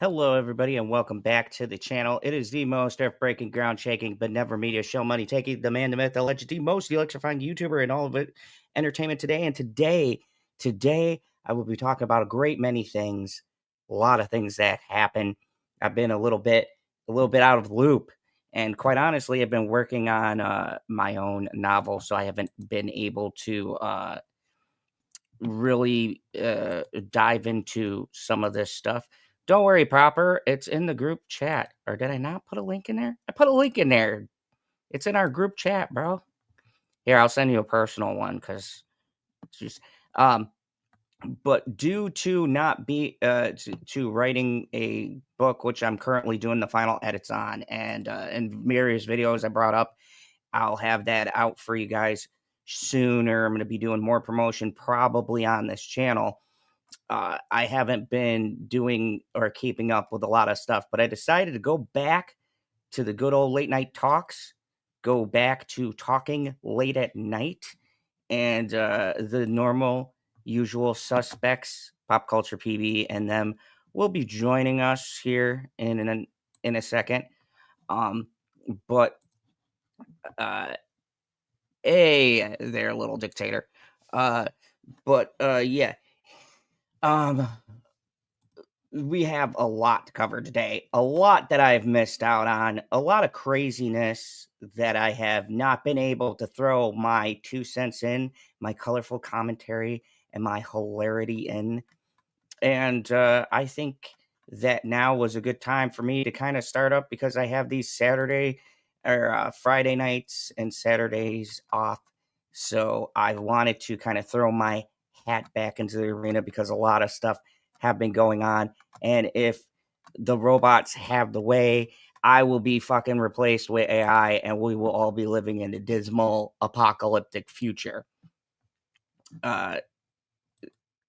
Hello, everybody, and welcome back to the channel. It is the most earth-breaking, ground-shaking, but never media show money taking, the man, the myth, the legend, the most electrifying YouTuber in all of it, entertainment today. And today, I will be talking about a great many things, a lot of things that happen. I've been a little bit out of the loop, and quite honestly, I've been working on my own novel, so I haven't been able to really dive into some of this stuff. Don't worry, Proper. It's in the group chat. Or did I not put a link in there? I put a link in there. It's in our group chat, bro. Here, I'll send you a personal one because it's just but due to not be to writing a book, which I'm currently doing the final edits on, and in various videos I brought up, I'll have that out for you guys sooner. I'm going to be doing more promotion probably on this channel. I haven't been doing or keeping up with a lot of stuff, but I decided to go back to the good old late night talks, go back to talking late at night, and the normal, usual suspects, Pop Culture PB, and them will be joining us here in a second. But hey, there, little dictator. Yeah. Um, we have a lot to cover today, a lot that I've missed out on, a lot of craziness that I have not been able to throw my 2 cents in, my colorful commentary, and my hilarity in. And I think that now was a good time for me to kind of start up because I have these Saturday or Friday nights and Saturdays off. So I wanted to kind of throw my hat back into the arena because a lot of stuff have been going on. And if the robots have the way, I will be fucking replaced with AI and we will all be living in a dismal apocalyptic future.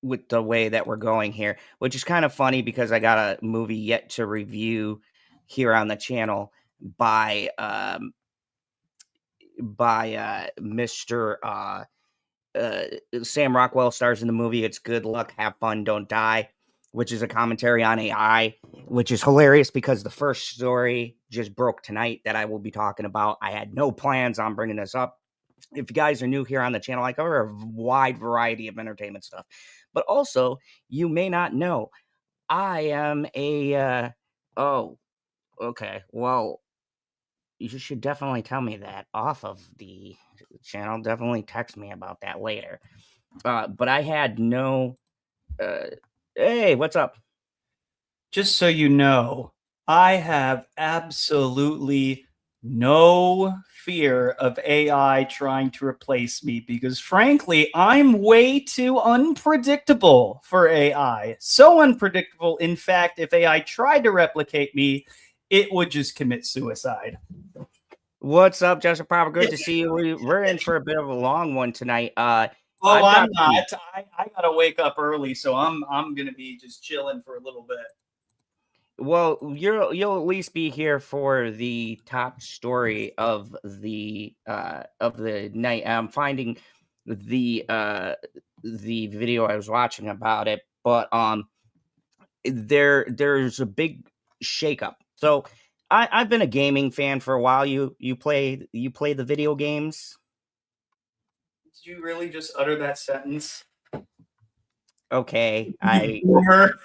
With the way that we're going here, which is kind of funny because I got a movie yet to review here on the channel by Mr. Sam Rockwell stars in the movie. It's Good Luck, Have Fun, Don't Die, which is a commentary on AI, which is hilarious because the first story just broke tonight that I will be talking about. I had no plans on bringing this up. If you guys are new here on the channel, I cover a wide variety of entertainment stuff. But also, you may not know, I am a, oh, okay. Well, you should definitely tell me that off of the channel. Definitely text me about that later. But I had no, hey, what's up? Just so you know, I have absolutely no fear of AI trying to replace me because, frankly, I'm way too unpredictable for AI. So unpredictable, in fact, if AI tried to replicate me, it would just commit suicide. What's up, Justin Proper? Good to see you. We're in for a bit of a long one tonight. Oh, I've got I'm not. I gotta wake up early, so I'm gonna be just chilling for a little bit. Well, you'll at least be here for the top story of the night. I'm finding the video I was watching about it, but there's a big shakeup. So I've been a gaming fan for a while. You play the video games? Did you really just utter that sentence? Okay, You boomer.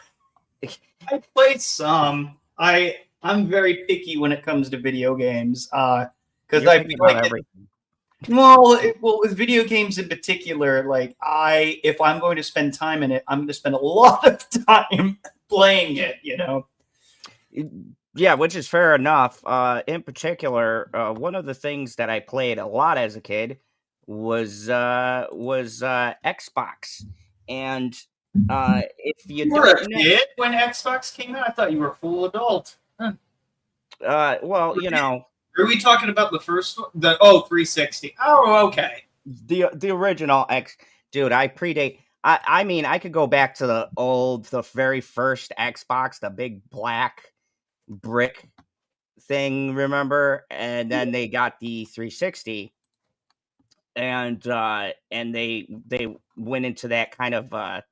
I play some. I'm very picky when it comes to video games because you're I feel picking like about everything. with video games in particular, like if I'm going to spend time in it, I'm going to spend a lot of time playing it. You know. Yeah, which is fair enough. In particular, one of the things that I played a lot as a kid was Xbox, and if you You were don't a know, kid when Xbox came out. I thought you were a full adult. Huh. well, you know, Are we talking about the first one? 360. Oh, okay. the original X, dude. I predate. I mean, I could go back to the very first Xbox, the big black brick thing, remember? And then they got the 360, and they went into that kind of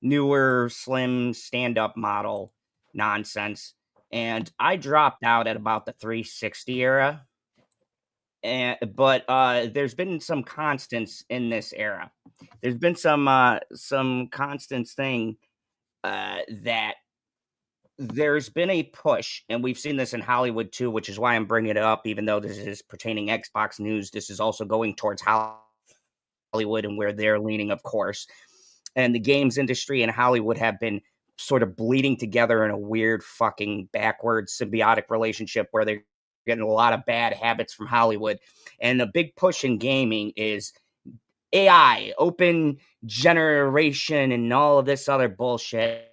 newer slim stand-up model nonsense. And I dropped out at about the 360 era. But there's been some constants in this era. There's been some constants thing that there's been a push, and we've seen this in Hollywood too, which is why I'm bringing it up. Even though this is pertaining Xbox news, this is also going towards Hollywood and where they're leaning, of course. And the games industry and Hollywood have been sort of bleeding together in a weird fucking backwards symbiotic relationship where they're getting a lot of bad habits from Hollywood. And the big push in gaming is AI, open generation, and all of this other bullshit.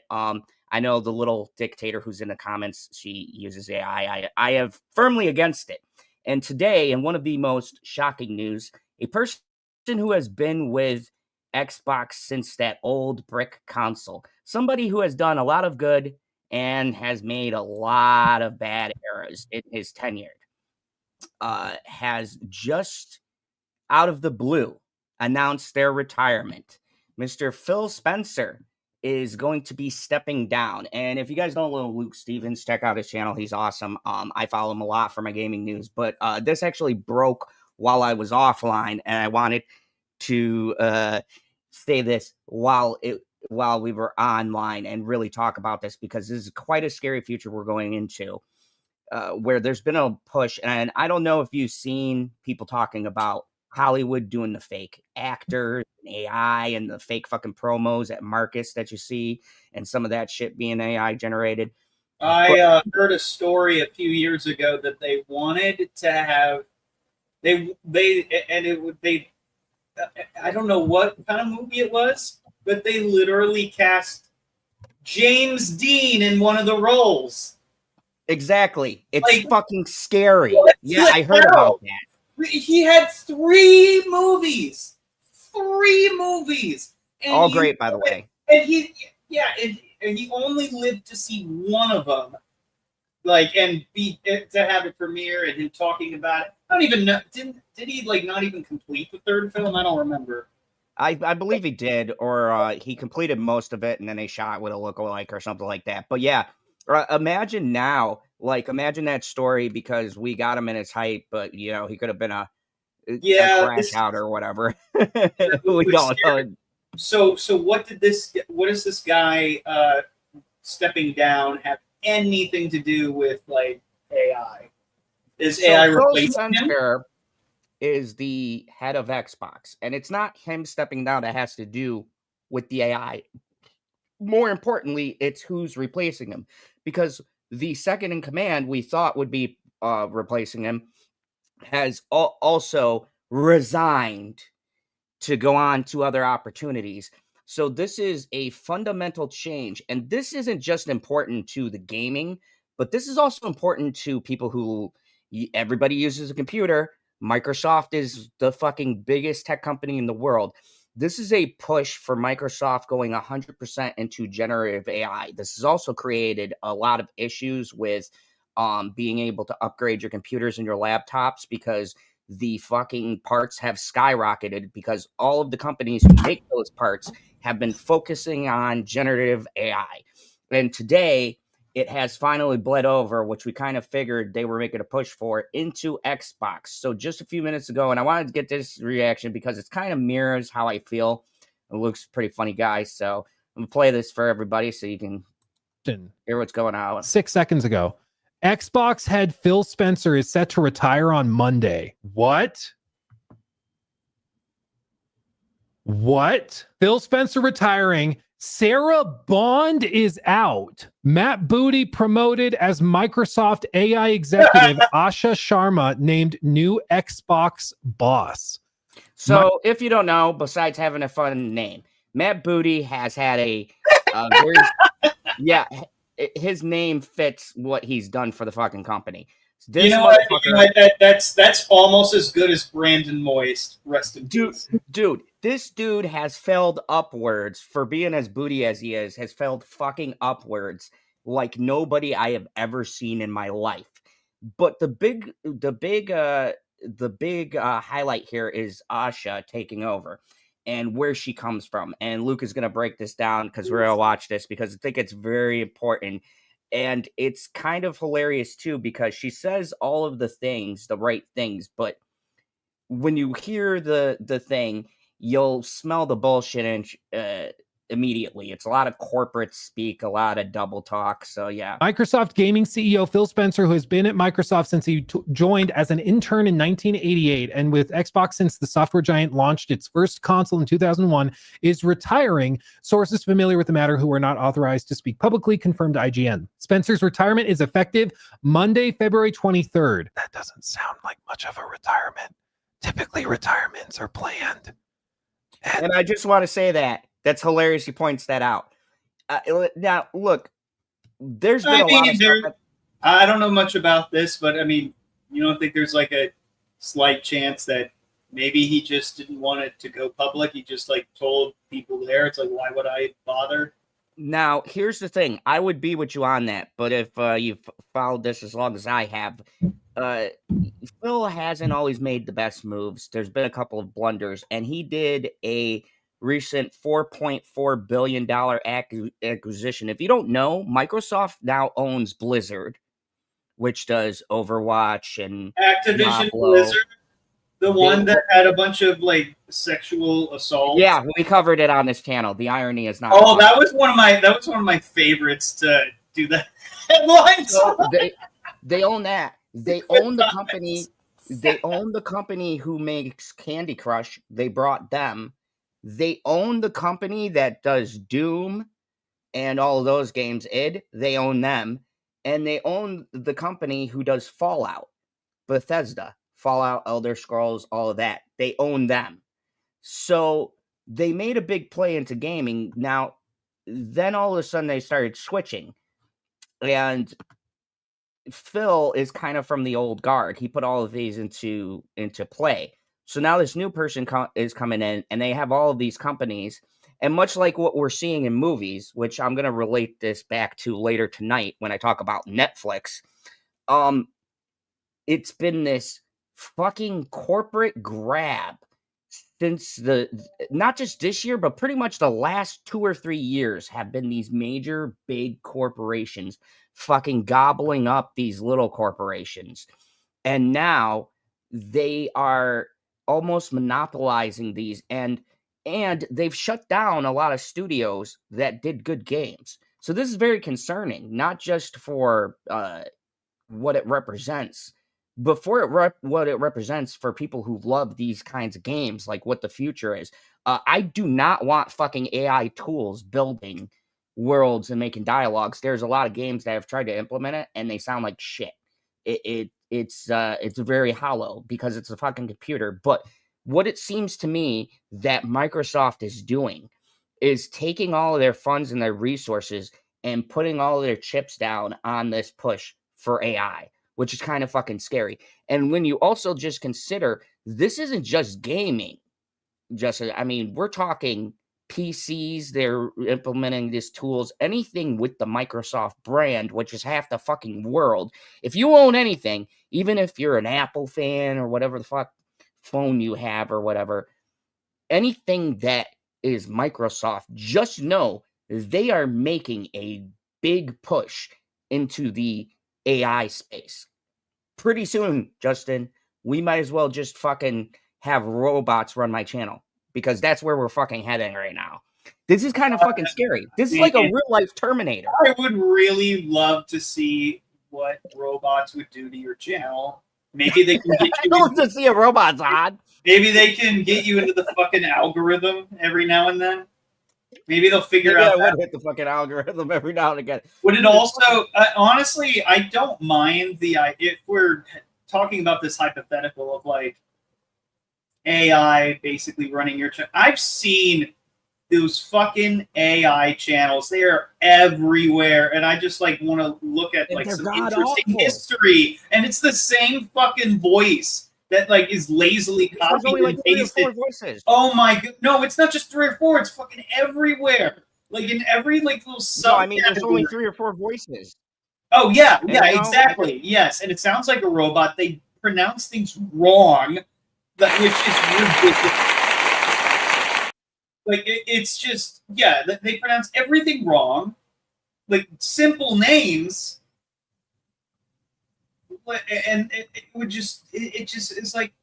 I know the little dictator who's in the comments, she uses AI. I have firmly against it. And today, in one of the most shocking news, a person who has been with Xbox since that old brick console, somebody who has done a lot of good and has made a lot of bad errors in his tenure, has just out of the blue announced their retirement. Mr. Phil Spencer is going to be stepping down. And if you guys don't know Luke Stevens, check out his channel. He's awesome. I follow him a lot for my gaming news, but this actually broke while I was offline, and I wanted to say this while we were online and really talk about this, because this is quite a scary future we're going into. Where there's been a push, and I don't know if you've seen people talking about Hollywood doing the fake actors and AI and the fake fucking promos at Marcus that you see, and some of that shit being AI generated. I heard a story a few years ago that they wanted to have they and it would they I don't know what kind of movie it was, but they literally cast James Dean in one of the roles. Exactly. It's Like, fucking scary. what Yeah, the I heard hell? about that. He had three movies, and All great, by the way. and he yeah, and he only lived to see one of them. Like, and be to have it premiere and him talking about it. I don't even know. Did he like not even complete the third film? I don't remember. I believe he did, or he completed most of it, and then they shot with a lookalike or something like that. But yeah, imagine now, like imagine that story, because we got him in his height, but you know he could have been a crash out or whatever. We don't know. So what does this guy stepping down have anything to do with like AI? Is AI replacing him? Is the head of Xbox, and it's not him stepping down that has to do with the AI. More importantly, it's who's replacing him, because the second in command we thought would be replacing him has also resigned to go on to other opportunities. So this is a fundamental change, and this isn't just important to the gaming, but this is also important to people who everybody uses a computer. Microsoft is the fucking biggest tech company in the world. This is a push for Microsoft going 100% into generative AI. This has also created a lot of issues with being able to upgrade your computers and your laptops, because the fucking parts have skyrocketed, because all of the companies who make those parts have been focusing on generative AI. And today, it has finally bled over, which we kind of figured they were making a push for, into Xbox. So just a few minutes ago, and I wanted to get this reaction because it kind of mirrors how I feel. Luke's a pretty funny guy, so I'm going to play this for everybody so you can hear what's going on. 6 seconds ago, Xbox head Phil Spencer is set to retire on Monday. What? Phil Spencer retiring. Sarah Bond is out. Matt Booty promoted as Microsoft AI executive. Asha Sharma named new Xbox boss. So if you don't know, besides having a fun name, Matt Booty has had a very his name fits what he's done for the fucking company. You know what? That's almost as good as Brandon Moist. Rest in peace. Dude, this dude has failed upwards for being as booty as he is. Has failed fucking upwards like nobody I have ever seen in my life. But the big highlight here is Asha taking over. and where she comes from. And Luke is going to break this down because we're going to watch this because I think it's very important. And it's kind of hilarious too, because she says all of the things, the right things, but when you hear the thing, you'll smell the bullshit immediately. It's a lot of corporate speak, a lot of double talk. So yeah. Microsoft gaming CEO Phil Spencer, who has been at Microsoft since he joined as an intern in 1988 and with Xbox since the software giant launched its first console in 2001, is retiring. Sources familiar with the matter who are not authorized to speak publicly confirmed to IGN. Spencer's retirement is effective Monday, February 23rd. That doesn't sound like much of a retirement. Typically, retirements are planned. And I just want to say that's hilarious. He points that out. Now, look, there's been a lot of stuff. I don't know much about this, but I mean, you don't think there's like a slight chance that maybe he just didn't want it to go public? He just like told people there. It's like, why would I bother? Now, here's the thing. I would be with you on that, but if you've followed this as long as I have, Phil hasn't always made the best moves. There's been a couple of blunders, and he did a recent $4.4 billion acquisition. If you don't know, Microsoft now owns Blizzard, which does Overwatch and Activision Diablo. Blizzard, the one that had a bunch of like sexual assaults. Yeah, we covered it on this channel. The irony is not. Oh, that was one of my favorites to do the headlines. So they own that. They own the company. They own the company who makes Candy Crush. They brought them. They own the company that does Doom and all of those games. They own them. And they own the company who does Fallout, Bethesda, Fallout, Elder Scrolls, all of that. They own them. So they made a big play into gaming. Now, then all of a sudden they started switching. And Phil is kind of from the old guard. He put all of these into play. So now this new person is coming in, and they have all of these companies. And much like what we're seeing in movies, which I'm going to relate this back to later tonight when I talk about Netflix, it's been this fucking corporate grab since not just this year, but pretty much the last 2 or 3 years have been these major big corporations fucking gobbling up these little corporations. And now they are almost monopolizing these, and they've shut down a lot of studios that did good games. So this is very concerning, not just for what it represents, but for what it represents for people who love these kinds of games, like what the future is. I do not want fucking AI tools building worlds and making dialogues. There's a lot of games that have tried to implement it, and they sound like shit. It's very hollow because it's a fucking computer. But what it seems to me that Microsoft is doing is taking all of their funds and their resources and putting all of their chips down on this push for AI, which is kind of fucking scary. And when you also just consider, this isn't just gaming. I mean, we're talking PCs, they're implementing these tools, anything with the Microsoft brand, which is half the fucking world. If you own anything, even if you're an Apple fan or whatever the fuck phone you have or whatever, anything that is Microsoft, just know they are making a big push into the AI space. Pretty soon, Justin, we might as well just fucking have robots run my channel, because that's where we're fucking heading right now. This is kind of fucking scary. This is like a real life Terminator. I would really love to see what robots would do to your channel. Maybe they can get you. I love to see a robot's on. Maybe they can get you into the fucking algorithm every now and then. Maybe they'll figure out. I would hit the fucking algorithm every now and again. Would it also? Honestly, I don't mind if we're talking about this hypothetical of like AI basically running your channel. I've seen those fucking AI channels. They are everywhere, and I just like want to look at like some interesting history, and it's the same fucking voice that like is lazily copied and pasted. Oh my god, no, it's not just 3 or 4. It's fucking everywhere, like in every like little sub. No, I mean, there's only 3 or 4 voices. Oh yeah, exactly, yes, and it sounds like a robot. They pronounce things wrong, which is ridiculous. Like it's just they pronounce everything wrong. Like simple names, and it would just it just is like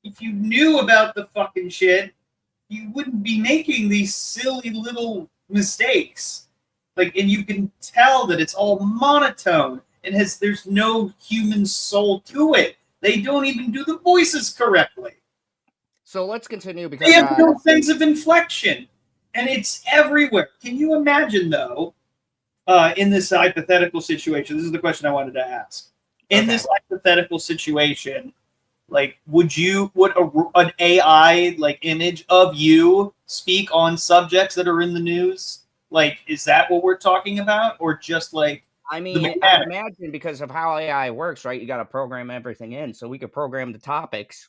if you knew about the fucking shit, you wouldn't be making these silly little mistakes. Like, and you can tell that it's all monotone and there's no human soul to it. They don't even do the voices correctly. So let's continue because they have no sense of inflection, and it's everywhere. Can you imagine though? In this hypothetical situation, this is the question I wanted to ask. In this hypothetical situation, like, would an AI like image of you speak on subjects that are in the news? Like, is that what we're talking about, or just like? I mean, I imagine because of how AI works, right? You got to program everything in, so we could program the topics,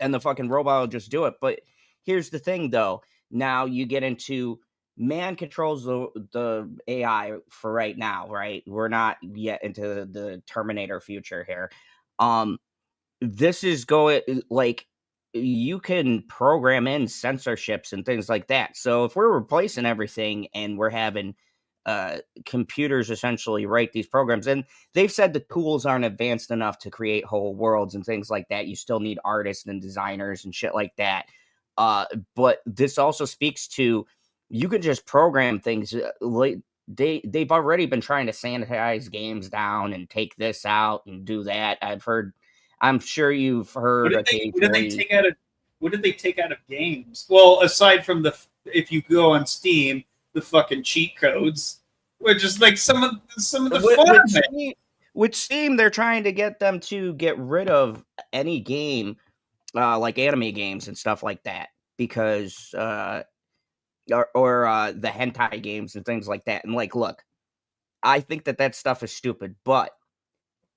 and the fucking robot will just do it. But here's the thing, though. Now you get into man controls the AI for right now, right? We're not yet into the Terminator future here. This is going like you can program in censorships and things like that. So if we're replacing everything and we're having computers essentially write these programs, and they've said the tools aren't advanced enough to create whole worlds and things like that. You still need artists and designers and shit like that. But this also speaks to you can just program things. They've already been trying to sanitize games down and take this out and do that. I'm sure you've heard occasionally. What did they take out of games? Well, aside from if you go on Steam, the fucking cheat codes, which is like some of the fun. With Steam, they're trying to get them to get rid of any game, like anime games and stuff like that, because or the hentai games and things like that. And like, look, I think that stuff is stupid, but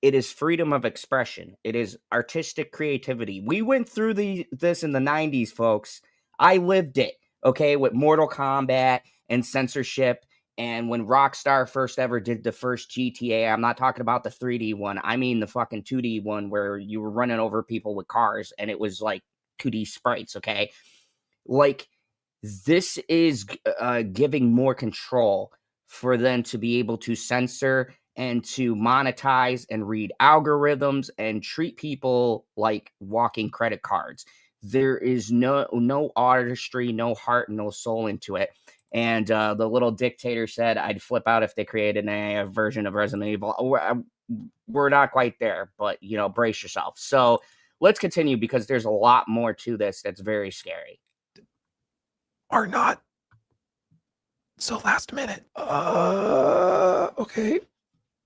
it is freedom of expression. It is artistic creativity. We went through this in the 90s, folks. I lived it, okay, with Mortal Kombat and censorship. And when Rockstar first ever did the first GTA, I'm not talking about the 3D one. I mean the fucking 2D one where you were running over people with cars and it was like 2D sprites, okay? Like, this is giving more control for them to be able to censor and to monetize and read algorithms and treat people like walking credit cards. There is no artistry, no heart, no soul into it. And the little dictator said, I'd flip out if they created a version of Resident Evil. We're not quite there, but, brace yourself. So let's continue because there's a lot more to this that's very scary. Are not so last minute. Okay.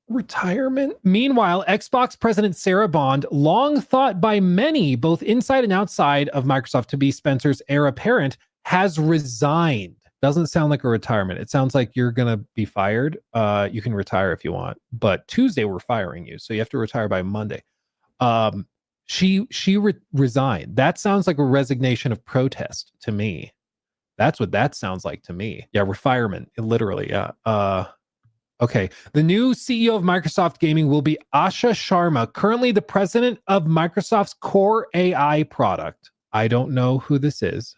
Retirement. Meanwhile, Xbox President Sarah Bond, long thought by many, both inside and outside of Microsoft, to be Spencer's heir apparent, has resigned. Doesn't sound like a retirement. It sounds like you're going to be fired. You can retire if you want, but Tuesday we're firing you, so you have to retire by Monday. She resigned. That sounds like a resignation of protest to me. That's what that sounds like to me. Yeah, retirement, literally. Yeah. Okay. The new CEO of Microsoft Gaming will be Asha Sharma, currently the president of Microsoft's Core AI product. I don't know who this is,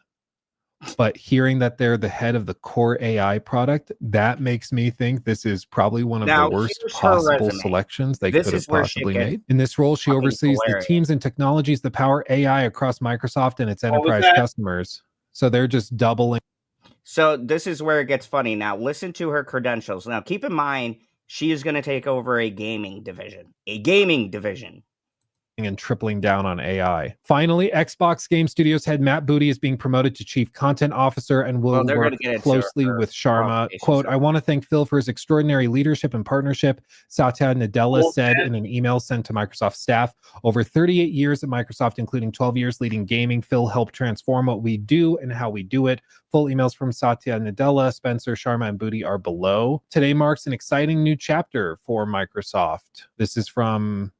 but hearing that they're the head of the Core AI product, that makes me think this is probably one of the worst possible selections they could have possibly made. In this role, she oversees the teams and technologies that power AI across Microsoft and its enterprise customers. So they're just doubling. So this is where it gets funny. Now, listen to her credentials. Now, keep in mind, she is going to take over a gaming division. And tripling down on AI. Finally, Xbox Game Studios head Matt Booty is being promoted to Chief Content Officer and will work closely with Sharma. Quote, I want to thank Phil for his extraordinary leadership and partnership, Satya Nadella said in an email sent to Microsoft staff. Over 38 years at Microsoft, including 12 years leading gaming, Phil helped transform what we do and how we do it. Full emails from Satya Nadella, Spencer, Sharma, and Booty are below. Today marks an exciting new chapter for Microsoft. This is from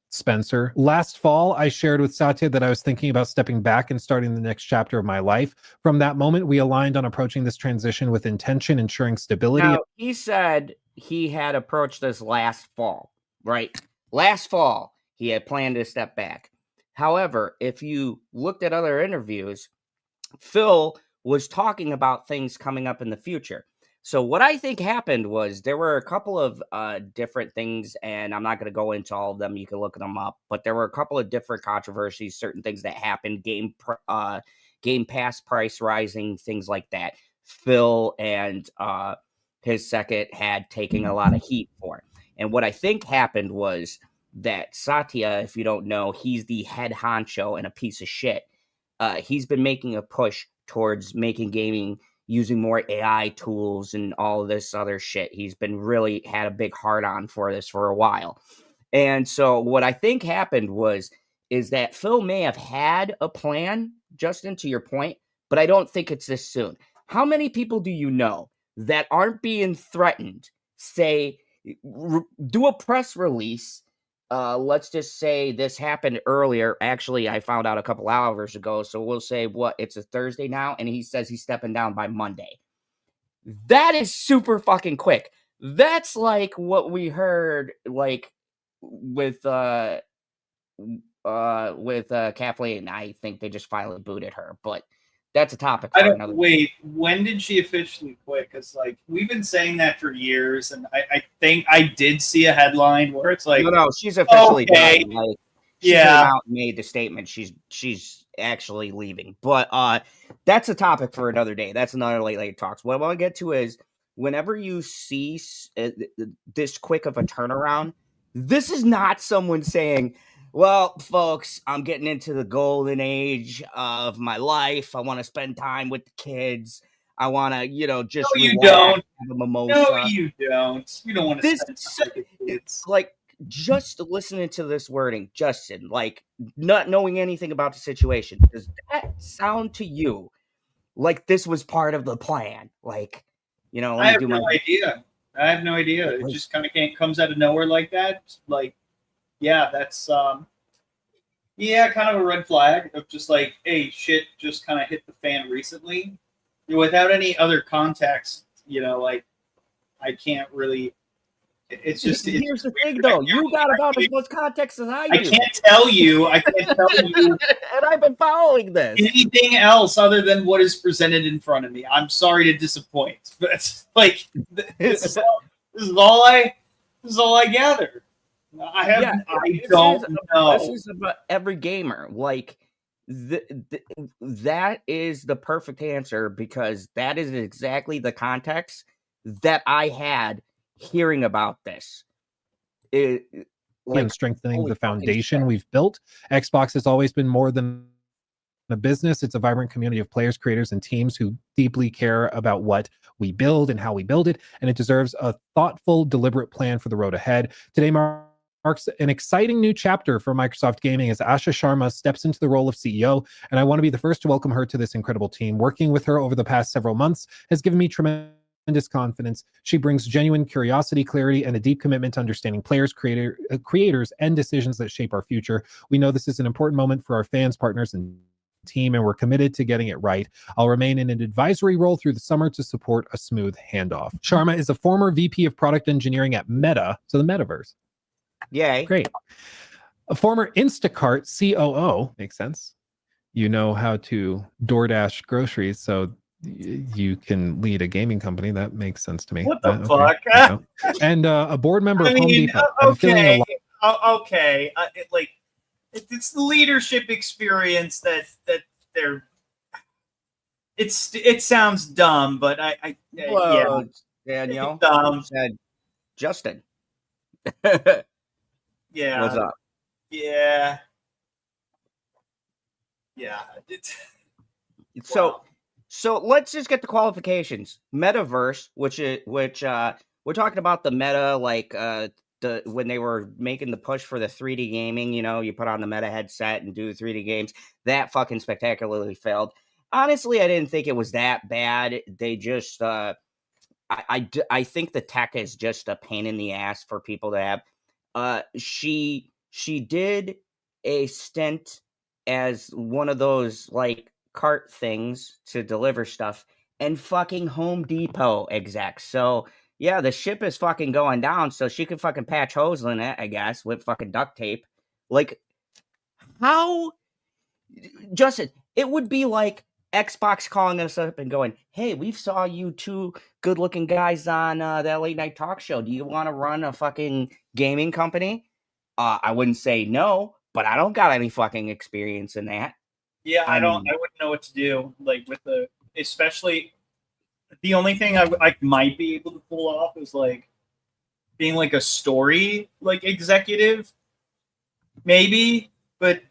Spencer. Last fall, I shared with Satya that I was thinking about stepping back and starting the next chapter of my life. From that moment, we aligned on approaching this transition with intention, ensuring stability. Now, he said he had approached this last fall, right? Last fall, he had planned to step back. However, if you looked at other interviews, Phil was talking about things coming up in the future. So what I think happened was there were a couple of different things, and I'm not going to go into all of them. You can look them up, but there were a couple of different controversies, certain things that happened, Game Pass price rising, things like that. Phil and his second had taken a lot of heat for. And what I think happened was that Satya, if you don't know, he's the head honcho and a piece of shit. He's been making a push towards making gaming using more AI tools and all of this other shit. He's been really had a big hard on for this for a while. And so what I think happened is that Phil may have had a plan, Justin, to your point, but I don't think it's this soon. How many people do you know that aren't being threatened, say, do a press release? Let's just say this happened earlier. Actually, I found out a couple hours ago. So we'll say it's a Thursday now, and he says he's stepping down by Monday. That is super fucking quick. That's like what we heard, like with Kathleen. I think they just finally booted her, but that's a topic for another. Wait, when did she officially quit? Because like we've been saying that for years, and I think I did see a headline where it's like, no, she's officially okay. done. Like, she came out and made the statement she's actually leaving. But that's a topic for another day. That's another late talks. What I want to get to is whenever you see this quick of a turnaround, this is not someone saying, well, folks, I'm getting into the golden age of my life. I want to spend time with the kids. I want to, just no, you don't. Have a mimosa. No, you don't. You don't want to spend time with the kids. Like, just listening to this wording, Justin, like not knowing anything about the situation, does that sound to you like this was part of the plan? Like, I have no idea. I have no idea. It just kind of comes out of nowhere like that. Like, yeah, that's kind of a red flag of just like, hey, shit just kind of hit the fan recently. Without any other context, like I can't really. It's just. Here's the thing, though. You got about as much context as I do. I can't tell you. And I've been following this. Anything else other than what is presented in front of me. I'm sorry to disappoint, but it's like this is all I gather. I don't know. This is about every gamer. Like that is the perfect answer because that is exactly the context that I had hearing about this. And strengthening the foundation we've built. Xbox has always been more than a business. It's a vibrant community of players, creators, and teams who deeply care about what we build and how we build it, and it deserves a thoughtful, deliberate plan for the road ahead. Today marks an exciting new chapter for Microsoft Gaming as Asha Sharma steps into the role of CEO, and I want to be the first to welcome her to this incredible team. Working with her over the past several months has given me tremendous confidence. She brings genuine curiosity, clarity, and a deep commitment to understanding players, creators, and decisions that shape our future. We know this is an important moment for our fans, partners, and team, and we're committed to getting it right. I'll remain in an advisory role through the summer to support a smooth handoff. Sharma is a former VP of product engineering at Meta, so the metaverse. Yay. Great. A former Instacart COO, makes sense. You know how to DoorDash groceries, so you can lead a gaming company. That makes sense to me. What the fuck? And a board member of Home Depot. Okay. It's the leadership experience that they're. It sounds dumb, but Daniel said Justin. Yeah. What's up? Yeah. So let's just get the qualifications. Metaverse, which we're talking about the meta, like when they were making the push for the 3D gaming, you put on the meta headset and do 3D games. That fucking spectacularly failed. Honestly, I didn't think it was that bad. They just, I think the tech is just a pain in the ass for people to have. She did a stint as one of those like cart things to deliver stuff and fucking Home Depot execs. So yeah, the ship is fucking going down, so she could fucking patch holes in it, I guess, with fucking duct tape. Like, how, Justin, it would be like Xbox calling us up and going, "Hey, we saw you two good-looking guys on that late night talk show. Do you want to run a fucking gaming company?" I wouldn't say no, but I don't got any fucking experience in that. Yeah, I mean, wouldn't know what to do. Like with especially the only thing I might be able to pull off is like being like a story like executive, maybe. But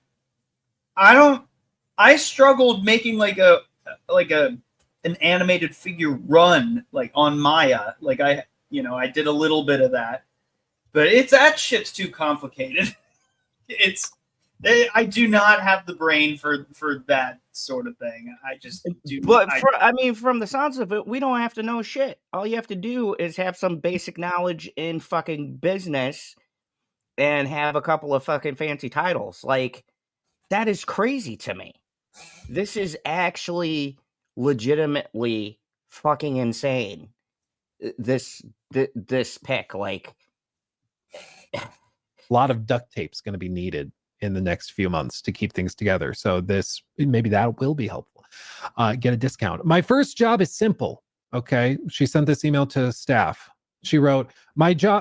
I struggled making like an animated figure run like on Maya. Like I did a little bit of that, but that shit's too complicated. I do not have the brain for that sort of thing. I just do. But from the sounds of it, we don't have to know shit. All you have to do is have some basic knowledge in fucking business and have a couple of fucking fancy titles. Like, that is crazy to me. This is actually legitimately fucking insane. This pick, like, a lot of duct tape's going to be needed in the next few months to keep things together. So maybe that will be helpful. Get a discount. My first job is simple. Okay. She sent this email to staff. She wrote,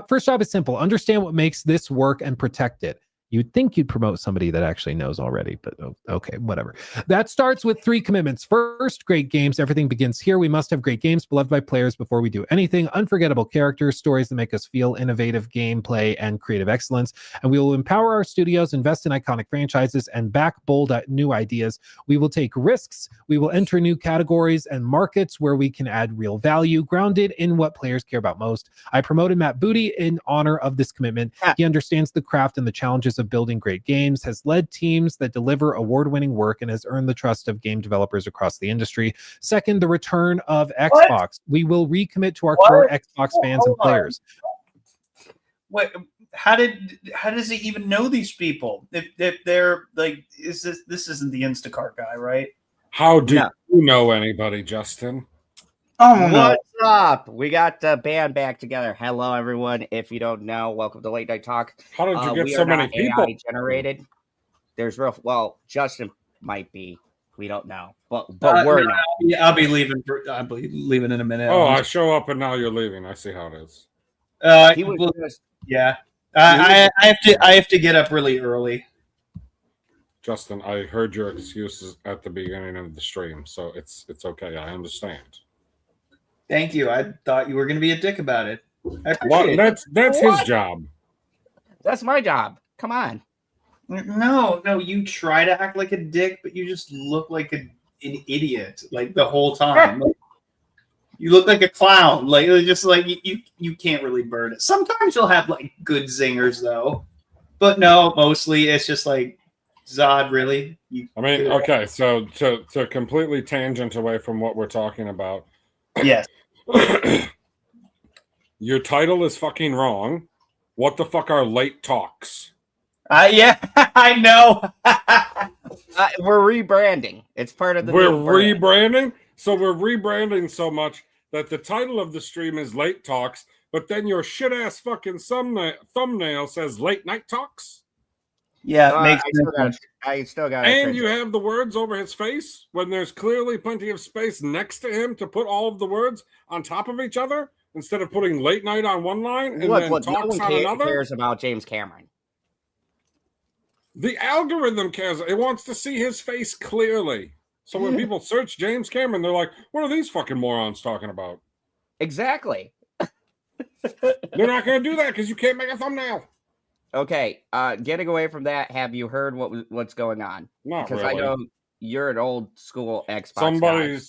first job is simple. Understand what makes this work and protect it. You'd think you'd promote somebody that actually knows already, but okay, whatever. That starts with 3 commitments. First, great games. Everything begins here. We must have great games beloved by players before we do anything. Unforgettable characters, stories that make us feel, innovative gameplay, and creative excellence. And we will empower our studios, invest in iconic franchises, and back bold new ideas. We will take risks. We will enter new categories and markets where we can add real value, grounded in what players care about most. I promoted Matt Booty in honor of this commitment. He understands the craft and the challenges of building great games, has led teams that deliver award-winning work, and has earned the trust of game developers across the industry. Second, the return of Xbox. We will recommit to our core Xbox fans and players. What? How does he even know these people? If they're like, this isn't the Instacart guy, right? How do you know anybody, Justin? Oh, what's up? We got the band back together. Hello, everyone. If you don't know, welcome to Late Night Talk. How did you get so many people? AI generated. There's Justin might be. We don't know, but we're not. I'll be leaving. I'll be leaving in a minute. Oh, I show up and now you're leaving. I see how it is. I have to get up really early. Justin, I heard your excuses at the beginning of the stream, so it's okay. I understand. Thank you. I thought you were going to be a dick about it. I appreciate it. That's his job. That's my job. Come on. No. You try to act like a dick, but you just look like an idiot like the whole time. You look like a clown. Like just like you can't really burn it. Sometimes you'll have like good zingers though, but no, mostly it's just like Zod. Really? Okay. So to completely tangent away from what we're talking about. Yes. Your title is fucking wrong. What the fuck are late talks? Yeah, I know. We're rebranding. It's part of the. We're rebranding. So we're rebranding so much that the title of the stream is Late Talks, but then your shit ass fucking thumbnail says Late Night Talks. Yeah, I still got it. And you have the words over his face when there's clearly plenty of space next to him to put all of the words on top of each other instead of putting late night on one line and then talks no one on another. Cares about James Cameron. The algorithm cares. It wants to see his face clearly. So when people search James Cameron, they're like, "What are these fucking morons talking about?" Exactly. They're not going to do that because you can't make a thumbnail. Okay, getting away from that, have you heard what's going on? Not because really. I know you're an old school Xbox guy.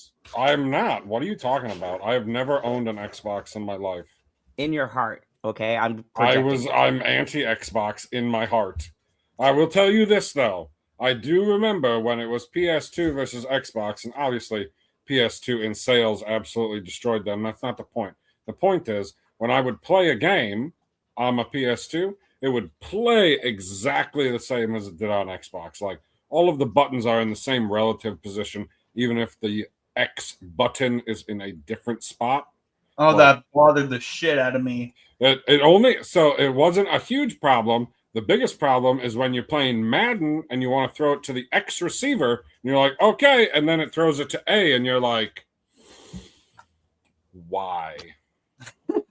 I'm not. What are you talking about? I have never owned an Xbox in my life. In your heart, okay? I'm anti-Xbox in my heart. I will tell you this though. I do remember when it was PS2 versus Xbox, and obviously PS2 in sales absolutely destroyed them. That's not the point. The point is, when I would play a game on my PS2, it would play exactly the same as it did on Xbox. Like, all of the buttons are in the same relative position, even if the X button is in a different spot. Oh, that bothered the shit out of me. It wasn't a huge problem. The biggest problem is when you're playing Madden and you want to throw it to the X receiver, and you're like, okay, and then it throws it to A, and you're like, why?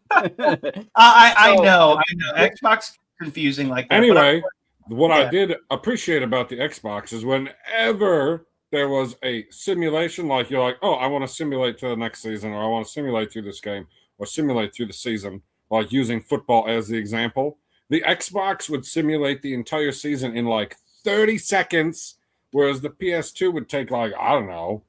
I know. Xbox confusing like that. Anyway, what I yeah. did appreciate about the Xbox is whenever there was a simulation, like you're like, oh, I want to simulate to the next season, or I want to simulate through this game, or simulate through the season, like using football as the example, the Xbox would simulate the entire season in like 30 seconds, whereas the PS2 would take like, I don't know,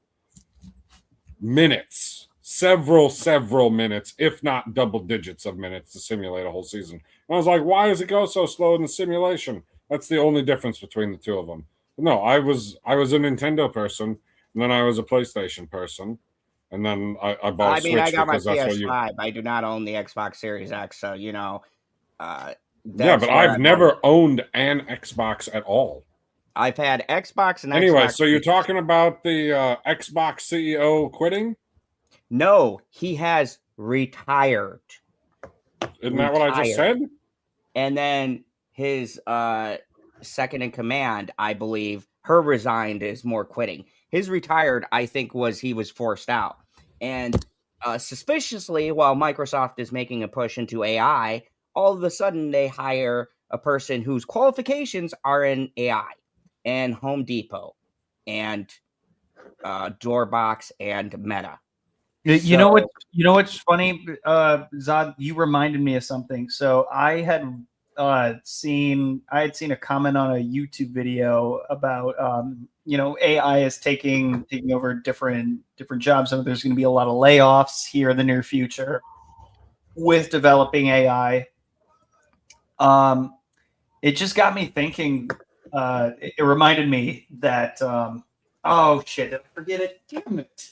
minutes, several minutes, if not double digits of minutes to simulate a whole season. And I was like, why does it go so slow in the simulation? That's the only difference between the two of them. But no, I was a Nintendo person, and then I was a PlayStation person, and then I bought a Switch I got my because that's what you. PS5. I do not own the Xbox Series X, so you know. Yeah, but I've never owned an Xbox at all. I've had Xbox and anyway, Xbox. So you're talking about the Xbox CEO quitting? No, he has retired. Isn't that what I just said? And then his second in command, I believe, her resigned is more quitting. His retired, I think, he was forced out. And suspiciously, while Microsoft is making a push into AI, all of a sudden they hire a person whose qualifications are in AI and Home Depot and Doorbox and Meta. You know what's funny, Zod? You reminded me of something. So I had seen a comment on a YouTube video about AI is taking over different jobs. So there's going to be a lot of layoffs here in the near future with developing AI. It just got me thinking. It reminded me that oh shit, did I forget it? Damn it.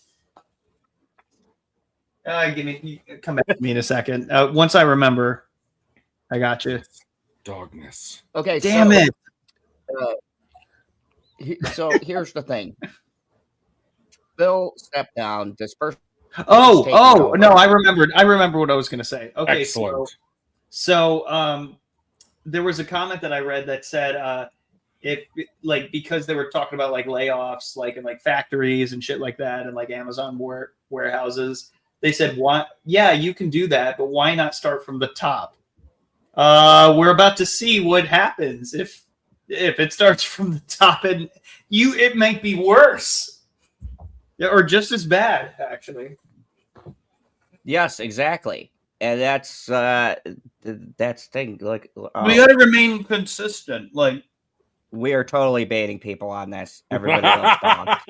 Come back to me in a second. Once I remember, I got you. Dogness. Okay, damn it. So here's the thing. Phil stepped down. This person. Oh no! I remember what I was going to say. Okay, excellent. So there was a comment that I read that said because they were talking about like layoffs, like in like factories and shit like that, and like Amazon warehouses. They said, "Why? Yeah, you can do that, but why not start from the top?" We're about to see what happens if it starts from the top, and it might be worse, or just as bad, actually. Yes, exactly, and that's the thing. Like we got to remain consistent. Like we are totally baiting people on this. Everybody loves dogs.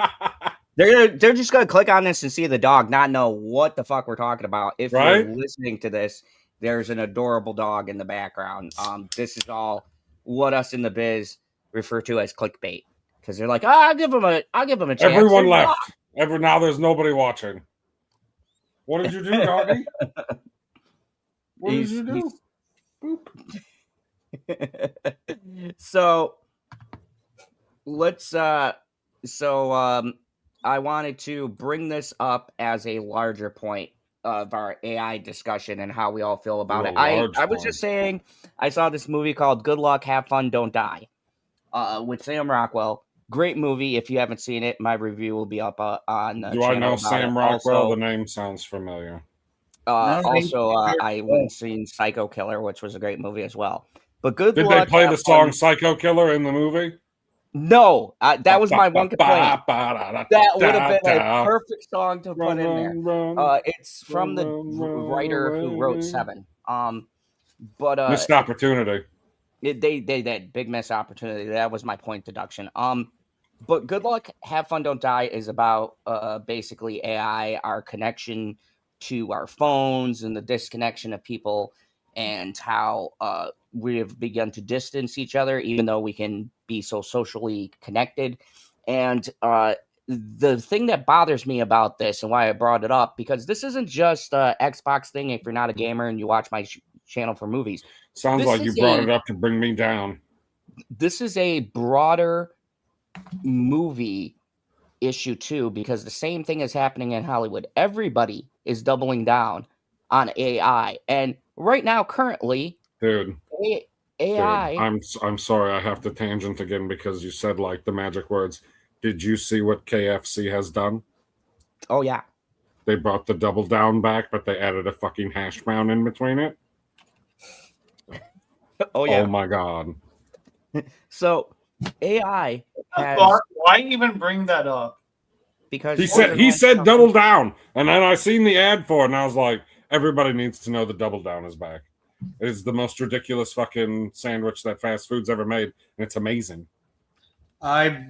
They're just gonna click on this and see the dog, not know what the fuck we're talking about. If you're listening to this, there's an adorable dog in the background. This is all what us in the biz refer to as clickbait, because they're like, I'll give them a chance. Everyone left. Now there's nobody watching. What did you do, doggy? What did you do? Boop. So let's I wanted to bring this up as a larger point of our AI discussion and how we all feel about it. I was just saying, I saw this movie called Good Luck, Have Fun, Don't Die with Sam Rockwell. Great movie. If you haven't seen it, my review will be up on the Do I know Sam Rockwell? The name sounds familiar. I went and seen Psycho Killer, which was a great movie as well. But Good Luck. Did they play the song Psycho Killer in the movie? No, that was my one complaint. That would have been a perfect song to put in there. It's from the writer who wrote Seven. But missed opportunity. They did big missed opportunity. That was my point deduction. But Good Luck, Have Fun, Don't Die is about basically AI, our connection to our phones, and the disconnection of people, and how we have begun to distance each other, even though we can be so socially connected. And the thing that bothers me about this, and why I brought it up, because this isn't just an Xbox thing if you're not a gamer and you watch my channel for movies. Sounds like you brought it up to bring me down. This is a broader movie issue too, because the same thing is happening in Hollywood. Everybody is doubling down on AI. And right now, currently, dude, AI. I'm sorry, I have to tangent again because you said like the magic words. Did you see what KFC has done? Oh yeah. They brought the double down back, but they added a fucking hash brown in between it. Oh yeah. Oh my god. So AI has Why even bring that up? because He said double down, and then I seen the ad for it, and I was like, everybody needs to know the double down is back. It is the most ridiculous fucking sandwich that fast food's ever made, and it's amazing. I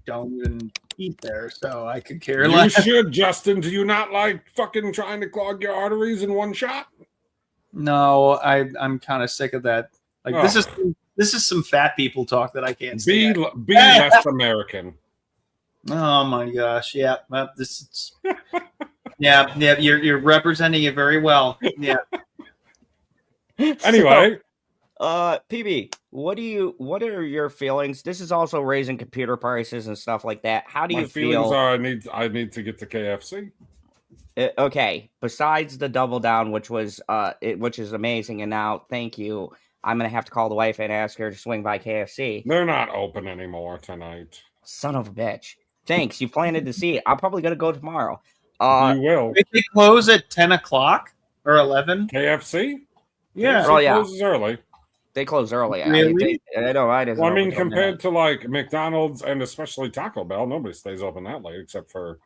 don't even eat there, so I could care You less. should, Justin. Do you not like fucking trying to clog your arteries in one shot? No, I'm kind of sick of that. Like this is some fat people talk that I can't Be stand. less American. Oh my gosh, yeah, well, this is yeah, you're representing it very well. Yeah. Anyway, PB, what are your feelings? This is also raising computer prices and stuff like that. How do my you feelings feel? are I need to get to KFC. Okay, besides the double down, which was which is amazing, and now thank you. I'm gonna have to call the wife and ask her to swing by KFC. They're not open anymore tonight. Son of a bitch. Thanks. You planted to see it. I'm probably gonna go tomorrow. You will. They close at 10 o'clock or 11. KFC? Yeah. KFC Oh, yeah. closes early. They close early. Really? I know. Well, I mean, compared to like McDonald's and especially Taco Bell, nobody stays open that late except for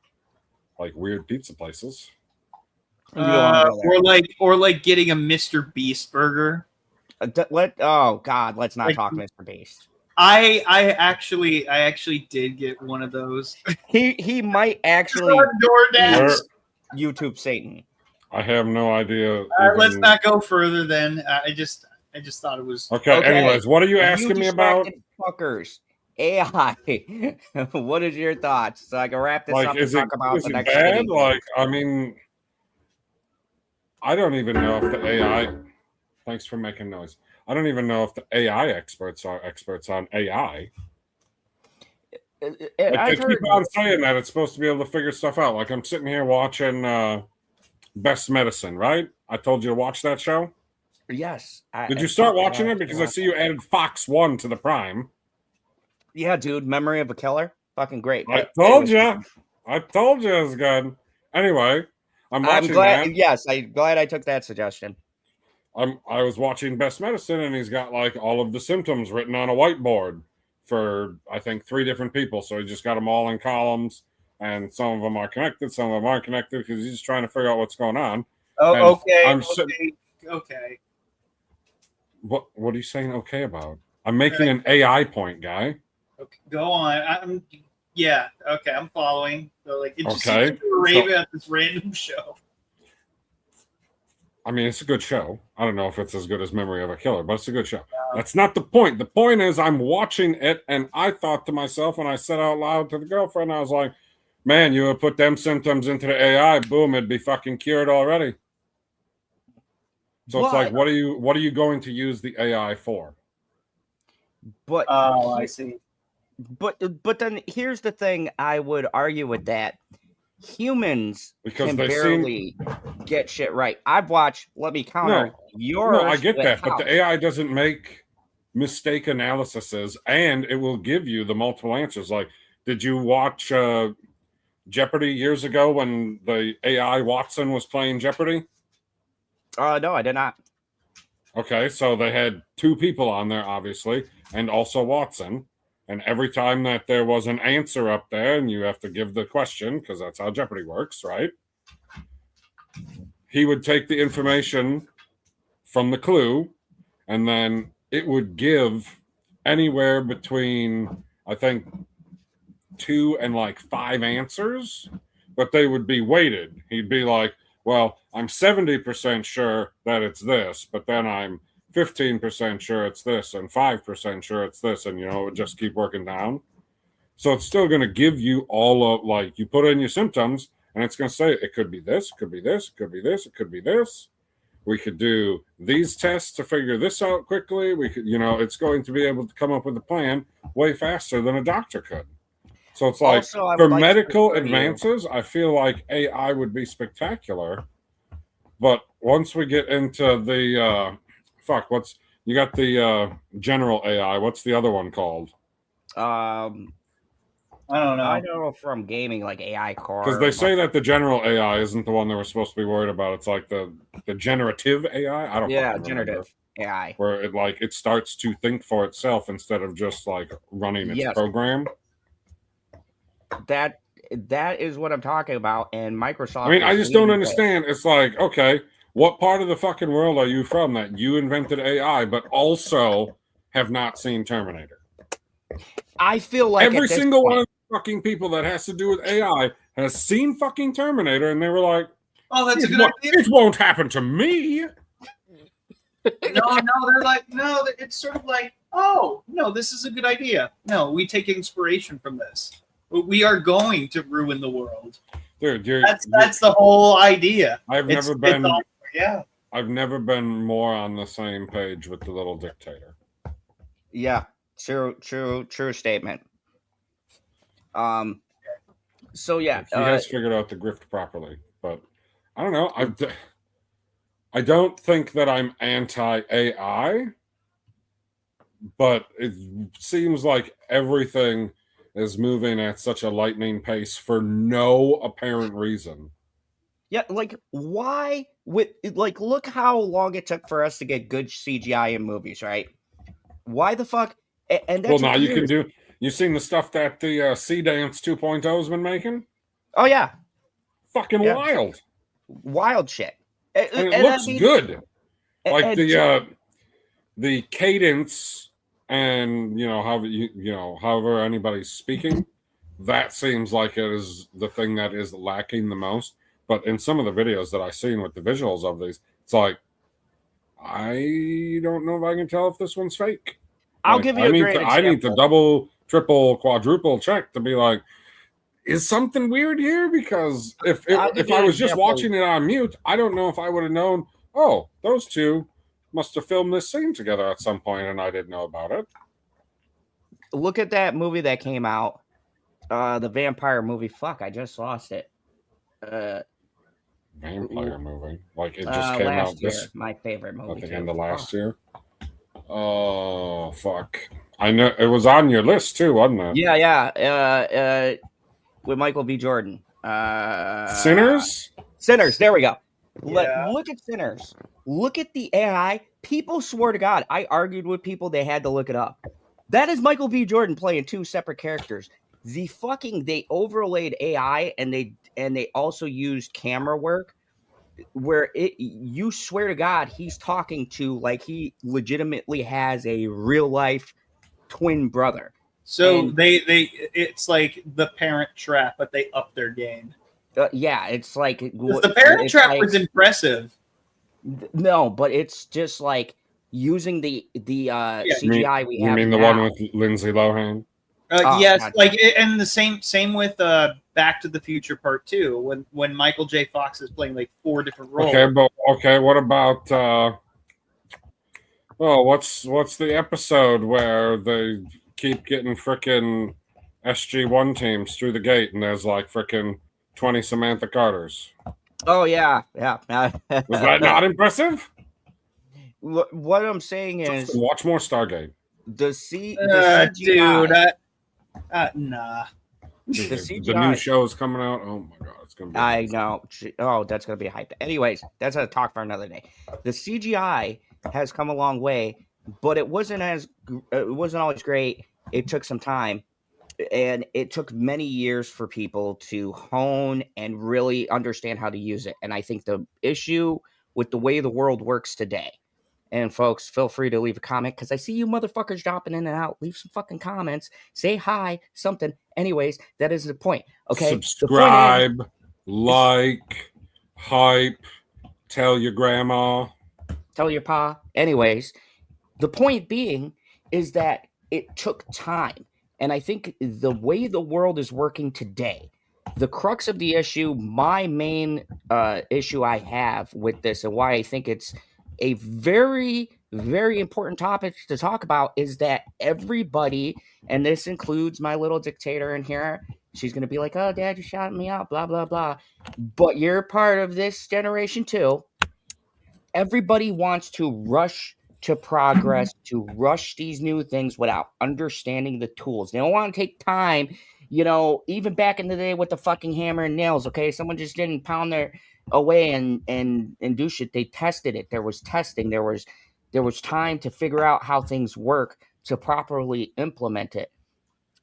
like weird pizza places. Or like getting a Mr. Beast burger. Oh God, let's not Like- talk Mr. Beast. I actually did get one of those. He might actually DoorDash. YouTube Satan. I have no idea. Let's not go further then. I just thought it was Okay. Anyways, what are you asking me about? Fuckers. AI. What is your thoughts? So I can wrap this up and Is talk about it the next bad? video. Like, I mean, I don't even know if the AI. Thanks for making noise. I don't even know if the AI experts are experts on AI. Like, they keep on saying that it's supposed to be able to figure stuff out. Like, I'm sitting here watching Best Medicine, right? I told you to watch that show. Yes. Did you start watching it? Because I see you added Fox 1 to the Prime. Yeah, dude. Memory of a Killer. Fucking great. I told you. I told you it was good. Anyway, I'm watching glad. that. Yes, I'm glad I took that suggestion. I was watching Best Medicine, and he's got like all of the symptoms written on a whiteboard for I think 3 different people. So he just got them all in columns, and some of them are connected, some of them aren't connected because he's just trying to figure out what's going on. Oh, And okay. Okay. What are you saying? Okay, about? I'm making an AI point, guy. Okay. Go on. Yeah. Okay. I'm following. So like, it just Okay. seems to rave at this random show. I mean, it's a good show. I don't know if it's as good as Memory of a Killer, but it's a good show. That's not the point. The point is I'm watching it, and I thought to myself when I said out loud to the girlfriend, I was like, man, you would put them symptoms into the AI, boom, it'd be fucking cured already. So it's like, what are you going to use the AI for? But I see. But then here's the thing I would argue with that. Humans Because can they barely get shit right. I've watched, let me counter yours. No, I get with that, but House. the AI doesn't make mistake analyses, and it will give you the multiple answers. Like, did you watch Jeopardy years ago when the AI Watson was playing Jeopardy? No, I did not. Okay, so they had 2 people on there, obviously, and also Watson. And every time that there was an answer up there, and you have to give the question, because that's how Jeopardy works, right? He would take the information from the clue, and then it would give anywhere between, I think, 2 and like 5 answers, but they would be weighted. He'd be like, well, I'm 70% sure that it's this, but then I'm 15% sure it's this and 5% sure it's this, and it would just keep working down. So it's still going to give you all of, like, you put in your symptoms and it's going to say it could be this, it could be this, it could be this, it could be this. We could do these tests to figure this out quickly. We could, it's going to be able to come up with a plan way faster than a doctor could. So it's like, Also, for medical advances, I feel like AI would be spectacular. But once we get into the You got the general AI. What's the other one called? I don't know. I know from gaming, like AI core. Because they say that the general AI isn't the one that we're supposed to be worried about. It's like the generative AI. I don't fucking remember. Generative AI. Where it starts to think for itself instead of just like running its program. That is what I'm talking about. And Microsoft. I mean, I just don't understand. It's like, okay, what part of the fucking world are you from that you invented AI, but also have not seen Terminator? I feel like every single one of the fucking people that has to do with AI has seen fucking Terminator, and they were like, "Oh, that's a good idea. It won't happen to me." No, they're like, no. It's sort of like, oh, no, this is a good idea. No, we take inspiration from this. We are going to ruin the world, dude. That's the whole idea. I've never been more on the same page with the little dictator. Yeah. True statement. So yeah, he has figured out the grift properly, but I don't know. I don't think that I'm anti-AI, but it seems like everything is moving at such a lightning pace for no apparent reason. Yeah, like why? Look how long it took for us to get good CGI in movies, right? Why the fuck? And that's now you can do. You've seen the stuff that the Sea Dance 2.0 has been making? Oh yeah, fucking wild shit. And it looks good. Like the cadence and however anybody's speaking, that seems like it is the thing that is lacking the most. But in some of the videos that I've seen with the visuals of these, it's like I don't know if I can tell if this one's fake. I'll give you a great example. I need to double, triple, quadruple check to be like, is something weird here? Because if I was just watching it on mute, I don't know if I would have known, oh, those two must have filmed this scene together at some point and I didn't know about it. Look at that movie that came out. The vampire movie. Fuck, I just lost it. Vampire movie? Like it just came out this year. My favorite movie. At the end of last year? Oh, fuck. I know it was on your list too, wasn't it? Yeah. With Michael B. Jordan. Sinners? Sinners, there we go. Yeah. Look at Sinners. Look at the AI. People swear to God, I argued with people, they had to look it up. That is Michael B. Jordan playing two separate characters. They overlaid AI and they also used camera work where you swear to God he's talking to like he legitimately has a real life twin brother. So it's like the Parent Trap, but they up their game. Yeah, it's like the Parent Trap was impressive. No, but it's just like using the CGI we have. You mean the one with Lindsay Lohan? Yes, God. And the same with Back to the Future Part 2 when Michael J. Fox is playing like 4 different roles. What about what's the episode where they keep getting frickin' SG-1 teams through the gate and there's like frickin' 20 Samantha Carters? Oh yeah. Was that not impressive? What I'm saying is just watch more Stargate. The CGI, dude. Nah. The new show is coming out. Oh my god, it's gonna be amazing. I know. Oh, that's gonna be hype. Anyways, that's a talk for another day. The CGI has come a long way, but it wasn't always great. It took some time, and it took many years for people to hone and really understand how to use it. And I think the issue with the way the world works today. And folks, feel free to leave a comment because I see you motherfuckers dropping in and out. Leave some fucking comments. Say hi, something. Anyways, that is the point. Okay. Subscribe, like, hype, tell your grandma. Tell your pa. Anyways, the point being is that it took time. And I think the way the world is working today, the crux of the issue, my main issue I have with this and why I think it's a very, very important topic to talk about is that everybody, and this includes my little dictator in here, she's going to be like, oh, Dad, you shouted me out, blah, blah, blah. But you're part of this generation too. Everybody wants to rush to progress, to rush these new things without understanding the tools. They don't want to take time, even back in the day with the fucking hammer and nails, okay? Someone just didn't pound their away and do shit. They tested it. There was testing. There was time to figure out how things work to properly implement it.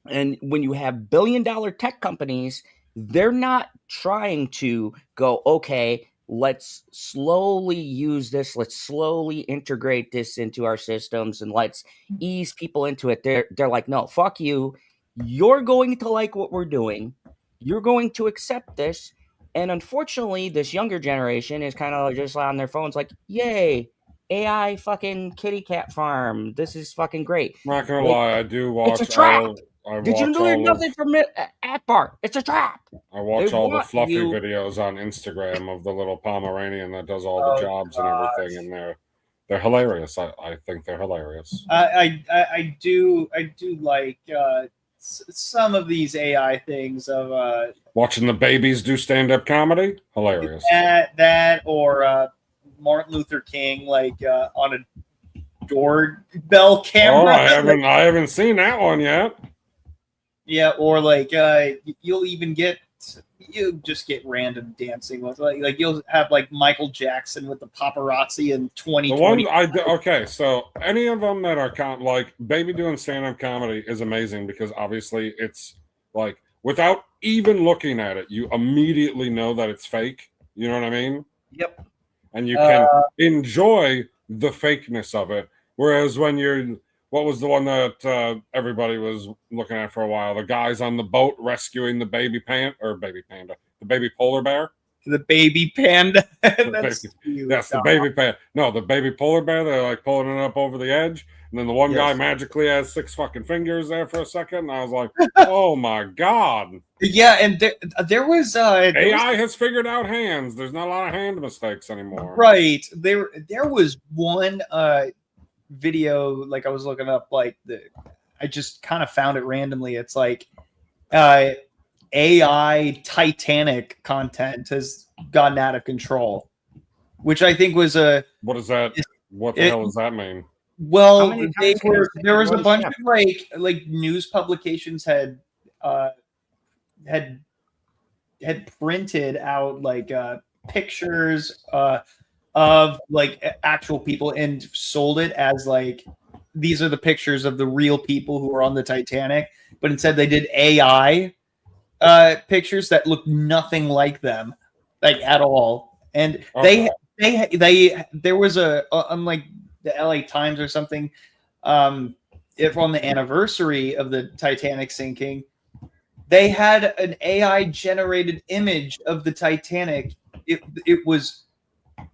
And when you have billion-dollar tech companies, they're not trying to go, okay, let's slowly use this. Let's slowly integrate this into our systems and let's ease people into it. They're like, no, fuck you. You're going to like what we're doing. You're going to accept this. And unfortunately, this younger generation is kind of just on their phones like, yay, AI fucking kitty cat farm. This is fucking great. Not gonna lie, I do watch It's a trap. I Did you watch learn all of, nothing from it, Akbar? It's a trap. I watch They all the want fluffy you- videos on Instagram of the little Pomeranian that does all the jobs and gosh. everything, and they're hilarious. I think they're hilarious. I do like some of these AI things of Watching the babies do stand-up comedy, hilarious. that or Martin Luther King like on a doorbell camera. Oh, I haven't seen that one yet. Yeah, or like you'll just get random dancing with like you'll have like Michael Jackson with the paparazzi in The 2020. one okay, so any of them that are like baby doing stand-up comedy is amazing because obviously it's like without even looking at it, you immediately know that it's fake. You know what I mean? Yep. And you can enjoy the fakeness of it. Whereas when what was the one that everybody was looking at for a while? The guys on the boat rescuing the baby the baby polar bear. The baby panda. That's the baby panda. No, the baby polar bear. They're like pulling it up over the edge, and then the one guy magically has 6 fucking fingers there for a second. And I was like, oh my god. Yeah, and there was AI has figured out hands. There's not a lot of hand mistakes anymore. Right. There was one video like I was looking up I just kind of found it randomly. It's like AI Titanic content has gotten out of control, which I think was what is that? What the hell does that mean? Well, there was a bunch of like news publications had printed out like pictures of like actual people and sold it as like these are the pictures of the real people who are on the Titanic, but instead they did AI pictures that looked nothing like them, like at all. And there was unlike the LA Times or something, if on the anniversary of the Titanic sinking, they had an AI generated image of the Titanic. There was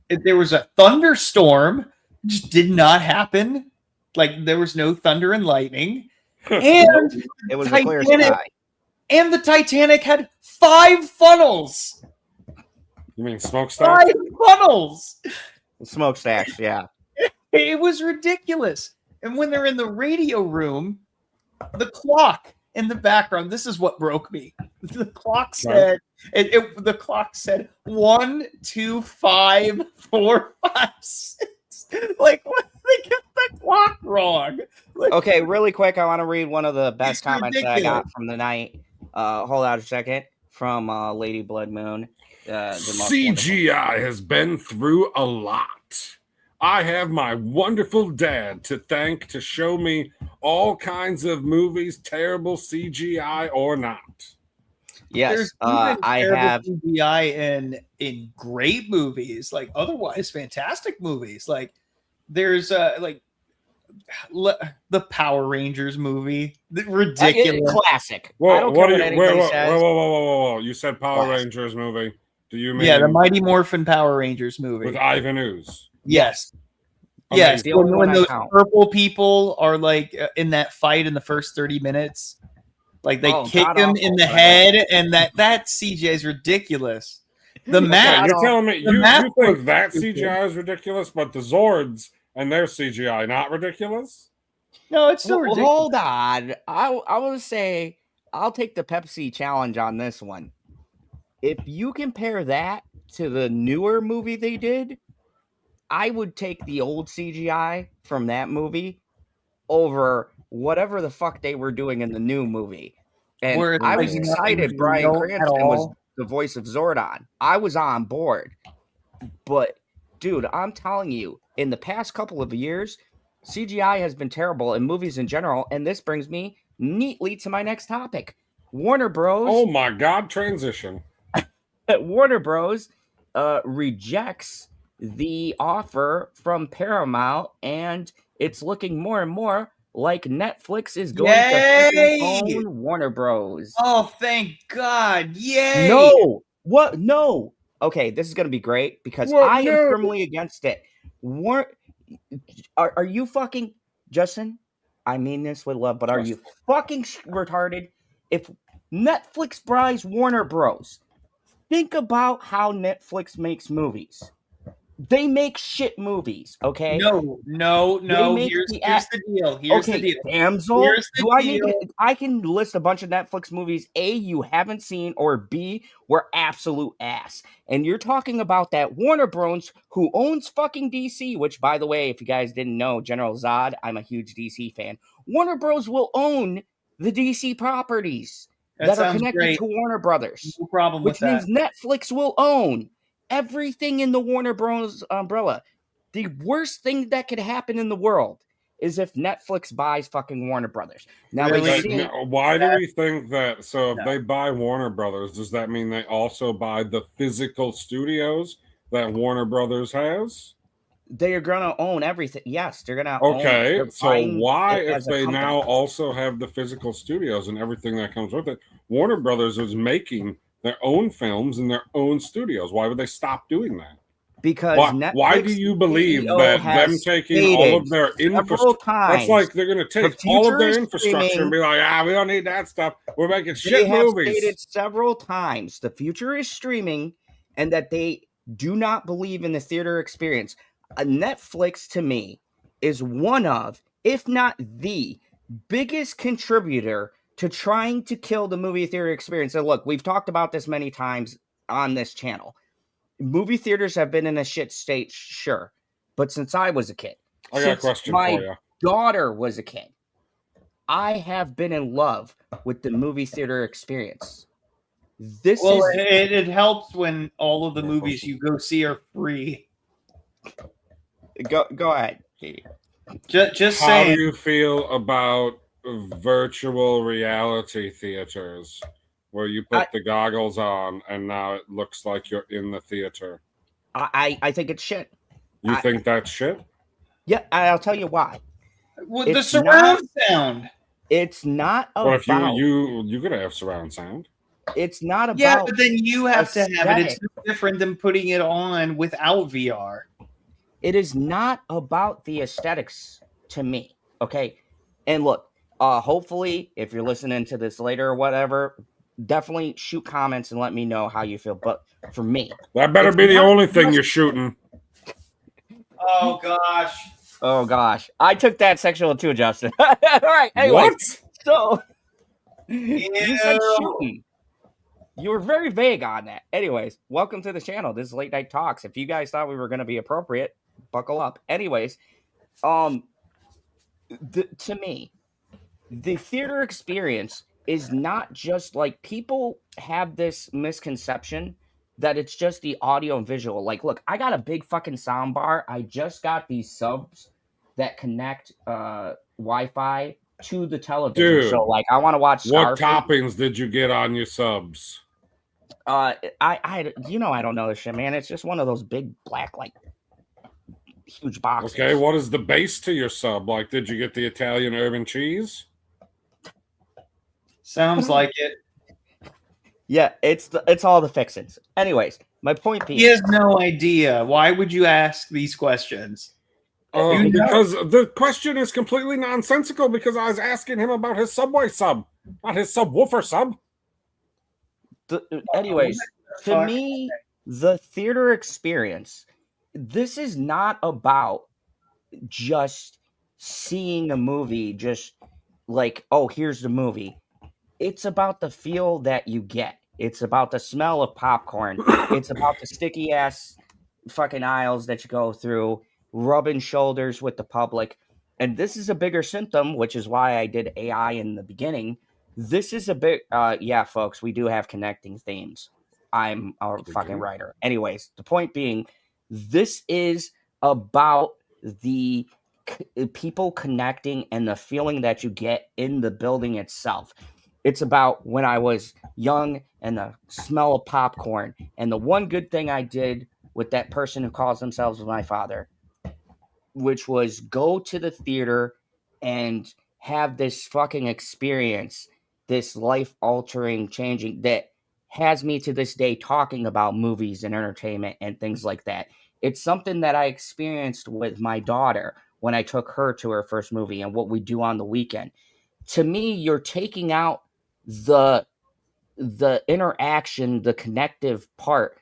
a thunderstorm, just did not happen. Like there was no thunder and lightning, and it was a clear sky. And the Titanic had 5 funnels. You mean smokestacks? 5 funnels. Smokestacks, yeah. It was ridiculous. And when they're in the radio room, the clock in the background, this is what broke me. The clock said, the clock said 1, 2, 5, 4, 5, 6. Like, what? They get the clock wrong. Like, okay, really quick, I want to read one of the best comments that I got from the night. Hold on a second. From Lady Blood Moon. CGI has been through a lot. I have my wonderful dad to thank to show me all kinds of movies, terrible CGI or not. Yes, I have CGI in great movies, like otherwise fantastic movies. Like there's the Power Rangers movie, ridiculous classic. Whoa, I don't care what anybody says. Whoa! You said Power Rangers movie. Do you mean the Mighty Morphin Power Rangers movie with Ivan Ooze? Yes. Amazing. Yes, when those purple people are like in that fight in the first 30 minutes, like they kick him in the head, and that CGI is ridiculous. The mask. You're telling me you think that CGI is ridiculous, but the Zords and their CGI not ridiculous? No, it's still ridiculous. Hold on, I will say I'll take the Pepsi challenge on this one. If you compare that to the newer movie they did, I would take the old CGI from that movie over whatever the fuck they were doing in the new movie. And Where it's I like was nothing excited Bryan real at Cranston was all. the voice of Zordon. I was on board. But, dude, I'm telling you, in the past couple of years, CGI has been terrible in movies in general. And this brings me neatly to my next topic. Warner Bros. Oh my God, transition. Warner Bros. Rejects the offer from Paramount, and it's looking more and more like Netflix is going to fucking own Warner Bros. Oh, thank God. Yay. No. What? No. Okay, this is going to be great because What? I am No. firmly against it. Are you fucking, Justin? I mean this with love, but are you fucking retarded? If Netflix buys Warner Bros., think about how Netflix makes movies. They make shit movies, okay? No. Here's the deal. Here's the deal. Damsel. Here's the deal. I can list a bunch of Netflix movies, A, you haven't seen, or B, were absolute ass. And you're talking about that Warner Bros., who owns fucking DC, which, by the way, if you guys didn't know, General Zod, I'm a huge DC fan. Warner Bros. Will own the DC properties that are connected to Warner Brothers. No problem with that. Which means Netflix will own everything in the Warner Bros. Umbrella. The worst thing that could happen in the world is if Netflix buys fucking Warner Brothers. Now, why do we think that? So if they buy Warner Brothers, does that mean they also buy the physical studios that Warner Brothers has? They are going to own everything. Yes, they're going to own. Okay, so why, if they now also have the physical studios and everything that comes with it, Warner Brothers is making their own films and their own studios. Why would they stop doing that? Because why do you believe that them taking all of their infrastructure, that's like they're going to take all of their infrastructure and be like, we don't need that stuff. We're making shit movies. They have stated several times the future is streaming and that they do not believe in the theater experience. Netflix, to me, is one of, if not the biggest contributor to trying to kill the movie theater experience. And look, we've talked about this many times on this channel. Movie theaters have been in a shit state, sure. But since I was a kid, I got a question for you. My daughter was a kid, I have been in love with the movie theater experience. It helps when all of the movies you go see are free. Go ahead. Just how saying. How do you feel about virtual reality theaters where you put the goggles on and now it looks like you're in the theater? I think it's shit. You think that's shit? Yeah, I'll tell you why. With the surround sound. It's not about... Well, if you're going to have surround sound. It's not about... Yeah, but then you have to have it. It's different than putting it on without VR. It is not about the aesthetics to me, okay? And look, hopefully, if you're listening to this later or whatever, definitely shoot comments and let me know how you feel. But for me... That better be the only thing you're shooting. Oh, gosh. Oh, gosh. I took that sexual too, Justin. All right, anyway. What? So, you said shooting. You were very vague on that. Anyways, welcome to the channel. This is Late Night Talks. If you guys thought we were going to be appropriate, buckle up. Anyways, to me, the theater experience is not just like, people have this misconception that it's just the audio and visual. Like, look, I got a big fucking sound bar. I just got these subs that connect Wi-Fi to the television. Dude, so, like, I want to watch What toppings did you get on your subs? I don't know this shit, man. It's just one of those big black, like, huge boxes. Okay, what is the base to your sub? Like, did you get the Italian urban cheese? Sounds like it. Yeah, it's all the fixins. Anyways, my point being, he has no idea. Why would you ask these questions? Because the question is completely nonsensical, because I was asking him about his Subway sub, not his subwoofer sub. Anyways, to me, the theater experience, this is not about just seeing a movie, just like, oh, here's the movie. It's about the feel that you get. It's about the smell of popcorn. It's about the sticky ass fucking aisles that you go through, rubbing shoulders with the public. And this is a bigger symptom, which is why I did AI in the beginning. This is a big, yeah, folks, we do have connecting themes. I'm a fucking writer. Anyways, the point being, this is about the people connecting and the feeling that you get in the building itself. It's about when I was young and the smell of popcorn. And the one good thing I did with that person who calls themselves my father, which was go to the theater and have this fucking experience, this life altering, changing that has me to this day talking about movies and entertainment and things like that. It's something that I experienced with my daughter when I took her to her first movie and what we do on the weekend. To me, you're taking out the interaction, the connective part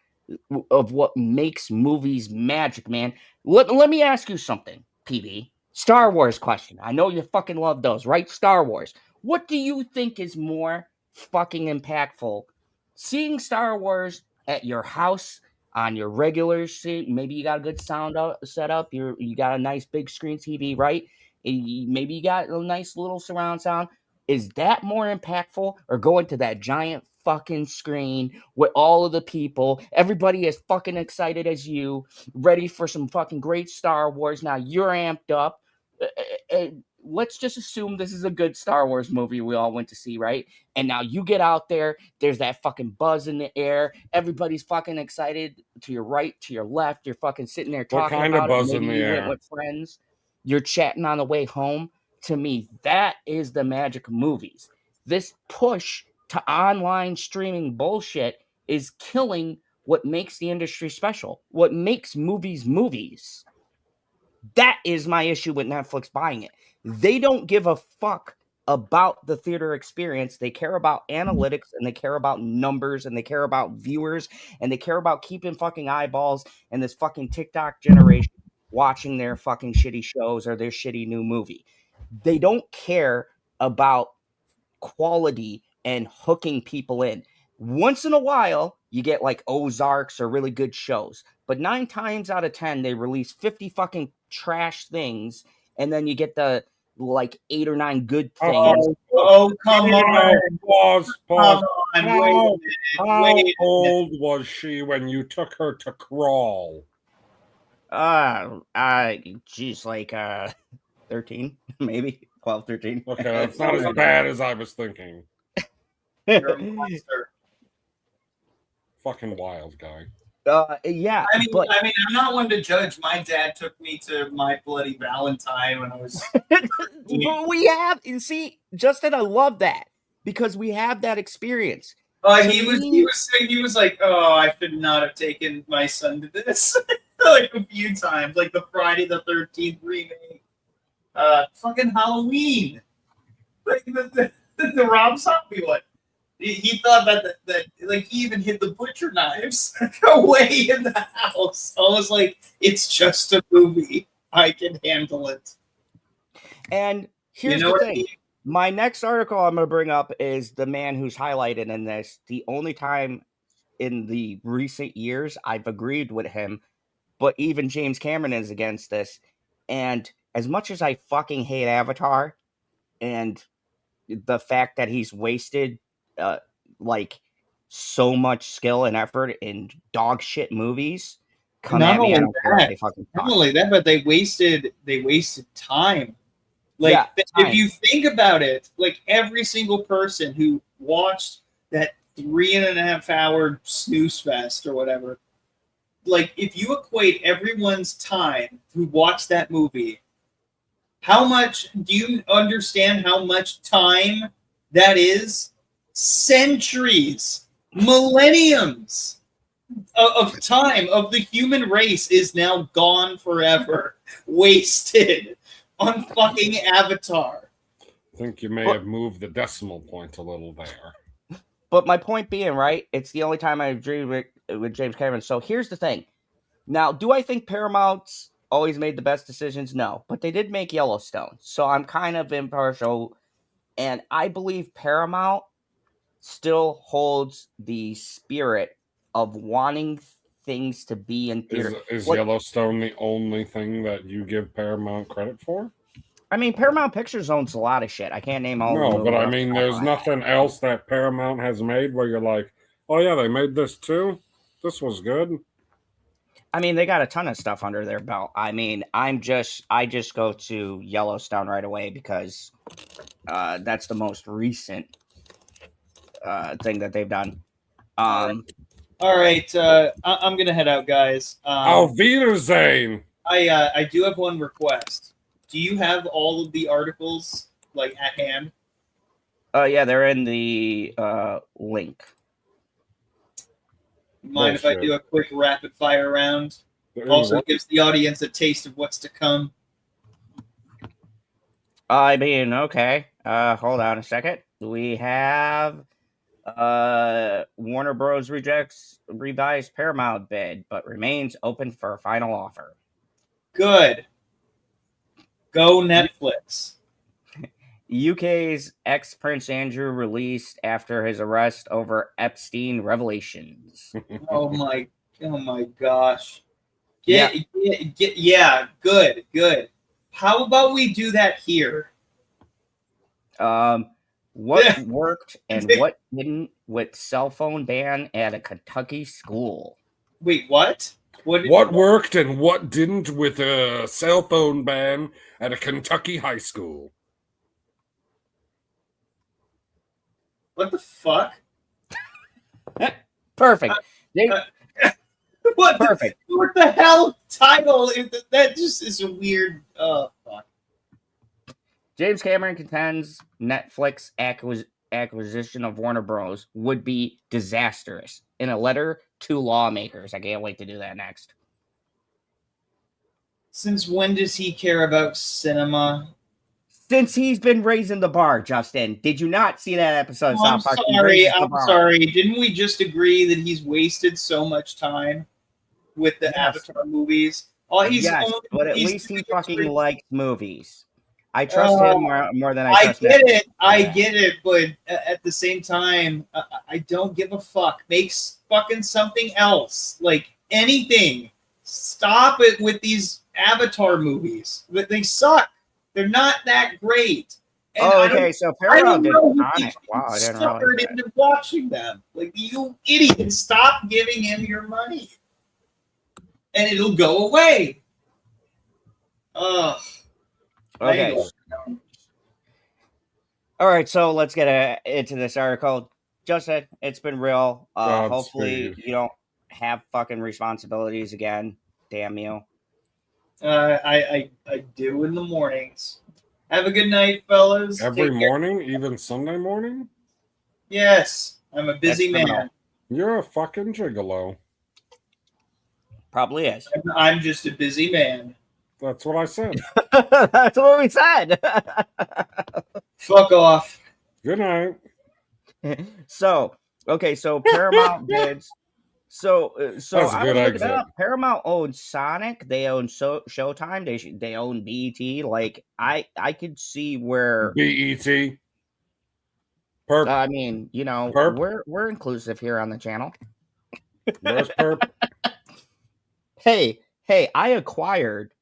of what makes movies magic, man. Let me ask you something, PB. Star Wars question. I know you fucking love those, right? Star Wars. What do you think is more fucking impactful? Seeing Star Wars at your house on your regular seat, maybe you got a good sound set up, you got a nice big screen TV, right? Maybe you got a nice little surround sound. Is that more impactful, or going to that giant fucking screen with all of the people, everybody as fucking excited as you, ready for some fucking great Star Wars? Now you're amped up. Let's just assume this is a good Star Wars movie we all went to see, right? And now you get out there, there's that fucking buzz in the air, everybody's fucking excited to your right, to your left, you're fucking sitting there talking kind of about buzz it. in Maybe the you went air? with friends, you're chatting on the way home. To me, that is the magic of movies. This push to online streaming bullshit is killing what makes the industry special, what makes movies movies. That is my issue with Netflix buying it. They don't give a fuck about the theater experience. They care about analytics, and they care about numbers, and they care about viewers, and they care about keeping fucking eyeballs and this fucking TikTok generation watching their fucking shitty shows or their shitty new movie. They don't care about quality and hooking people in. Once in a while, you get like Ozarks or really good shows, but 9 times out of 10, they release 50 fucking trash things, and then you get the like 8 or 9 good things. Come on. Pause. Come on. How old was she when you took her to crawl? Geez, like 13, maybe 12, 13. Okay, that's not as bad as I was thinking. You're a monster. Fucking wild guy. Yeah. I mean, I'm not one to judge. My dad took me to My Bloody Valentine when I was. But we have, you see, Justin, I love that because we have that experience. He was like, oh, I should not have taken my son to this. Like a few times, like the Friday the 13th remake, fucking Halloween, like the Rob Zombie one. He thought that like he even hid the butcher knives away in the house. I was like, it's just a movie. I can handle it. And here's the thing. My next article I'm going to bring up is the man who's highlighted in this. The only time in the recent years I've agreed with him, but even James Cameron is against this. And as much as I fucking hate Avatar and the fact that he's wasted like so much skill and effort in dog shit movies, Not only that, but they wasted time. Like, if you think about it, like every single person who watched that 3.5 hour snooze fest or whatever, like if you equate everyone's time who watched that movie, how much do you understand how much time that is? Centuries, millenniums of time of the human race is now gone forever, wasted on fucking Avatar. I think you may have moved the decimal point a little there. But my point being, right, it's the only time I agree with James Cameron. So here's the thing. Now, do I think Paramount's always made the best decisions? No. But they did make Yellowstone. So I'm kind of impartial. And I believe Paramount still holds the spirit of wanting things to be in theater. Is What- Yellowstone the only thing that you give Paramount credit for? I mean, Paramount Pictures owns a lot of shit. I can't name all. No, the but I movies mean, off the there's top of my head. nothing else that Paramount has made where you're like, oh yeah, they made this too. This was good. I mean, they got a ton of stuff under their belt. I mean, I just go to Yellowstone right away because that's the most recent thing that they've done. All right, I'm gonna head out, guys. Auf Wiedersehen. I do have one request. Do you have all of the articles like at hand? Yeah, they're in the link. Mind if I do a quick rapid fire round? Also gives the audience a taste of what's to come. I mean, okay. Hold on a second. We have Warner Bros. Rejects revised Paramount bid, but remains open for a final offer. Good. Go Netflix. UK's ex-Prince Andrew released after his arrest over Epstein revelations. Oh my gosh. Yeah, good. How about we do that here? What worked and what didn't with cell phone ban at a Kentucky school? Wait, what? What worked and what didn't with a cell phone ban at a Kentucky high school? What the fuck? Perfect. What? Perfect. What the hell title? That just is a weird. Oh fuck. James Cameron contends Netflix acquisition of Warner Bros. Would be disastrous in a letter to lawmakers. I can't wait to do that next. Since when does he care about cinema? Since he's been raising the bar, Justin. Did you not see that episode? Oh, I'm sorry. Didn't we just agree that he's wasted so much time with the Avatar movies? Oh, he's but at least he fucking likes movies. I trust him more than I trust him. I get it, but at the same time, I don't give a fuck. Make fucking something else. Like anything. Stop it with these Avatar movies. They suck. They're not that great. And so Paramount did Sonic. Wow, I didn't realize that. Into watching them. Like, you idiot, stop giving him your money. And it'll go away. Ugh. Okay. All right, so let's get into this article. Justin, it's been real. Hopefully you don't have fucking responsibilities again. Damn you. I do in the mornings. Have a good night, fellas. Every morning, even Sunday morning? Yes, I'm a busy man. You're a fucking gigolo. Probably is. I'm just a busy man. That's what I said. That's what we said. Fuck off. Good night. So Paramount bids. So That's a good exit. Paramount owns Sonic. They own Showtime. They own BET. Like I could see where BET. Perp. I mean, Perp. We're inclusive here on the channel. Where's Perp? Hey, I acquired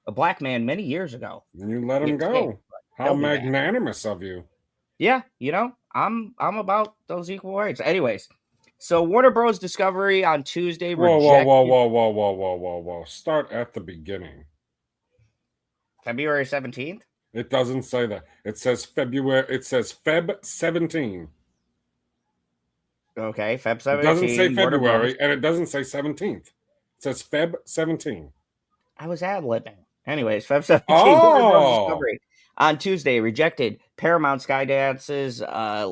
a black man many years ago. And you let him go. How magnanimous of you. Yeah, I'm about those equal rights. Anyways, so Warner Bros. Discovery on Tuesday rejected... Whoa. Start at the beginning. February 17th? It doesn't say that. It says February. It says Feb 17. Okay, Feb 17. It doesn't say February, and it doesn't say 17th. It says Feb 17. I was ad-libbing. Anyways, Feb 17. Warner Bros. Discovery on Tuesday rejected Paramount Skydance's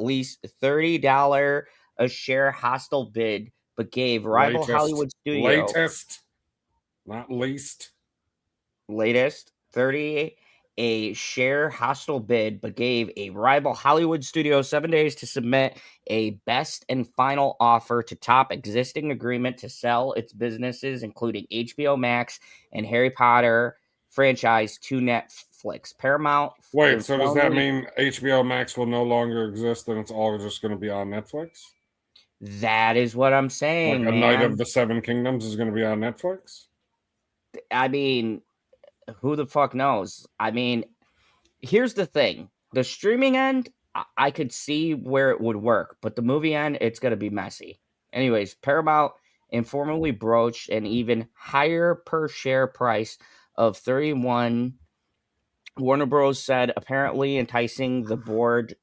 least $30 a share hostile bid, but gave rival Hollywood studio latest 30 a share hostile bid, but gave a rival Hollywood studio 7 days to submit a best and final offer to top existing agreement to sell its businesses, including HBO Max and Harry Potter franchise, to Netflix. Paramount. Wait, so does that mean HBO Max will no longer exist and it's all just going to be on Netflix? That is what I'm saying, Like a man. Night of the Seven Kingdoms is going to be on Netflix? I mean, who the fuck knows? I mean, here's the thing. The streaming end, I could see where it would work, but the movie end, it's going to be messy. Anyways, Paramount informally broached an even higher per share price of 31. Warner Bros. Said, apparently enticing the board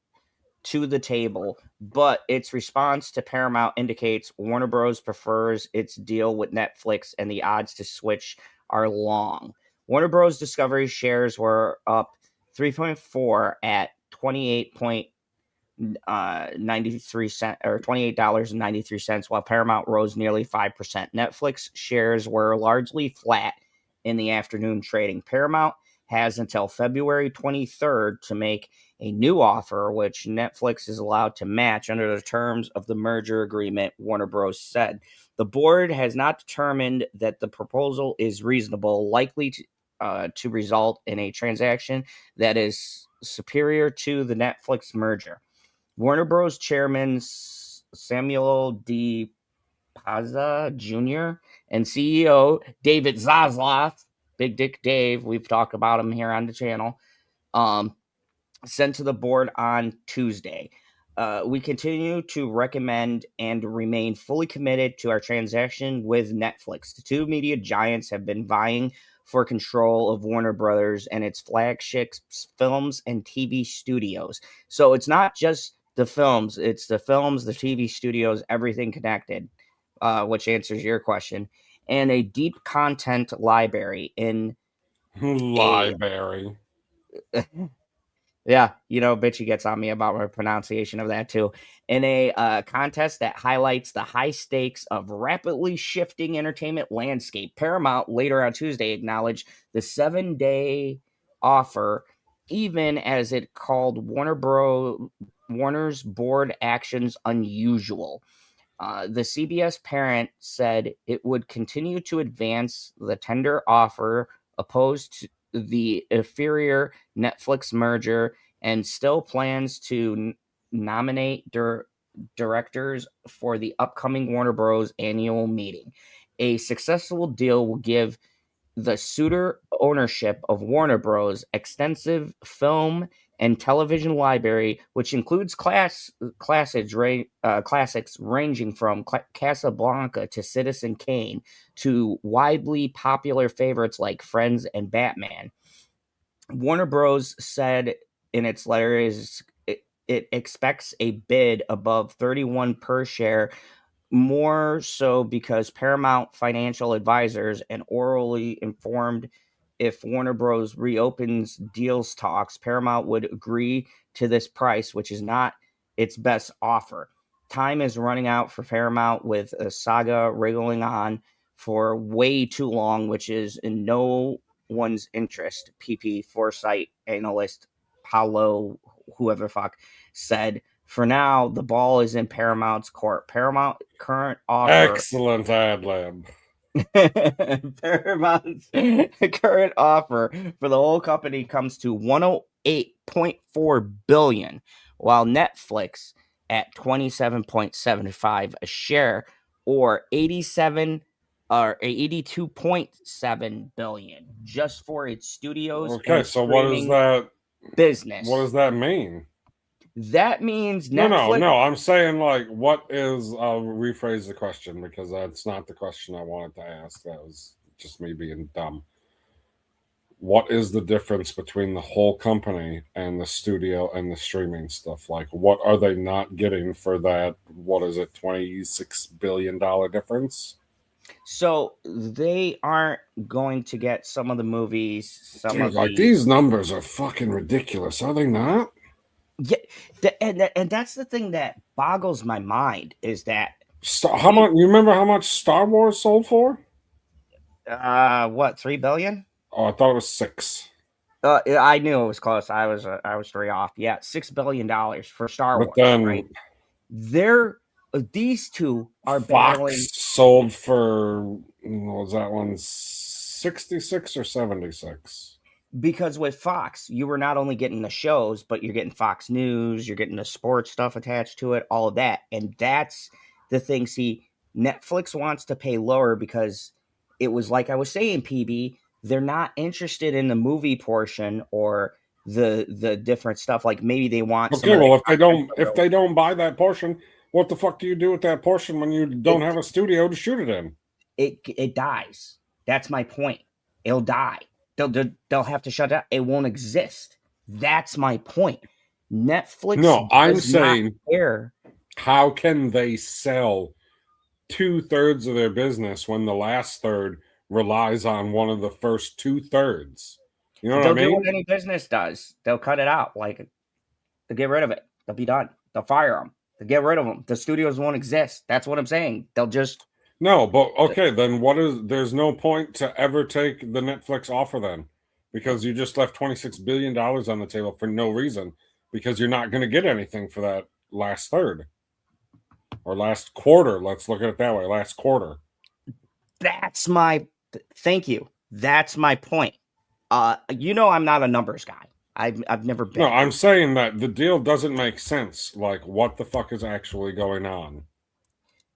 to the table, but its response to Paramount indicates Warner Bros. Prefers its deal with Netflix and the odds to switch are long. Warner Bros. Discovery shares were up 3.4 at 28.93 cents or $28.93, while Paramount rose nearly 5%. Netflix shares were largely flat in the afternoon trading. Paramount has until February 23rd to make a new offer, which Netflix is allowed to match under the terms of the merger agreement, Warner Bros. Said. The board has not determined that the proposal is reasonable, likely to result in a transaction that is superior to the Netflix merger. Warner Bros. Chairman Samuel D. Pazza Jr. and CEO David Zaslav, Big Dick Dave, we've talked about him here on the channel, sent to the board on Tuesday. We continue to recommend and remain fully committed to our transaction with Netflix. The two media giants have been vying for control of Warner Brothers and its flagship films and TV studios. So it's not just the films, it's the films, the TV studios, everything connected, which answers your question, and a deep content library in Library. Yeah, Bitchy gets on me about my pronunciation of that too. In a contest that highlights the high stakes of rapidly shifting entertainment landscape, Paramount later on Tuesday acknowledged the 7-day offer, even as it called Warner's board actions unusual. The CBS parent said it would continue to advance the tender offer opposed to the inferior Netflix merger and still plans to nominate directors for the upcoming Warner Bros. Annual meeting. A successful deal will give the suitor ownership of Warner Bros. Extensive film and television library, which includes classics ranging from Casablanca to Citizen Kane to widely popular favorites like Friends and Batman. Warner Bros. Said in its letter it expects a bid above 31 per share, more so because Paramount financial advisors and orally informed if Warner Bros. Reopens deals talks, Paramount would agree to this price, which is not its best offer. Time is running out for Paramount with a saga wriggling on for way too long, which is in no one's interest, PP Foresight analyst Paulo, whoever fuck, said. For now, the ball is in Paramount's court. Paramount current offer. Excellent ad lib. Paramount's current offer for the whole company comes to $108.4 billion, while Netflix at $27.75 a share, or 82.7 billion just for its studios. Okay, and so what is that business? What does that mean? That means Netflix. No. I'm saying, like, what is? I'll rephrase the question because that's not the question I wanted to ask. That was just me being dumb. What is the difference between the whole company and the studio and the streaming stuff? Like, what are they not getting for that? What is it? $26 billion difference? So they aren't going to get some of the movies. These numbers are fucking ridiculous, are they not? Yeah, and that's the thing that boggles my mind is that How much? You remember how much Star Wars sold for? what, 3 billion? Oh, I thought it was 6. I knew it was close. I was 3 off. Yeah, $6 billion for Star Wars. Then, right? These two are Fox battling. sold for, what was that one, 66 or 76? Because with Fox, you were not only getting the shows, but you're getting Fox News, you're getting the sports stuff attached to it, all of that. And that's the thing. See, Netflix wants to pay lower because it was like I was saying, PB, they're not interested in the movie portion or the different stuff. Like maybe they want some Okay, of the well, content if they don't buy that portion, what the fuck do you do with that portion when you don't It- have a studio to shoot it in? it dies. That's my point. It'll die. They'll have to shut down. It won't exist. That's my point. Netflix No, I'm does saying, not care. how can they sell 2/3 of their business when the last third relies on one of the first 2/3? You know what I They'll do mean? what any business does. They'll cut it out. Like they'll get rid of it. They'll be done. They'll fire them. They'll get rid of them. The studios won't exist. That's what I'm saying. They'll just No, but okay, then there's no point to ever take the Netflix offer then, because you just left $26 billion on the table for no reason, because you're not going to get anything for that last third or last quarter. Let's look at it that way. Last quarter. that's my thank you. That's my point. I'm not a numbers guy. I've never been. No, I'm saying that the deal doesn't make sense. Like, what the fuck is actually going on?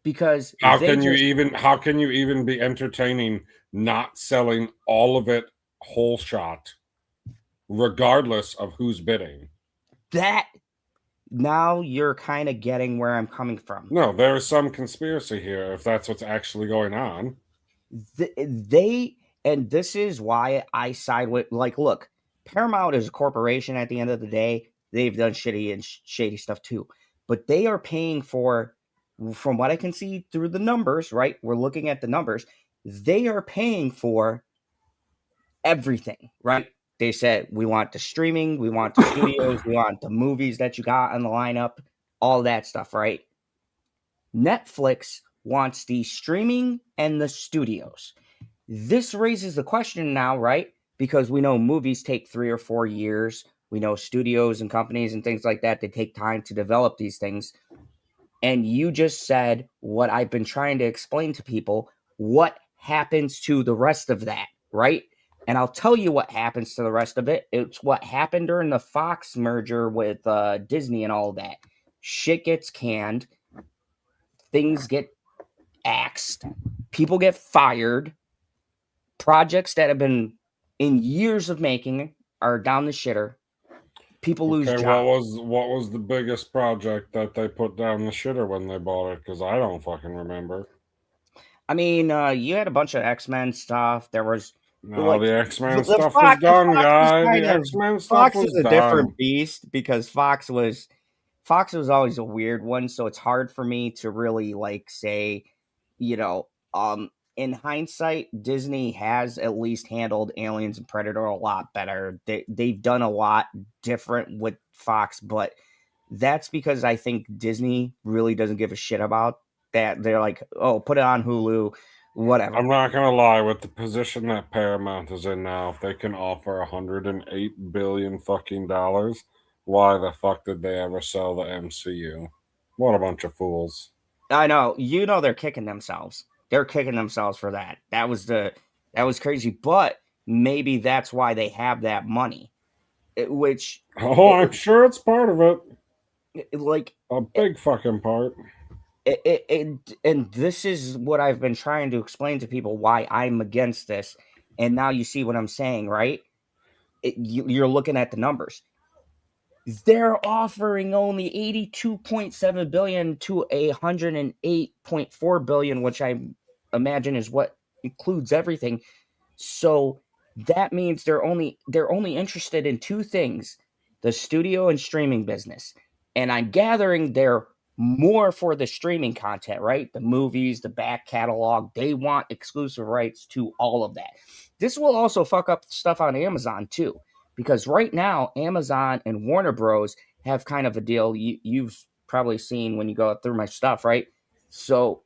Because How can you even be entertaining not selling all of it whole shot, regardless of who's bidding? that now you're kind of getting where I'm coming from. No, there is some conspiracy here if that's what's actually going on. And this is why I side with, like, look, Paramount is a corporation at the end of the day. They've done shitty and shady stuff too, but they are paying for, from what I can see through the numbers, right? We're looking at the numbers. They are paying for everything, right? They said, we want the streaming, we want the studios, we want the movies that you got on the lineup, all that stuff, right? Netflix wants the streaming and the studios. This raises the question now, right? Because we know movies take 3 or 4 years. We know studios and companies and things like that, they take time to develop these things. And you just said what I've been trying to explain to people. What happens to the rest of that, right? And I'll tell you what happens to the rest of it. It's what happened during the Fox merger with Disney and all that. Shit gets canned. Things get axed. People get fired. Projects that have been in years of making are down the shitter. People lose jobs. What was the biggest project that they put down the shitter when they bought it? Because I don't fucking remember. I mean, you had a bunch of X-Men stuff. There was the X-Men stuff was done, guy. The X-Men stuff was done. Fox is a different beast because Fox was always a weird one, so it's hard for me to really say, in hindsight, Disney has at least handled Aliens and Predator a lot better. They've done a lot different with Fox, but that's because I think Disney really doesn't give a shit about that. They're like, oh, put it on Hulu, whatever. I'm not gonna lie, with the position that Paramount is in now, if they can offer $108 billion fucking dollars, why the fuck did they ever sell the MCU? What a bunch of fools. I know. They're kicking themselves. They're kicking themselves for that. That was crazy. But maybe that's why they have that money. I'm sure it's part of it. A big fucking part. And this is what I've been trying to explain to people why I'm against this. And now you see what I'm saying, right? You're looking at the numbers. They're offering only $82.7 billion to $108.4 billion, which I imagine is what includes everything. So that means they're only interested in two things: the studio and streaming business. And I'm gathering they're more for the streaming content, right? The movies, the back catalog. They want exclusive rights to all of that. This will also fuck up stuff on Amazon too. Because right now, Amazon and Warner Bros. Have kind of a deal. You've probably seen when you go through my stuff, right? So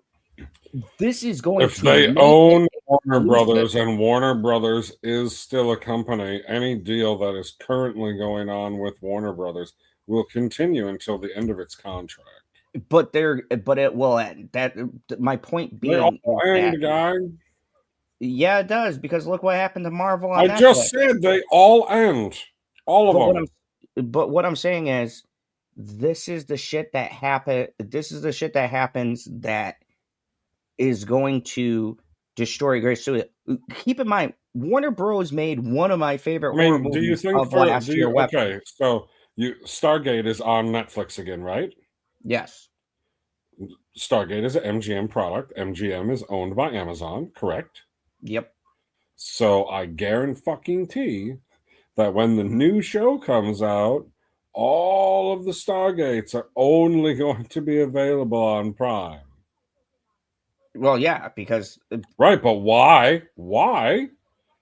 this is going if to... If they own Warner Brothers, and Warner Brothers is still a company, any deal that is currently going on with Warner Brothers will continue until the end of its contract. But it will end. My point being... guy. Yeah, it does, because look what happened to Marvel on Netflix. Just said they all end. All of them. But what I'm saying is, this is the shit that this is the shit that happens that is going to destroy Grace. So keep in mind, Warner Bros. Made one of my favorite I horror mean, do you movies think of last year. okay, so Stargate is on Netflix again, right? Yes. Stargate is an MGM product. MGM is owned by Amazon, correct? Yep. So I guarantee that when the new show comes out, all of the Stargates are only going to be available on Prime. Well, yeah, because Right, but why? Why?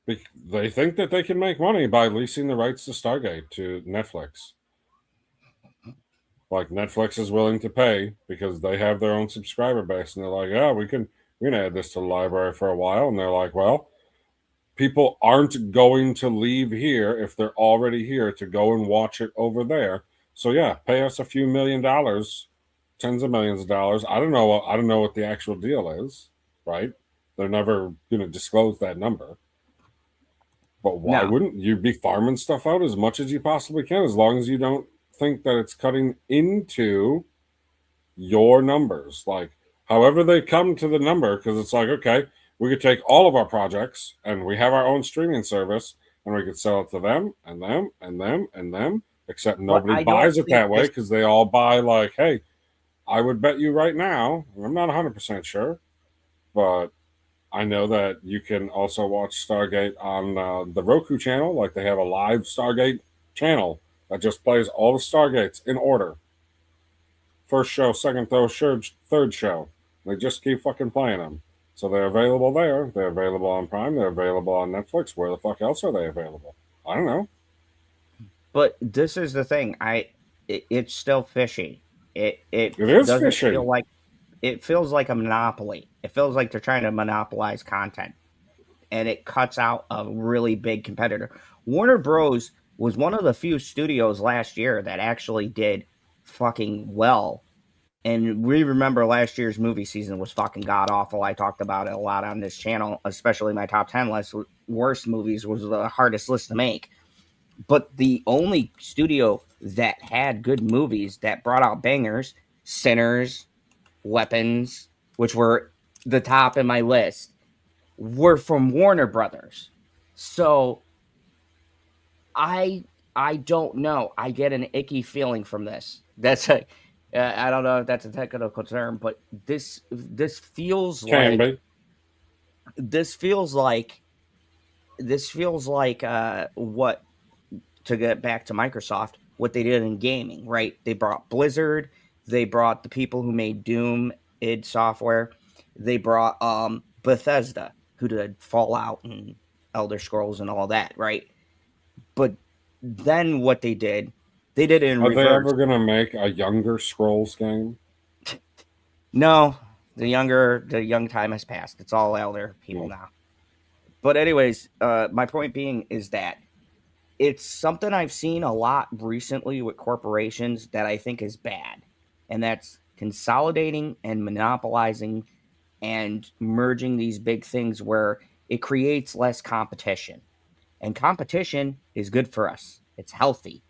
They think that they can make money by leasing the rights to Stargate to Netflix. Like Netflix is willing to pay because they have their own subscriber base, and they're like, "Yeah, we can add this to the library for a while." And they're like, "Well, people aren't going to leave here if they're already here to go and watch it over there. So yeah, pay us a few $1 million, tens of millions of dollars. I don't know what the actual deal is, right? They're never going to disclose that number. But why no. wouldn't you be farming stuff out as much as you possibly can, as long as you don't think that it's cutting into your numbers? Like, however they come to the number, because it's like, okay, we could take all of our projects and we have our own streaming service and we could sell it to them and them and them and them, except nobody I don't buys it think that way this- because they all buy like, hey, I would bet you right now, I'm not 100% sure, but I know that you can also watch Stargate on the Roku channel. Like they have a live Stargate channel that just plays all the Stargates in order. First show, second show, third show. They just keep fucking playing them. So they're available there. They're available on Prime. They're available on Netflix. Where the fuck else are they available? I don't know. But this is the thing. It's still fishy. It is doesn't fishy. feel like it feels like a monopoly. It feels like they're trying to monopolize content, and it cuts out a really big competitor. Warner Bros. Was one of the few studios last year that actually did fucking well. And we remember last year's movie season was fucking god awful. I talked about it a lot on this channel, especially my top 10 list. Worst movies was the hardest list to make. But the only studio that had good movies that brought out bangers, Sinners, Weapons, which were the top in my list, were from Warner Brothers. So I don't know. I get an icky feeling from this. That's a I don't know if that's a technical term, but this feels Can like be. this feels like what, to get back to Microsoft, what they did in gaming, right? They brought Blizzard, they brought the people who made Doom id Software, they brought Bethesda, who did Fallout and Elder Scrolls and all that, right? But then what they did it in Are they reverse. ever going to make a younger Scrolls game? No, the young time has passed. It's all elder people now. But anyways, my point being is that it's something I've seen a lot recently with corporations that I think is bad. And that's consolidating and monopolizing and merging these big things where it creates less competition. And competition is good for us. It's healthy.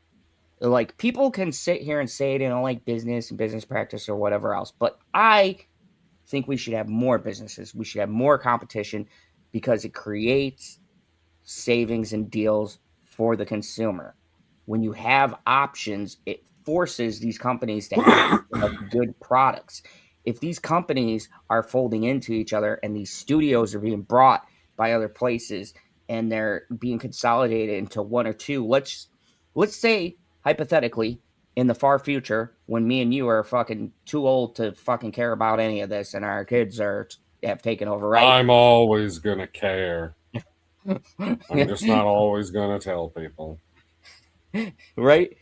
Like, people can sit here and say they don't like business and business practice or whatever else, but I think we should have more businesses. We should have more competition because it creates savings and deals for the consumer. When you have options, it forces these companies to have good products. If these companies are folding into each other and these studios are being brought by other places and they're being consolidated into one or two, let's say hypothetically in the far future when me and you are fucking too old to fucking care about any of this and our kids have taken over, right? I'm always going to care. I'm just not always going to tell people. Right?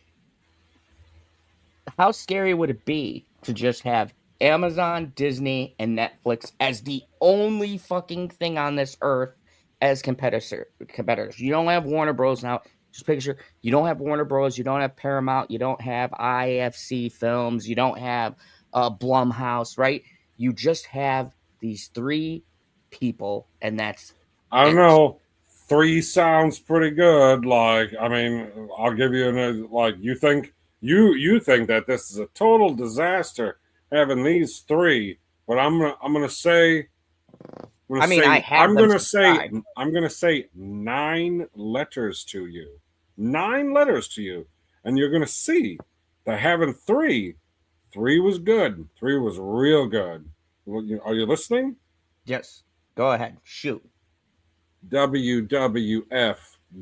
How scary would it be to just have Amazon, Disney, and Netflix as the only fucking thing on this earth as competitors? You don't have Warner Bros. Now. Just picture, you don't have Warner Bros., you don't have Paramount, you don't have IFC Films, you don't have Blumhouse, right? You just have these three people, and that's I don't know. 3 sounds pretty good. Like, I mean, I'll give you like, you think You think that this is a total disaster having these three, but I'm gonna say. I mean, I have them subscribed. I'm gonna say 9 letters to you. 9 letters to you. And you're gonna see that having three was good. 3 was real good. Are you listening? Yes. Go ahead. Shoot. WWF,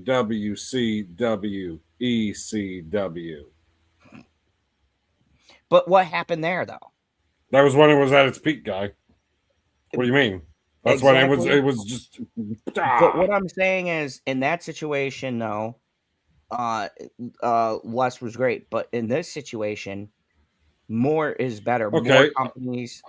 WCW, ECW. But what happened there, though? That was when it was at its peak, guy. What do you mean? That's when it was just. But what I'm saying is, in that situation, though, less was great. But in this situation, more is better. Okay. More companies.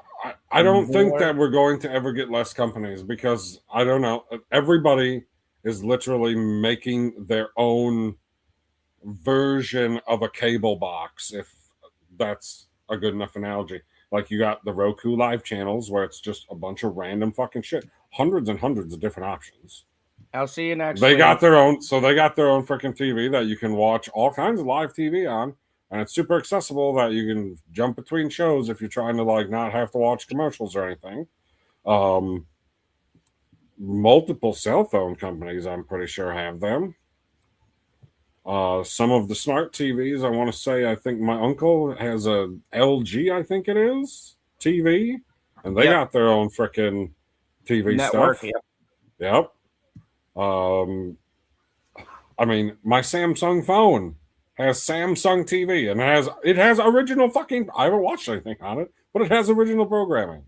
I don't think that we're going to ever get less companies because I don't know. Everybody is literally making their own version of a cable box, if that's a good enough analogy. Like you got the Roku live channels where it's just a bunch of random fucking shit. Hundreds and hundreds of different options. I'll see you next They week. got their own freaking TV that you can watch all kinds of live TV on. And it's super accessible that you can jump between shows if you're trying to like not have to watch commercials or anything. Multiple cell phone companies, I'm pretty sure, have them. Some of the smart TVs, I want to say, I think my uncle has a LG, I think it is, TV. And they got their own freaking TV network stuff. Yep. I mean, my Samsung phone has Samsung TV and it has original fucking. I haven't watched anything on it, but it has original programming.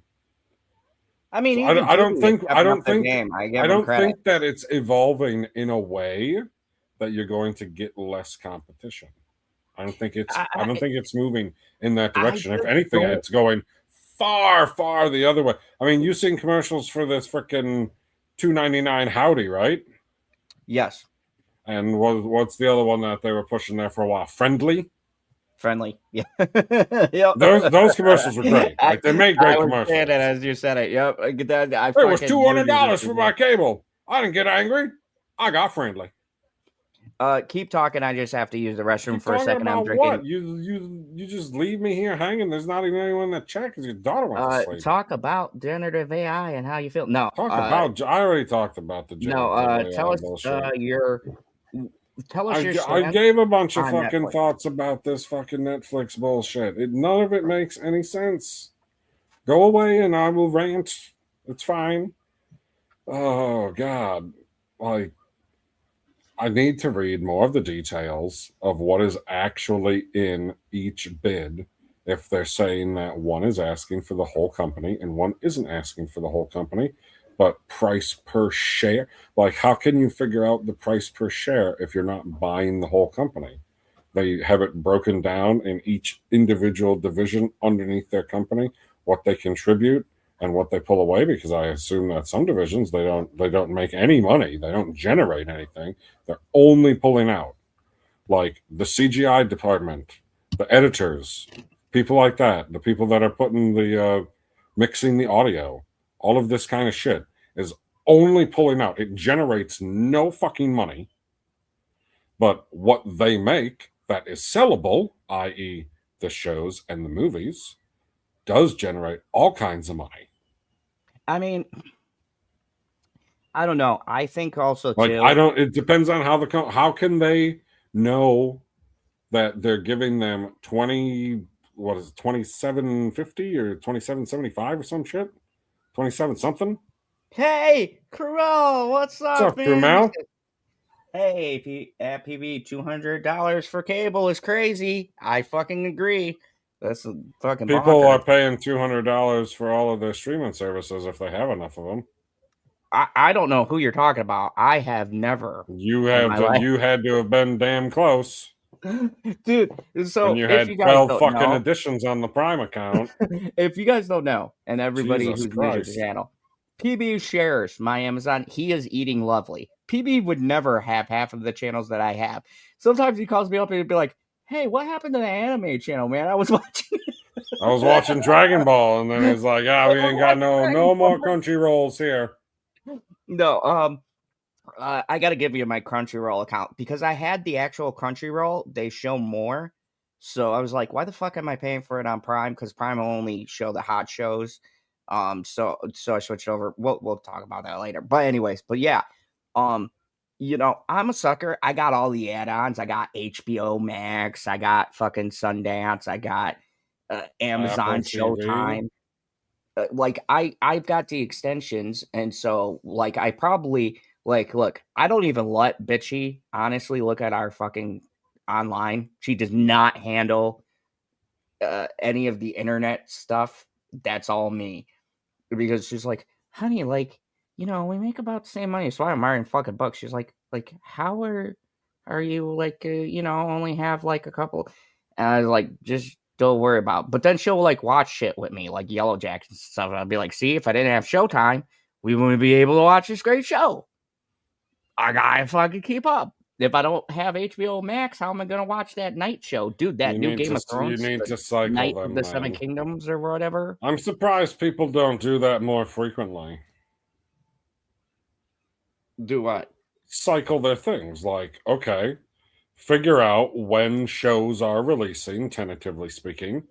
I mean, so I don't think think that it's evolving in a way that you're going to get less competition. I don't think it's moving in that direction. If anything, it's going far, far the other way. I mean, you've seen commercials for this freaking $2.99 Howdy, right? Yes. And what's the other one that they were pushing there for a while? Friendly, yeah. Yep. Those commercials were great. Like they made great commercials. It as you said it. Yep. It was $200 for my cable. I didn't get angry. I got friendly. Keep talking. I just have to use the restroom for a second. I'm drinking. What? You just leave me here hanging. There's not even anyone that check because your daughter went to sleep. Talk about generative AI and how you feel. No. I already talked about the generative AI. Tell us your. Tell us your I gave a bunch of fucking thoughts about this fucking Netflix bullshit. None of it makes any sense. Go away and I will rant. It's fine. Oh, God. Like, I need to read more of the details of what is actually in each bid if they're saying that one is asking for the whole company and one isn't asking for the whole company. But price per share, like how can you figure out the price per share if you're not buying the whole company? They have it broken down in each individual division underneath their company, what they contribute and what they pull away, because I assume that some divisions they don't make any money, they don't generate anything, they're only pulling out. Like the CGI department, the editors, people like that, the people that are putting the mixing the audio, all of this kind of shit is only pulling out. It generates no fucking money. But what they make that is sellable, i.e. the shows and the movies, does generate all kinds of money. I mean, I don't know. I think also like too. It depends on how can they know that they're giving them 2750 or 2775 or some shit, 27 something. Hey, Carol, what's up, man? Hey, at PB, $200 for cable is crazy. I fucking agree. That's fucking people are paying $200 for all of their streaming services if they have enough of them. I don't know who you're talking about. I have never. You had to have been damn close, dude. So when you had 12 fucking additions on the Prime account. If you guys don't know, and everybody who's new to the channel, PB shares my Amazon. He is eating lovely. PB would never have half of the channels that I have. Sometimes he calls me up and he'd be like, "Hey, what happened to the anime channel, man? I was watching." I was watching Dragon Ball, and then he's like, "Ah, we ain't got no more Crunchyrolls here." No, I got to give you my Crunchyroll account because I had the actual Crunchyroll. They show more, So I was like, why the fuck am I paying for it on Prime? Because Prime will only show the hot shows. So I switched over. We'll talk about that later. But anyways, but yeah, you know, I'm a sucker. I got all the add-ons. I got HBO Max. I got fucking Sundance. I got Amazon Apple TV. Showtime. Like I've got the extensions, and so like I probably like look. I don't even let Bitchy honestly look at our fucking online. She does not handle any of the internet stuff. That's all me, because she's like, honey, like, you know, we make about the same money, so I'm earning fucking bucks. She's like, how are you like, you know, only have like a couple? And I was like, just don't worry about it. But then she'll like watch shit with me, like Yellow Jackets and stuff. And I'll be like, see, if I didn't have Showtime, we wouldn't be able to watch this great show. I gotta fucking keep up. If I don't have HBO Max, how am I gonna watch that night show, dude? That new Game of Thrones, You need to cycle Night them. of the Seven Kingdoms or whatever. I'm surprised people don't do that more frequently. Do what? Cycle their things. Like, okay, figure out when shows are releasing, tentatively speaking,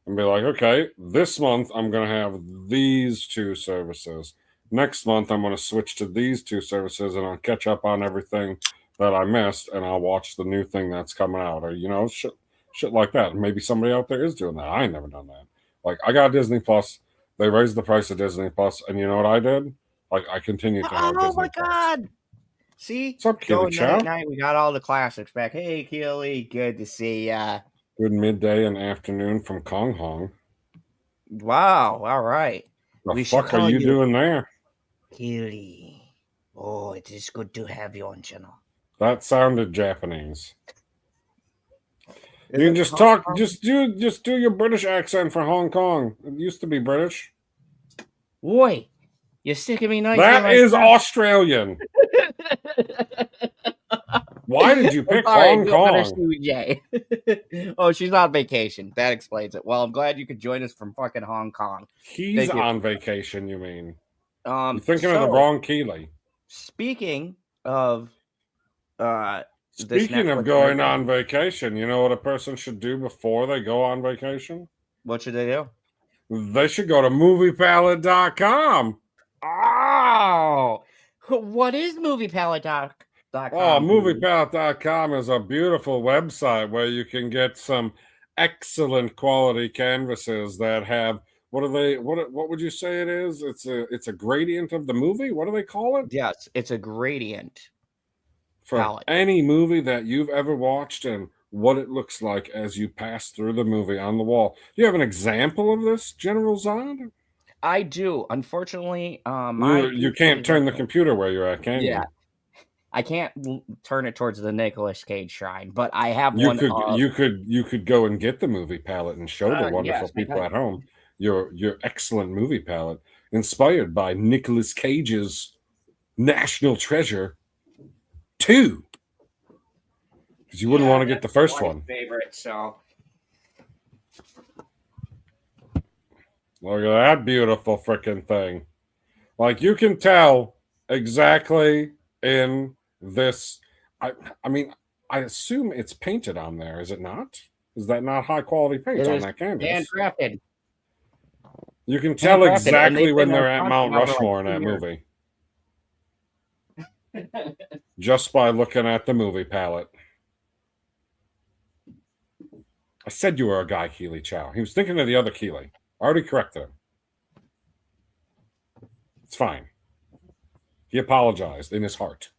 and be like, okay, this month I'm going to have these two services. Next month I'm going to switch to these two services, and I'll catch up on everything that I missed, and I'll watch the new thing that's coming out, or, you know, shit like that. Maybe somebody out there is doing that. I ain't never done that. Like, I got Disney Plus. They raised the price of Disney Plus, and you know what I did? Like, I continue to have Disney Oh my Plus. God! See, what's up, Keely Chow? Night, we got all the classics back. Hey, Keely, good to see ya. Good midday and afternoon from Kong Hong. Wow, all right. The fuck are you doing there? Keely. Oh, it is good to have you on channel. That sounded Japanese. You can just talk, just do your British accent for Hong Kong. It used to be British. Boy, you're sticking me nice. That is Australian. Why did you pick Hong Kong? Oh, she's on vacation. That explains it. Well, I'm glad you could join us from fucking Hong Kong. He's on vacation, you mean? You're thinking so, of the wrong Keely. Speaking of Speaking of going on vacation, you know what a person should do before they go on vacation? What should they do? They should go to moviepalette.com. Oh, what is moviepalette.com? Oh, moviepalette.com is a beautiful website where you can get some excellent quality canvases that have what would you say it is? It's a gradient of the movie. What do they call it? Yes, it's a gradient for palette. Any movie that you've ever watched and what it looks like as you pass through the movie on the wall. Do you have an example of this, General Zod? I do. Unfortunately, you can't turn the computer where you're at, can you? Yeah. I can't turn it towards the Nicolas Cage shrine, but I have you could go and get the movie palette and show the wonderful people at home your excellent movie palette inspired by Nicolas Cage's National Treasure 2. Because you wouldn't want to get the first one. Favorite, so look at that beautiful freaking thing. Like, you can tell exactly in this. I mean, I assume it's painted on there, is it not? Is that not high quality paint on that canvas? Handcrafted. You can tell exactly when they're at Mount Rushmore in that movie. Just by looking at the movie palette. I said you were a guy, Keely Chow. He was thinking of the other Keely. I already corrected him. It's fine. He apologized in his heart.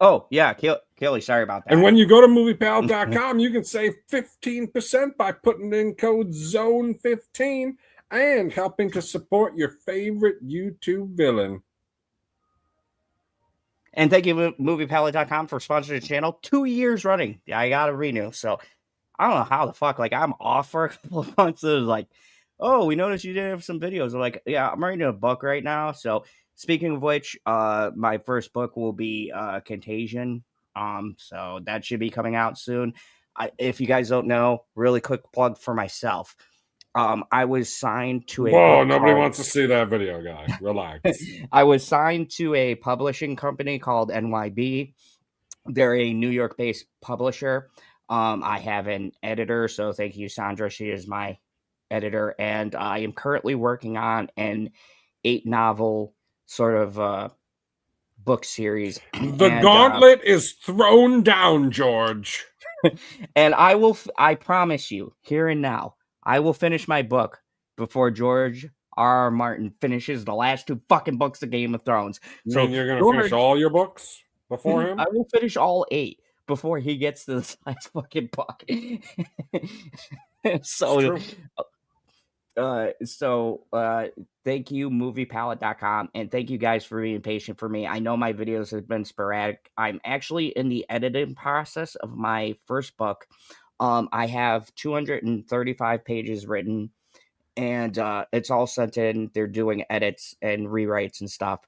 Oh, yeah, Keely, sorry about that. And when you go to moviepal.com, you can save 15% by putting in code ZONE15 and helping to support your favorite YouTube villain. And thank you, moviepalette.com, for sponsoring the channel 2 years running. I got to renew, so I don't know how the fuck. Like, I'm off for a couple of months. It was like, oh, we noticed you did have some videos. I'm like, yeah, I'm reading a book right now. So, speaking of which, my first book will be Contagion. So that should be coming out soon. If you guys don't know, really quick plug for myself. I was signed to a. Whoa! Nobody wants to see that video, guy. Relax. I was signed to a publishing company called NYB. They're a New York-based publisher. I have an editor, so thank you, Sandra. She is my editor, and I am currently working on an 8-novel sort of book series. The And, gauntlet is thrown down, George. and I promise you, here and now, I will finish my book before George R. Martin finishes the last 2 fucking books of Game of Thrones. You So mean you're going to finish all your books before him? I will finish all 8 before he gets to the last fucking book. So, thank you, moviepalette.com, and thank you guys for being patient for me. I know my videos have been sporadic. I'm actually in the editing process of my first book. I have 235 pages written, and it's all sent in. They're doing edits and rewrites and stuff.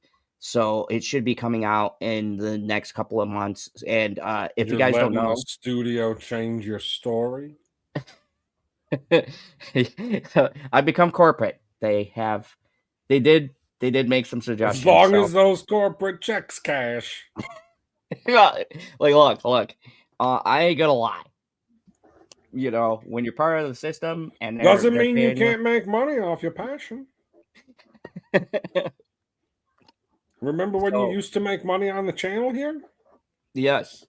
So it should be coming out in the next couple of months. And if you guys don't know, the studio change your story. I become corporate. They did make some suggestions. As long as those corporate checks cash. Like, look. I ain't gonna lie. You know, when you're part of the system, and doesn't mean you can't make money off your passion. Remember when you used to make money on the channel here? Yes.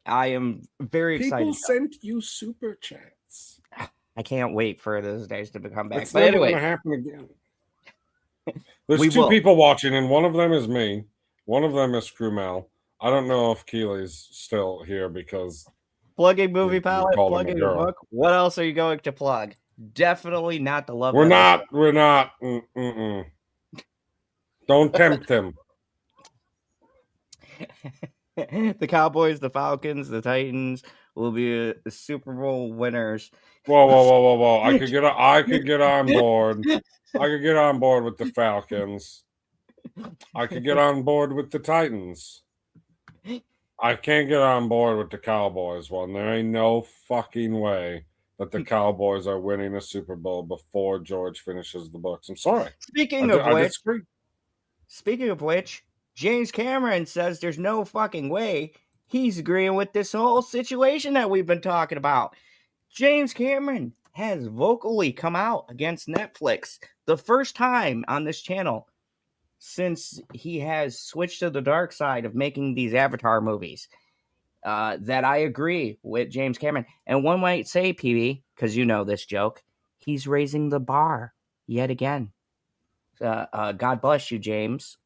I am very excited. People sent you super chats. I can't wait for those days to become back. It's but never anyway, going to happen again. There's 2 people watching, and one of them is me. One of them is Screwmel. I don't know if Keely's still here because... Plugging Movie Palette, plugging a book. What else are you going to plug? Definitely not the love. We're not. Don't tempt him. The Cowboys, the Falcons, the Titans will be Super Bowl winners. Whoa! I could get on board. I could get on board with the Falcons. I could get on board with the Titans. I can't get on board with the Cowboys one. There ain't no fucking way that the Cowboys are winning a Super Bowl before George finishes the books. I'm sorry. Speaking of which, James Cameron says there's no fucking way he's agreeing with this whole situation that we've been talking about. James Cameron has vocally come out against Netflix the first time on this channel since he has switched to the dark side of making these Avatar movies. That I agree with James Cameron. And one might say, PB, because you know this joke, he's raising the bar yet again. God bless you, James.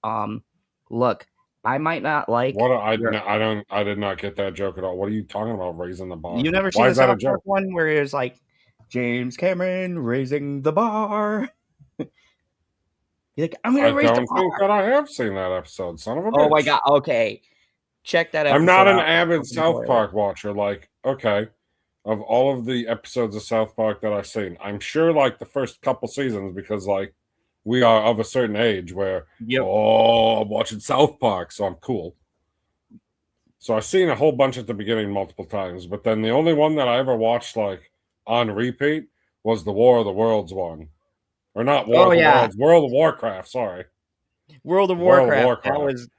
Look, I might not like. I did not get that joke at all. What are you talking about, raising the bar? You never seen the South Park one where it was like James Cameron raising the bar. You're like, I'm gonna raise the bar. I don't think that I have seen that episode. Son of a bitch. Oh my god. Okay, check that episode. I'm not an avid South Park watcher. Like, okay, of all of the episodes of South Park that I've seen, I'm sure like the first couple seasons because like. We are of a certain age where, I'm watching South Park, so I'm cool. So I've seen a whole bunch at the beginning multiple times, but then the only one that I ever watched like on repeat was the War of the Worlds one. Or not War of the Worlds, World of Warcraft, sorry. World of Warcraft.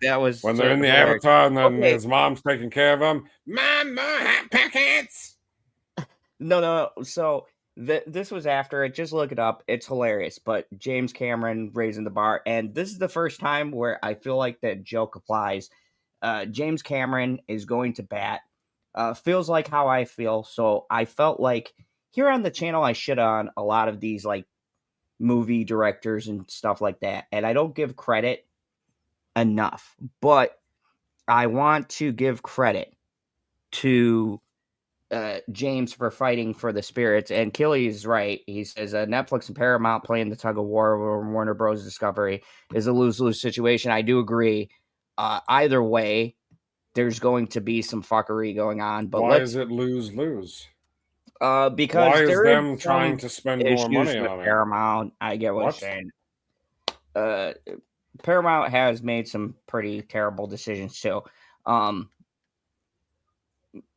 That was when they're in the Avatar and then his mom's taking care of him. Mama, hot packets! No. So... This was after it. Just look it up. It's hilarious. But James Cameron raising the bar. And this is the first time where I feel like that joke applies. James Cameron is going to bat. Feels like how I feel. So I felt like here on the channel, I shit on a lot of these like movie directors and stuff like that. And I don't give credit enough. But I want to give credit to... James for fighting for the spirits, and Killy's right. He says Netflix and Paramount playing the tug of war over Warner Bros. Discovery is a lose-lose situation. I do agree. Either way, there's going to be some fuckery going on. But why is it lose-lose? Because why is them trying to spend more money on Paramount? I get what you're saying. Paramount has made some pretty terrible decisions too.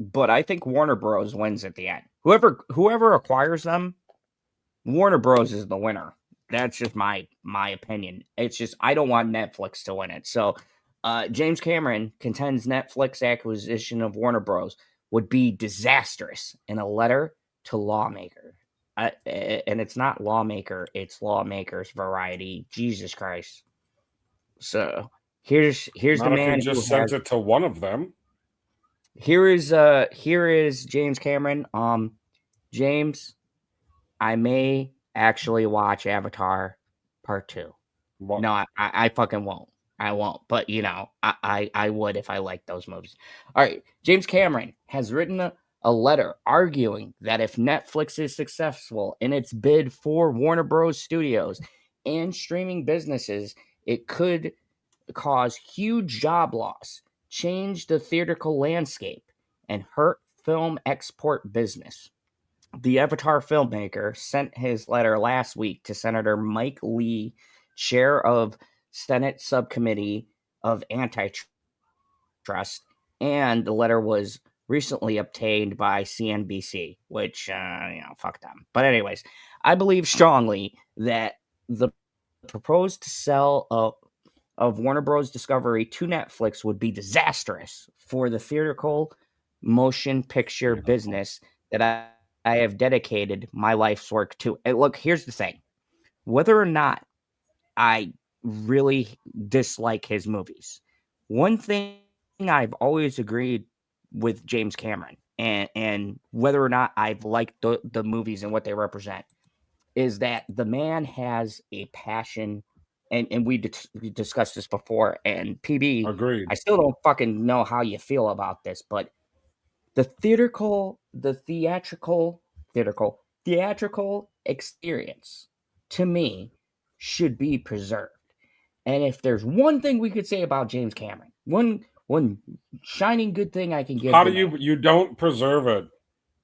But I think Warner Bros. Wins at the end. Whoever acquires them, Warner Bros. Is the winner. That's just my opinion. It's just I don't want Netflix to win it. So James Cameron contends Netflix acquisition of Warner Bros. would be Disastrous in a letter to Lawmaker. And it's not Lawmaker, it's Lawmaker's Variety. Jesus Christ. So here's Not the if he man just who sent has. it to one of them. Here is James Cameron. James, I may actually watch Avatar Part 2. What? No, I fucking won't. I won't. But I would if I liked those movies. All right. James Cameron has written a letter arguing that if Netflix is successful in its bid for Warner Bros. Studios and streaming businesses, it could cause huge job loss, change the theatrical landscape, and hurt film export business. The Avatar filmmaker sent his letter last week to Senator Mike Lee, chair of Senate Subcommittee of Antitrust, and the letter was recently obtained by CNBC, which, fuck them. But anyways, I believe strongly that the proposed sell of Warner Bros. Discovery to Netflix would be disastrous for the theatrical motion picture business that I have dedicated my life's work to. And look, here's the thing. Whether or not I really dislike his movies, one thing I've always agreed with James Cameron, and whether or not I've liked the movies and what they represent, is that the man has a passion, and we discussed this before, and PB, Agreed. I still don't fucking know how you feel about this, but the theatrical experience, to me, should be preserved. And if there's one thing we could say about James Cameron, one shining good thing I can give. How do you don't preserve it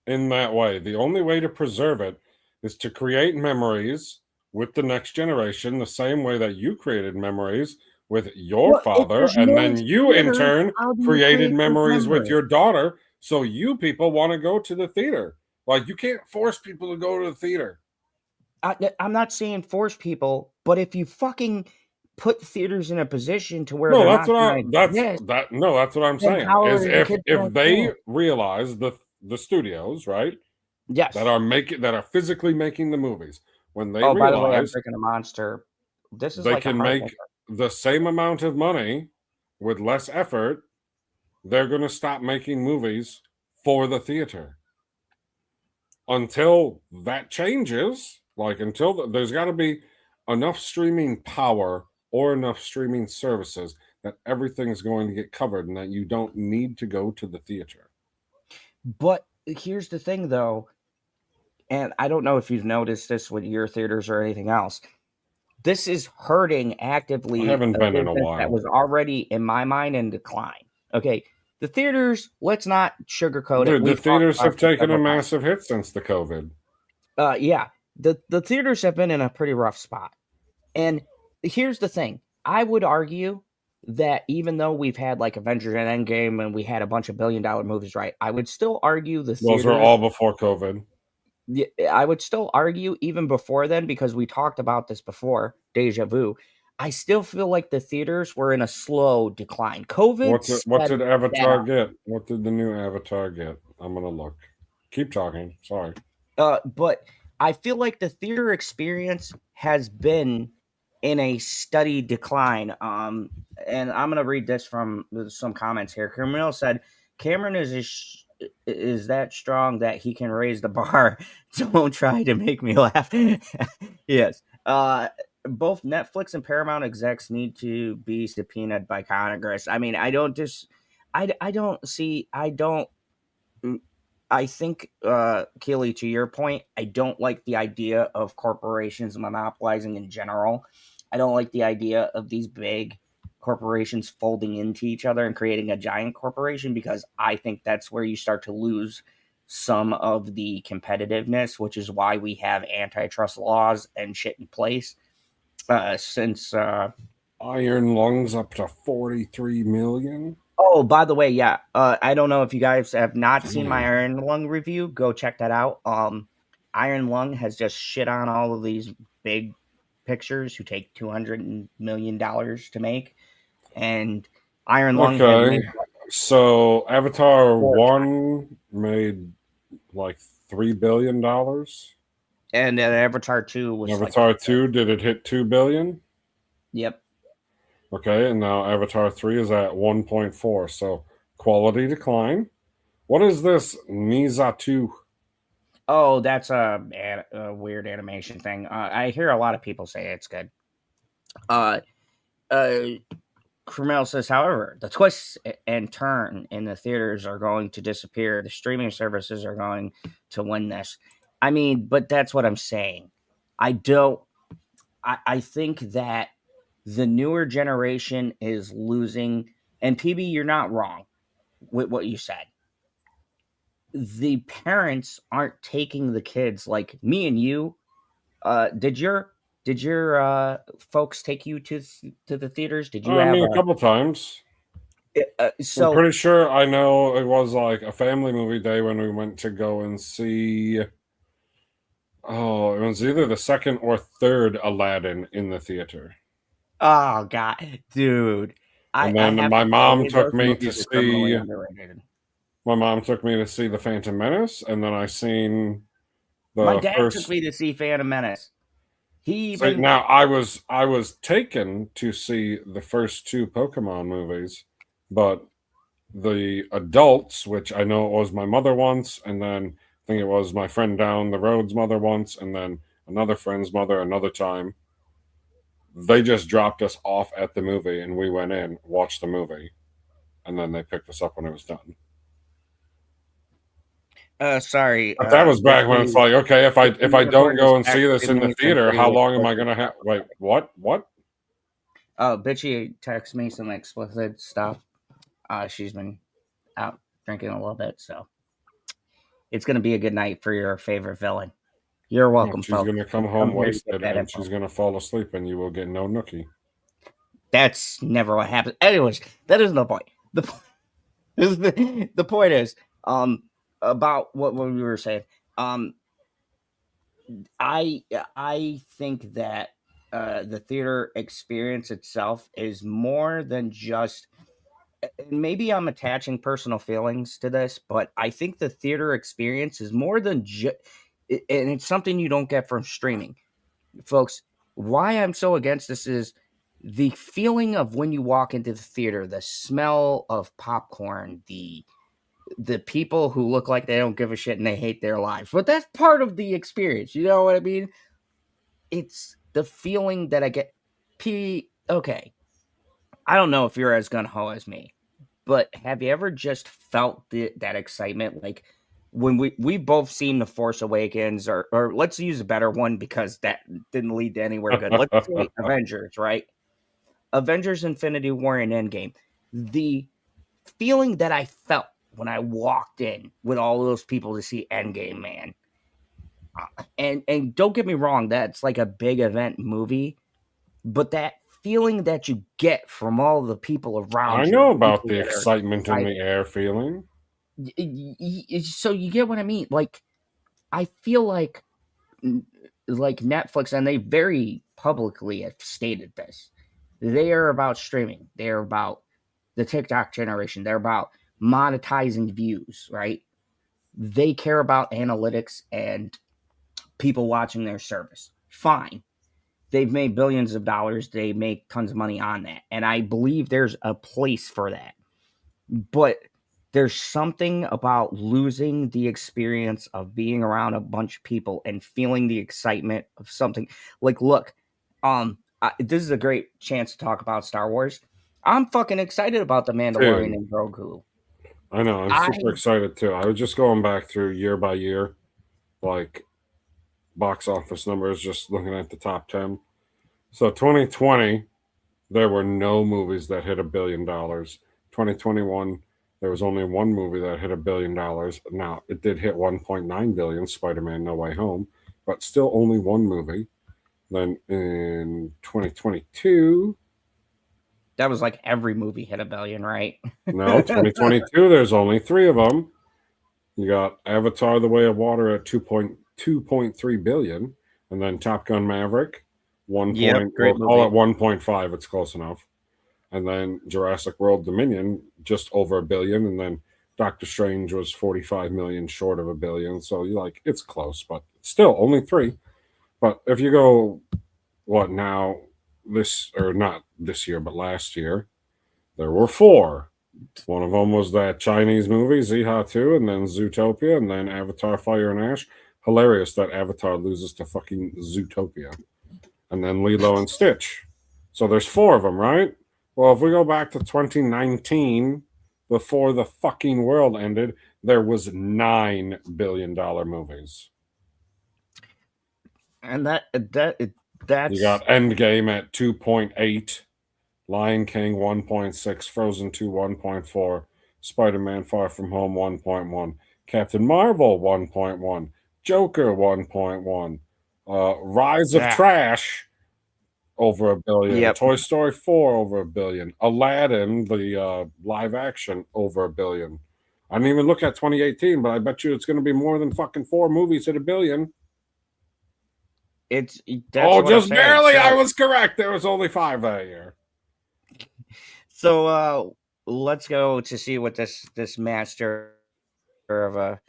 in that way? The only way to preserve it is to create memories with the next generation, the same way that you created memories with your father, and then you in turn created memories with your daughter. So you people want to go to the theater. Like, you can't force people to go to the theater. I'm not saying force people, but if you fucking put theaters in a position to where No, they're that's not what I'm saying. Is if they realize the studios, right? Yes. That are physically making the movies, when they by the way, I'm realize drinking a Monster. This is they like can make the same amount of money with less effort, they're going to stop making movies for the theater. Until that changes, there's got to be enough streaming power or enough streaming services that everything's going to get covered and that you don't need to go to the theater. But here's the thing, though, and I don't know if you've noticed this with your theaters or anything else. This is hurting actively. I haven't been in a while. That was already, in my mind, in decline. Okay, the theaters, let's not sugarcoat it. The theaters have taken a massive hit since the COVID. Yeah, the theaters have been in a pretty rough spot. And here's the thing. I would argue that even though we've had like Avengers and Endgame and we had a bunch of billion-dollar movies, right? I would still argue the theaters. Those were all before COVID. I would still argue even before then, because we talked about this before, deja vu. I still feel like the theaters were in a slow decline. COVID. What did Avatar get? What did the new Avatar get? I'm going to look. Keep talking. Sorry. But I feel like the theater experience has been in a steady decline. And I'm going to read this from some comments here. Camille said, Cameron is that strong that he can raise the bar. Don't try to make me laugh. Yes. Both Netflix and Paramount execs need to be subpoenaed by Congress. I mean, I think, Keely, to your point, I don't like the idea of corporations monopolizing in general. I don't like the idea of these big corporations folding into each other and creating a giant corporation, because I think that's where you start to lose some of the competitiveness, which is why we have antitrust laws and shit in place. Since Iron Lungs up to 43 million. Oh, by the way, yeah. I don't know if you guys have not seen my Iron Lung review. Go check that out. Iron Lung has just shit on all of these big pictures who take $200 million to make, and Iron Lung. So Avatar 1 made like $3 billion. And then Avatar 2 was Avatar like 2, did it hit 2 billion? Yep. Okay, and now Avatar 3 is at 1.4. So quality decline. What is this Nizatu? Oh, that's a weird animation thing. I hear a lot of people say it's good. Krumel says, however, the twists and turn in the theaters are going to disappear. The streaming services are going to win this. I mean, but that's what I'm saying. I think that the newer generation is losing. And PB, you're not wrong with what you said. The parents aren't taking the kids like me and you. Did your folks take you to the theaters? Did you I have mean, a couple times. I'm so pretty sure I know it was like a family movie day when we went to go and see. Oh, it was either the second or third Aladdin in the theater. Oh God, dude! And I then have my to mom say, took those me to movies are criminally see. underrated. My mom took me to see the Phantom Menace, and then I seen My the dad took first. me to see Phantom Menace. He So even now I was taken to see the first two Pokemon movies, but the adults, which I know it was my mother once, and then I think it was my friend down the road's mother once, and then another friend's mother another time. They just dropped us off at the movie, and we went in, watched the movie, and then they picked us up when it was done. sorry. But that was back when it's like, okay, if I don't go and see this in the theater, how long am I going to have? Wait, what? What? Oh, Bitchy texts me some explicit stuff. She's been out drinking a little bit, so it's gonna be a good night for your favorite villain. You're welcome, She's folks. going to come I'm home here to get wasted, that and info. she's going to fall asleep, and you will get no nookie. That's never what happens. Anyways, that isn't the point. The point is about what we were saying. I think that the theater experience itself is more than just. Maybe I'm attaching personal feelings to this, but I think the theater experience is more than just, and it's something you don't get from streaming, folks. Why I'm so against this is the feeling of when you walk into the theater, the smell of popcorn, the people who look like they don't give a shit and they hate their lives. But that's part of the experience. You know what I mean? It's the feeling that I get. Okay. I don't know if you're as gun ho as me, but have you ever just felt that excitement? Like when we both seen The Force Awakens, or let's use a better one because that didn't lead to anywhere good. Let's say Avengers, right? Avengers Infinity War and Endgame. The feeling that I felt when I walked in with all those people to see Endgame, man. And don't get me wrong, that's like a big event movie, but that feeling that you get from all the people I around you, know about people the that are excitement in excited. the air feeling. So you get what I mean? Like, I feel like Netflix, and they very publicly have stated this. They are about streaming. They're about the TikTok generation. They're about monetizing views, right? They care about analytics and people watching their service. Fine. They've made billions of dollars. They make tons of money on that. And I believe there's a place for that. But there's something about losing the experience of being around a bunch of people and feeling the excitement of something. Like, look, this is a great chance to talk about Star Wars. I'm fucking excited about The Mandalorian Dude, and Grogu. I know. I'm super excited too. I was just going back through year by year, like box office numbers, just looking at the top 10. So 2020, there were no movies that hit $1 billion. 2021, there was only one movie that hit $1 billion. Now, it did hit 1.9 billion, Spider-Man No Way Home, but still only one movie. Then in 2022, that was like every movie hit $1 billion, right? no, 2022, there's only three of them. You got Avatar: The Way of Water at 2.3 billion, and then Top Gun Maverick, we'll call it 1.5. It's close enough. and then Jurassic World Dominion just over $1 billion, and then Doctor Strange was 45 million short of $1 billion. So you're like, it's close, but still only 3. But if you go, what now, this, or not this year, but last year, there were 4. One of them was that Chinese movie, Ziha 2, and then Zootopia, and then Avatar Fire and Ash. Hilarious that Avatar loses to fucking Zootopia. And then Lilo and Stitch. So there's 4 of them, right? Well, if we go back to 2019, before the fucking world ended, there was $9 billion movies. And that's You got Endgame at 2.8, Lion King 1.6, Frozen 2 1.4, Spider-Man Far From Home 1.1, Captain Marvel 1.1, Joker 1.1, Rise of Trash over $1 billion, Yep. Toy Story 4 over $1 billion, Aladdin, the live action, over $1 billion. I didn't even look at 2018, but I bet you it's going to be more than fucking 4 movies at $1 billion. That's just barely. So, I was correct. There was only 5 that year. So let's go to see what this master of a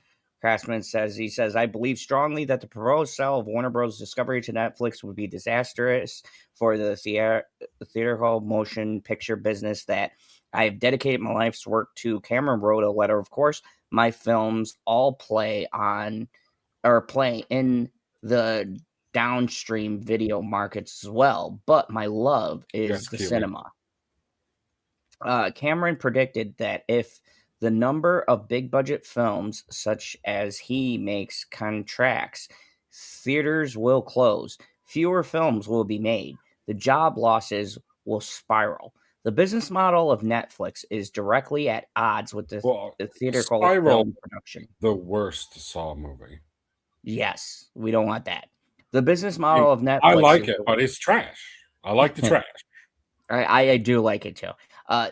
craftsman says. He says, I believe strongly that the proposed sale of Warner Bros. Discovery to Netflix would be disastrous for the theatrical motion picture business that I have dedicated my life's work to. Cameron wrote a letter. Of course, my films all play in the downstream video markets as well, but my love is the cinema. Cameron predicted that if the number of big budget films such as he makes contracts, theaters will close, fewer films will be made, the job losses will spiral. The business model of Netflix is directly at odds with the theatrical film production. The worst Saw movie. Yes, we don't want that. The business model of Netflix. I like it, but it's trash. I like the trash. I do like it too.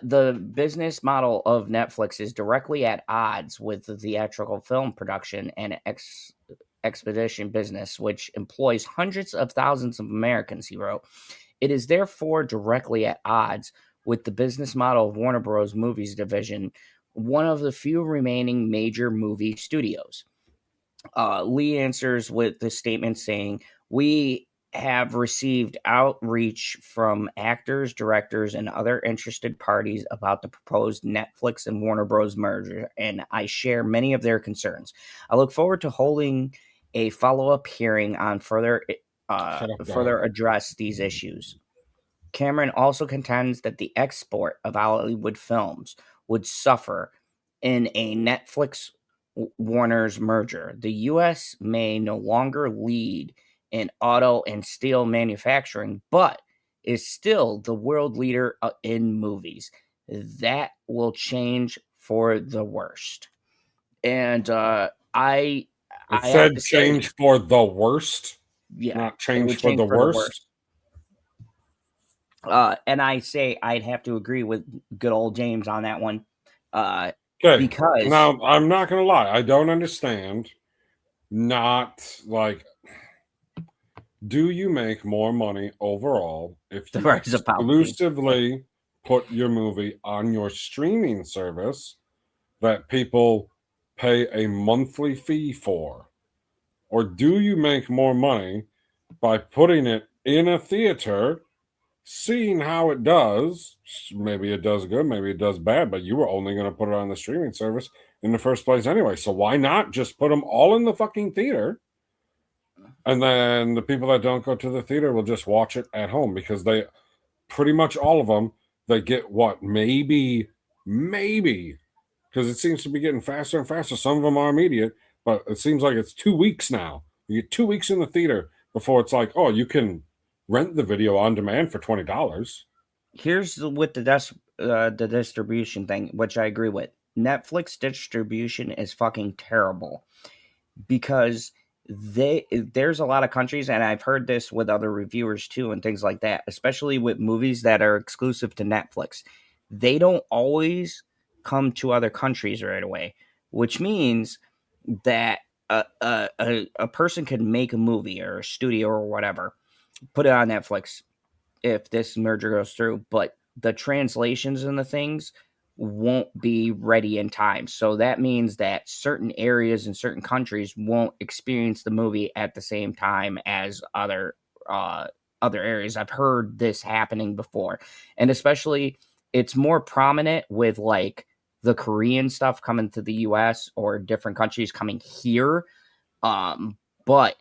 The business model of Netflix is directly at odds with the theatrical film production and expedition business, which employs hundreds of thousands of Americans, he wrote. It is therefore directly at odds with the business model of Warner Bros. Movies division, one of the few remaining major movie studios. Lee answers with the statement saying, we have received outreach from actors, directors, and other interested parties about the proposed Netflix and Warner Bros. Merger, and I share many of their concerns. I look forward to holding a follow-up hearing on further address these issues. Cameron also contends that the export of Hollywood films would suffer in a Netflix Warner's merger. The U.S. may no longer lead in auto and steel manufacturing, but is still the world leader in movies. That will change for the worst. And I said change for the worst. Yeah, not change for the worst. And I say I'd have to agree with good old James on that one. Okay. Because now I'm not gonna lie, I don't understand. Not like, do you make more money overall if you exclusively put your movie on your streaming service that people pay a monthly fee for? Or do you make more money by putting it in a theater, seeing how it does? Maybe it does good, maybe it does bad, but you were only going to put it on the streaming service in the first place anyway. So why not just put them all in the fucking theater? And then the people that don't go to the theater will just watch it at home, because they pretty much all of them, they get what? Maybe, because it seems to be getting faster and faster. Some of them are immediate, but it seems like it's 2 weeks now. You get 2 weeks in the theater before it's like, oh, you can rent the video on demand for $20. Here's with the distribution thing, which I agree with. Netflix distribution is fucking terrible, because there's a lot of countries, and I've heard this with other reviewers too and things like that, especially with movies that are exclusive to Netflix. They don't always come to other countries right away, which means that a person could make a movie, or a studio or whatever, put it on Netflix if this merger goes through, but the translations and the things won't be ready in time. So that means that certain areas and certain countries won't experience the movie at the same time as other areas. I've heard this happening before. And especially it's more prominent with like the Korean stuff coming to the US or different countries coming here. But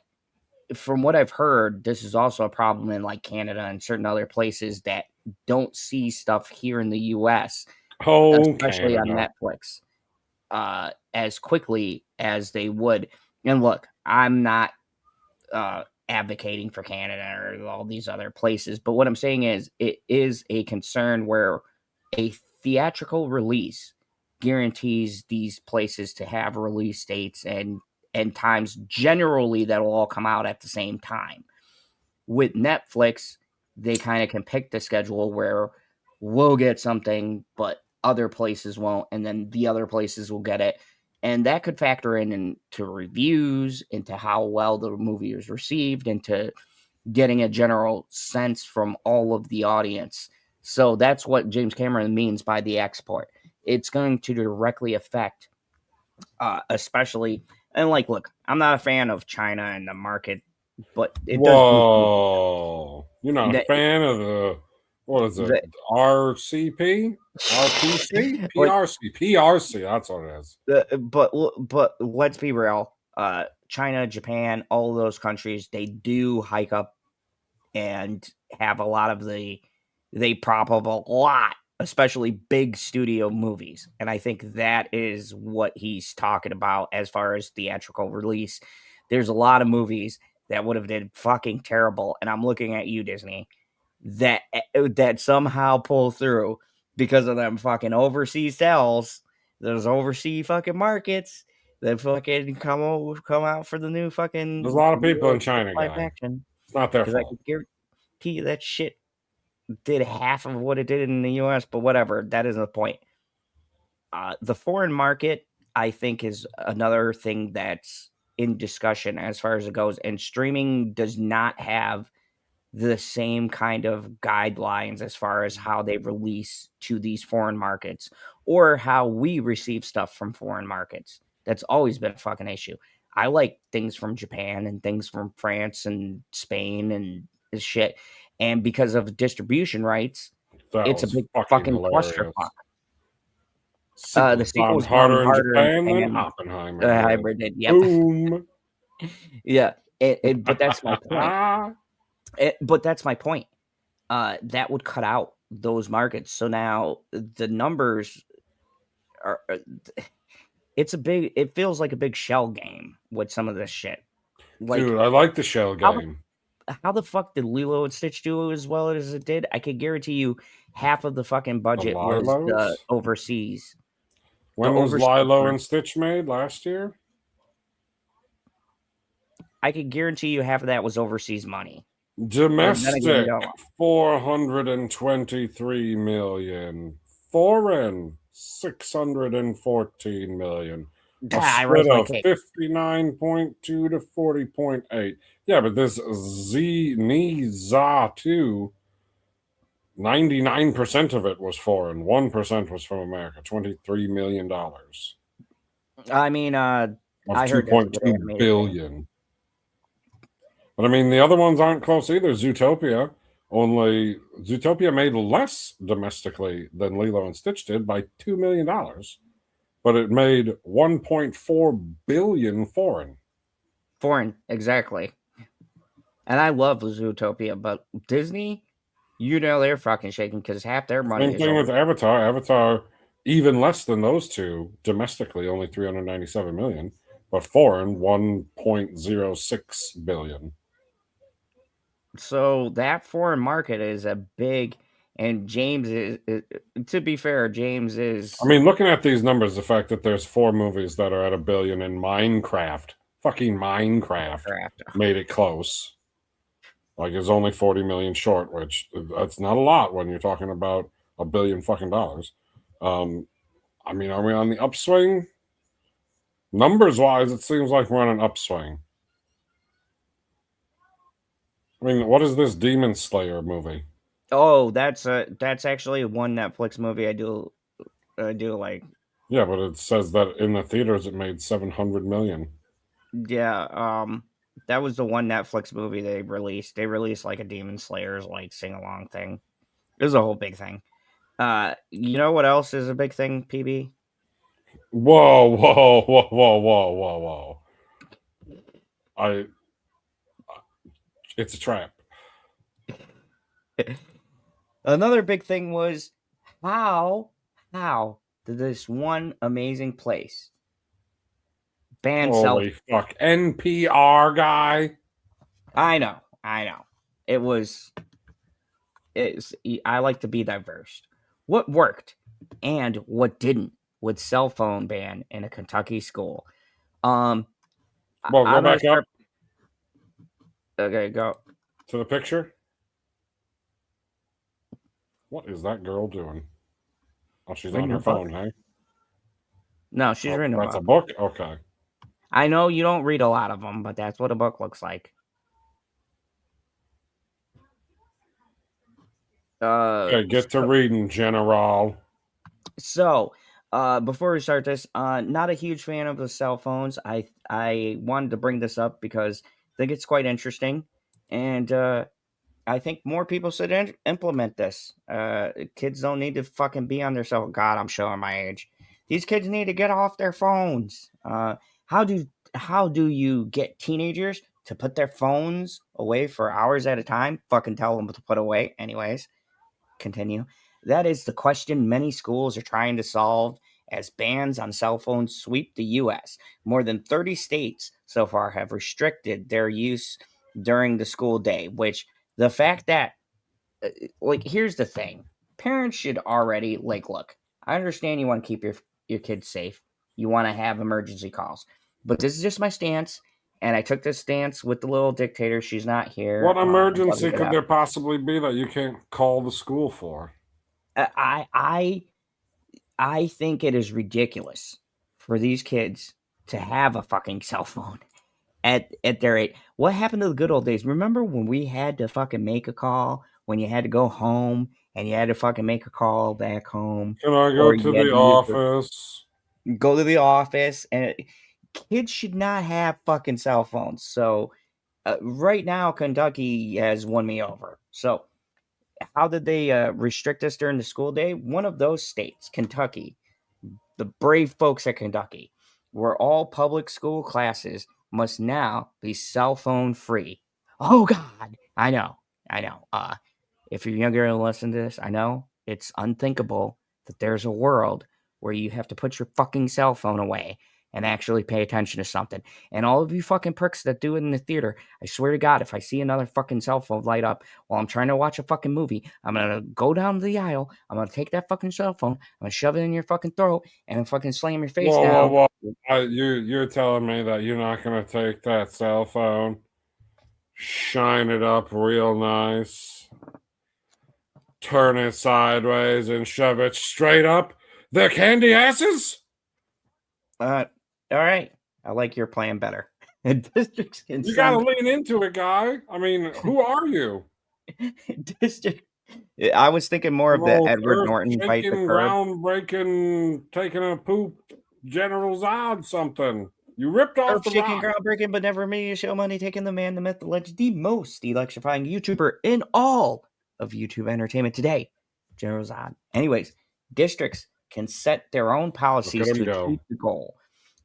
from what I've heard, this is also a problem in like Canada and certain other places that don't see stuff here in the US, especially on Canada. Netflix, as quickly as they would. And look, I'm not advocating for Canada or all these other places, but what I'm saying is it is a concern where a theatrical release guarantees these places to have release dates and times generally that'll all come out at the same time. With Netflix, they kind of can pick the schedule where we'll get something, but other places won't, and then the other places will get it. And that could factor into reviews, into how well the movie is received, into getting a general sense from all of the audience. So that's what James Cameron means by the export. It's going to directly affect, especially, and like, look, I'm not a fan of China and the market, but it does. Whoa, you're not a fan of the, what is it? RCP, RPC, PRC. That's what it is. But let's be real. China, Japan, all those countries, they do hike up and have a lot of they prop up a lot, especially big studio movies. And I think that is what he's talking about as far as theatrical release. There's a lot of movies that would have did fucking terrible. And I'm looking at you, Disney, that somehow pull through because of them fucking overseas sales, those overseas fucking markets that fucking come out for the new fucking. There's a lot of people in China, live guy. action. It's not their I fault. can guarantee you that shit did half of what it did in the US, but whatever. That isn't the point. The foreign market, I think, is another thing that's in discussion as far as it goes. And streaming does not have the same kind of guidelines as far as how they release to these foreign markets or how we receive stuff from foreign markets. That's always been a fucking issue. I like things from Japan and things from France and Spain and shit. And because of distribution rights, it's a big fucking clusterfuck. The sequel's harder in Japan than Oppenheimer. Hybrid did. Yep. Boom. Yeah. But that's my point. But that's my point. That would cut out those markets. So now the numbers are. It feels like a big shell game with some of this shit. Like, dude, I like the shell game. How the fuck did Lilo and Stitch do as well as it did? I could guarantee you half of the fucking budget was overseas. When was Lilo and Stitch made? Last year? I could guarantee you half of that was overseas money. Domestic, 423 million. Foreign, 614 million. A split of 59.2 to 40.8. Yeah, but this Za 2, 99% of it was foreign. 1% was from America. $23 million. I mean, I heard 2.2 billion. But I mean, the other ones aren't close either. Zootopia made less domestically than Lilo and Stitch did by $2 million. But it made 1.4 billion foreign. Foreign, exactly. And I love Zootopia, but Disney, they're fucking shaking because half their money. Same thing with Avatar. Avatar, even less than those two, domestically only 397 million, but foreign 1.06 billion. So that foreign market is a big. And James is, to be fair, James is. I mean, looking at these numbers, the fact that there's 4 movies that are at $1 billion in fucking Minecraft made it close. Like, it's only 40 million short, which that's not a lot when you're talking about $1 billion fucking dollars. I mean, are we on the upswing? Numbers wise, it seems like we're on an upswing. I mean, what is this Demon Slayer movie? Oh, that's actually one Netflix movie I do like. Yeah, but it says that in the theaters it made 700 million. Yeah, that was the one Netflix movie they released. They released like a Demon Slayer's like sing along thing. It was a whole big thing. You know what else is a big thing, PB? Whoa, whoa, whoa, whoa, whoa, whoa, whoa. It's a trap. Another big thing was how did this one amazing place ban cell? Holy fuck. NPR guy. I know. It was. I like to be diverse. What worked and what didn't with cell phone ban in a Kentucky school? Well, I'm go gonna back start. up Okay, go. to the picture. What is that girl doing? Oh, she's on Reading her a book? phone, hey? No, she's reading a That's a book. book? Okay. I know you don't read a lot of them, but that's what a book looks like. Okay, get to reading, General. So, before we start this, not a huge fan of the cell phones. I wanted to bring this up because I think it's quite interesting, and I think more people should implement this. Kids don't need to fucking be on their cell. God, I'm showing my age. These kids need to get off their phones. How do you get teenagers to put their phones away for hours at a time? Fucking tell them to put away, anyways. Continue. That is the question many schools are trying to solve as bans on cell phones sweep the U.S. More than 30 states so far have restricted their use during the school day, which the fact that, like, here's the thing. Parents should already, like, look, I understand you want to keep your kids safe. You want to have emergency calls. But this is just my stance, and I took this stance with the little dictator. She's not here. What emergency Get could out. there possibly be that you can't call the school for? I think it is ridiculous for these kids to have a fucking cell phone at their age. What happened to the good old days? Remember when we had to fucking make a call, when you had to go home and you had to fucking make a call back home, Can I go or to you had the to use office? go to the office, and kids should not have fucking cell phones. So right now, Kentucky has won me over. So how did they restrict us during the school day? One of those states, Kentucky, the brave folks at Kentucky, where all public school classes must now be cell phone free. Oh God, I know. If you're younger and listen to this, I know it's unthinkable that there's a world where you have to put your fucking cell phone away and actually pay attention to something. And all of you fucking pricks that do it in the theater, I swear to God, if I see another fucking cell phone light up while I'm trying to watch a fucking movie, I'm gonna go down the aisle, I'm gonna take that fucking cell phone, I'm gonna shove it in your fucking throat, and then fucking slam your face down. Whoa. You're telling me that you're not going to take that cell phone, shine it up real nice, turn it sideways, and shove it straight up their candy asses? All right. I like your plan better. Districts can You got to send lean into it, guy. I mean, who are you? district. I was thinking more of the Old Edward Norton fight the earth-shaking, curb. groundbreaking, taking a poop, General Zod something. You ripped off the Earth-shaking, rock. groundbreaking, but never made a show money, taking the man, the myth, the legend, the most electrifying YouTuber in all of YouTube entertainment today, General Zod. Anyways, districts can set their own policies Look at him to go. achieve the goal.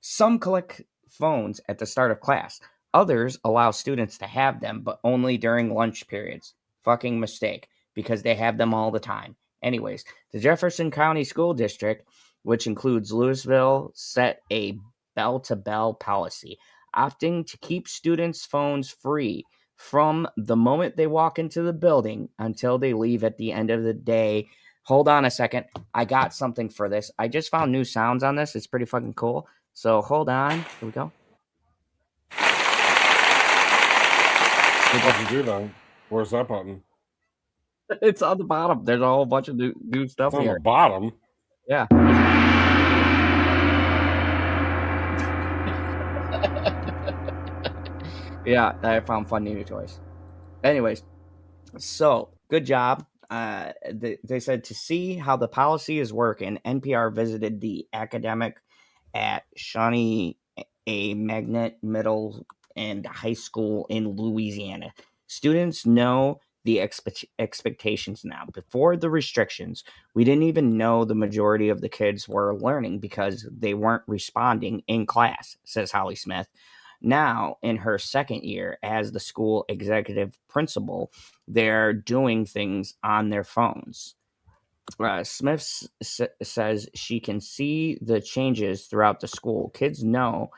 Some collect phones at the start of class. Others allow students to have them, but only during lunch periods. Fucking mistake, because they have them all the time. Anyways, the Jefferson County School District, which includes Louisville, set a bell-to-bell policy, opting to keep students' phones free from the moment they walk into the building until they leave at the end of the day. Hold on a second. I got something for this. I just found new sounds on this. It's pretty fucking cool. So hold on. Here we go. How'd you do that? Where's that button? It's on the bottom. There's a whole bunch of new stuff It's on here. the bottom. Yeah. Yeah, I found fun new toys. Anyways, so good job. They said to see how the policy is working, NPR visited the academic at Shawnee A. Magnet Middle and High School in Louisiana. Students know the expectations now. Before the restrictions, we didn't even know the majority of the kids were learning because they weren't responding in class, says Holly Smith. Now, in her second year as the school executive principal, they're doing things on their phones. Smith says she can see the changes throughout the school. Kids know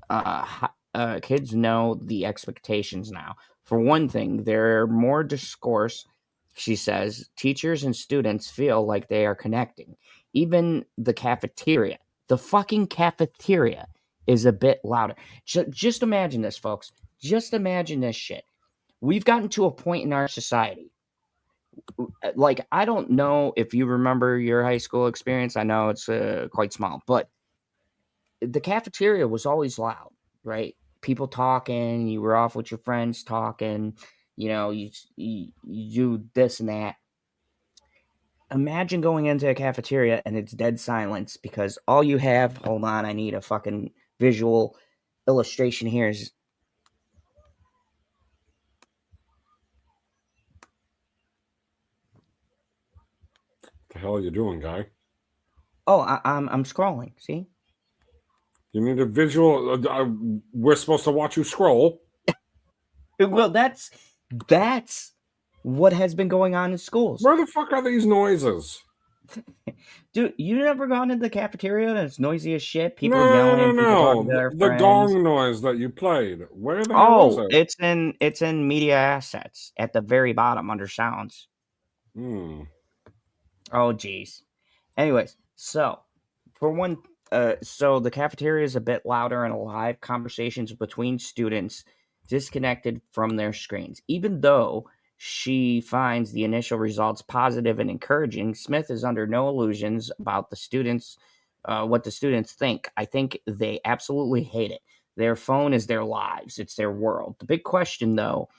the expectations now. For one thing, there are more discourse. She says teachers and students feel like they are connecting. Even the cafeteria, the fucking cafeteria, is a bit louder. Just imagine this, folks. Just imagine this shit. We've gotten to a point in our society. Like, I don't know if you remember your high school experience. I know it's quite small, but the cafeteria was always loud, right? People talking, you were off with your friends talking, you do this and that. Imagine going into a cafeteria and it's dead silence because all you have, hold on, I need a fucking visual illustration here is The hell are you doing, guy? I'm scrolling, see? You need a visual. We're supposed to watch you scroll. Well, that's what has been going on in schools. Where the fuck are these noises? Dude, you never gone into the cafeteria and it's noisy as shit? People No, yelling, people talking to their the friends. gong noise that you played. Where the hell is it? It's in media assets at the very bottom under sounds. Oh, geez. Anyways, so for one, so the cafeteria is a bit louder and alive. Conversations between students disconnected from their screens. Even though she finds the initial results positive and encouraging, Smith is under no illusions about the students, what the students think. I think they absolutely hate it. Their phone is their lives. It's their world. The big question, though,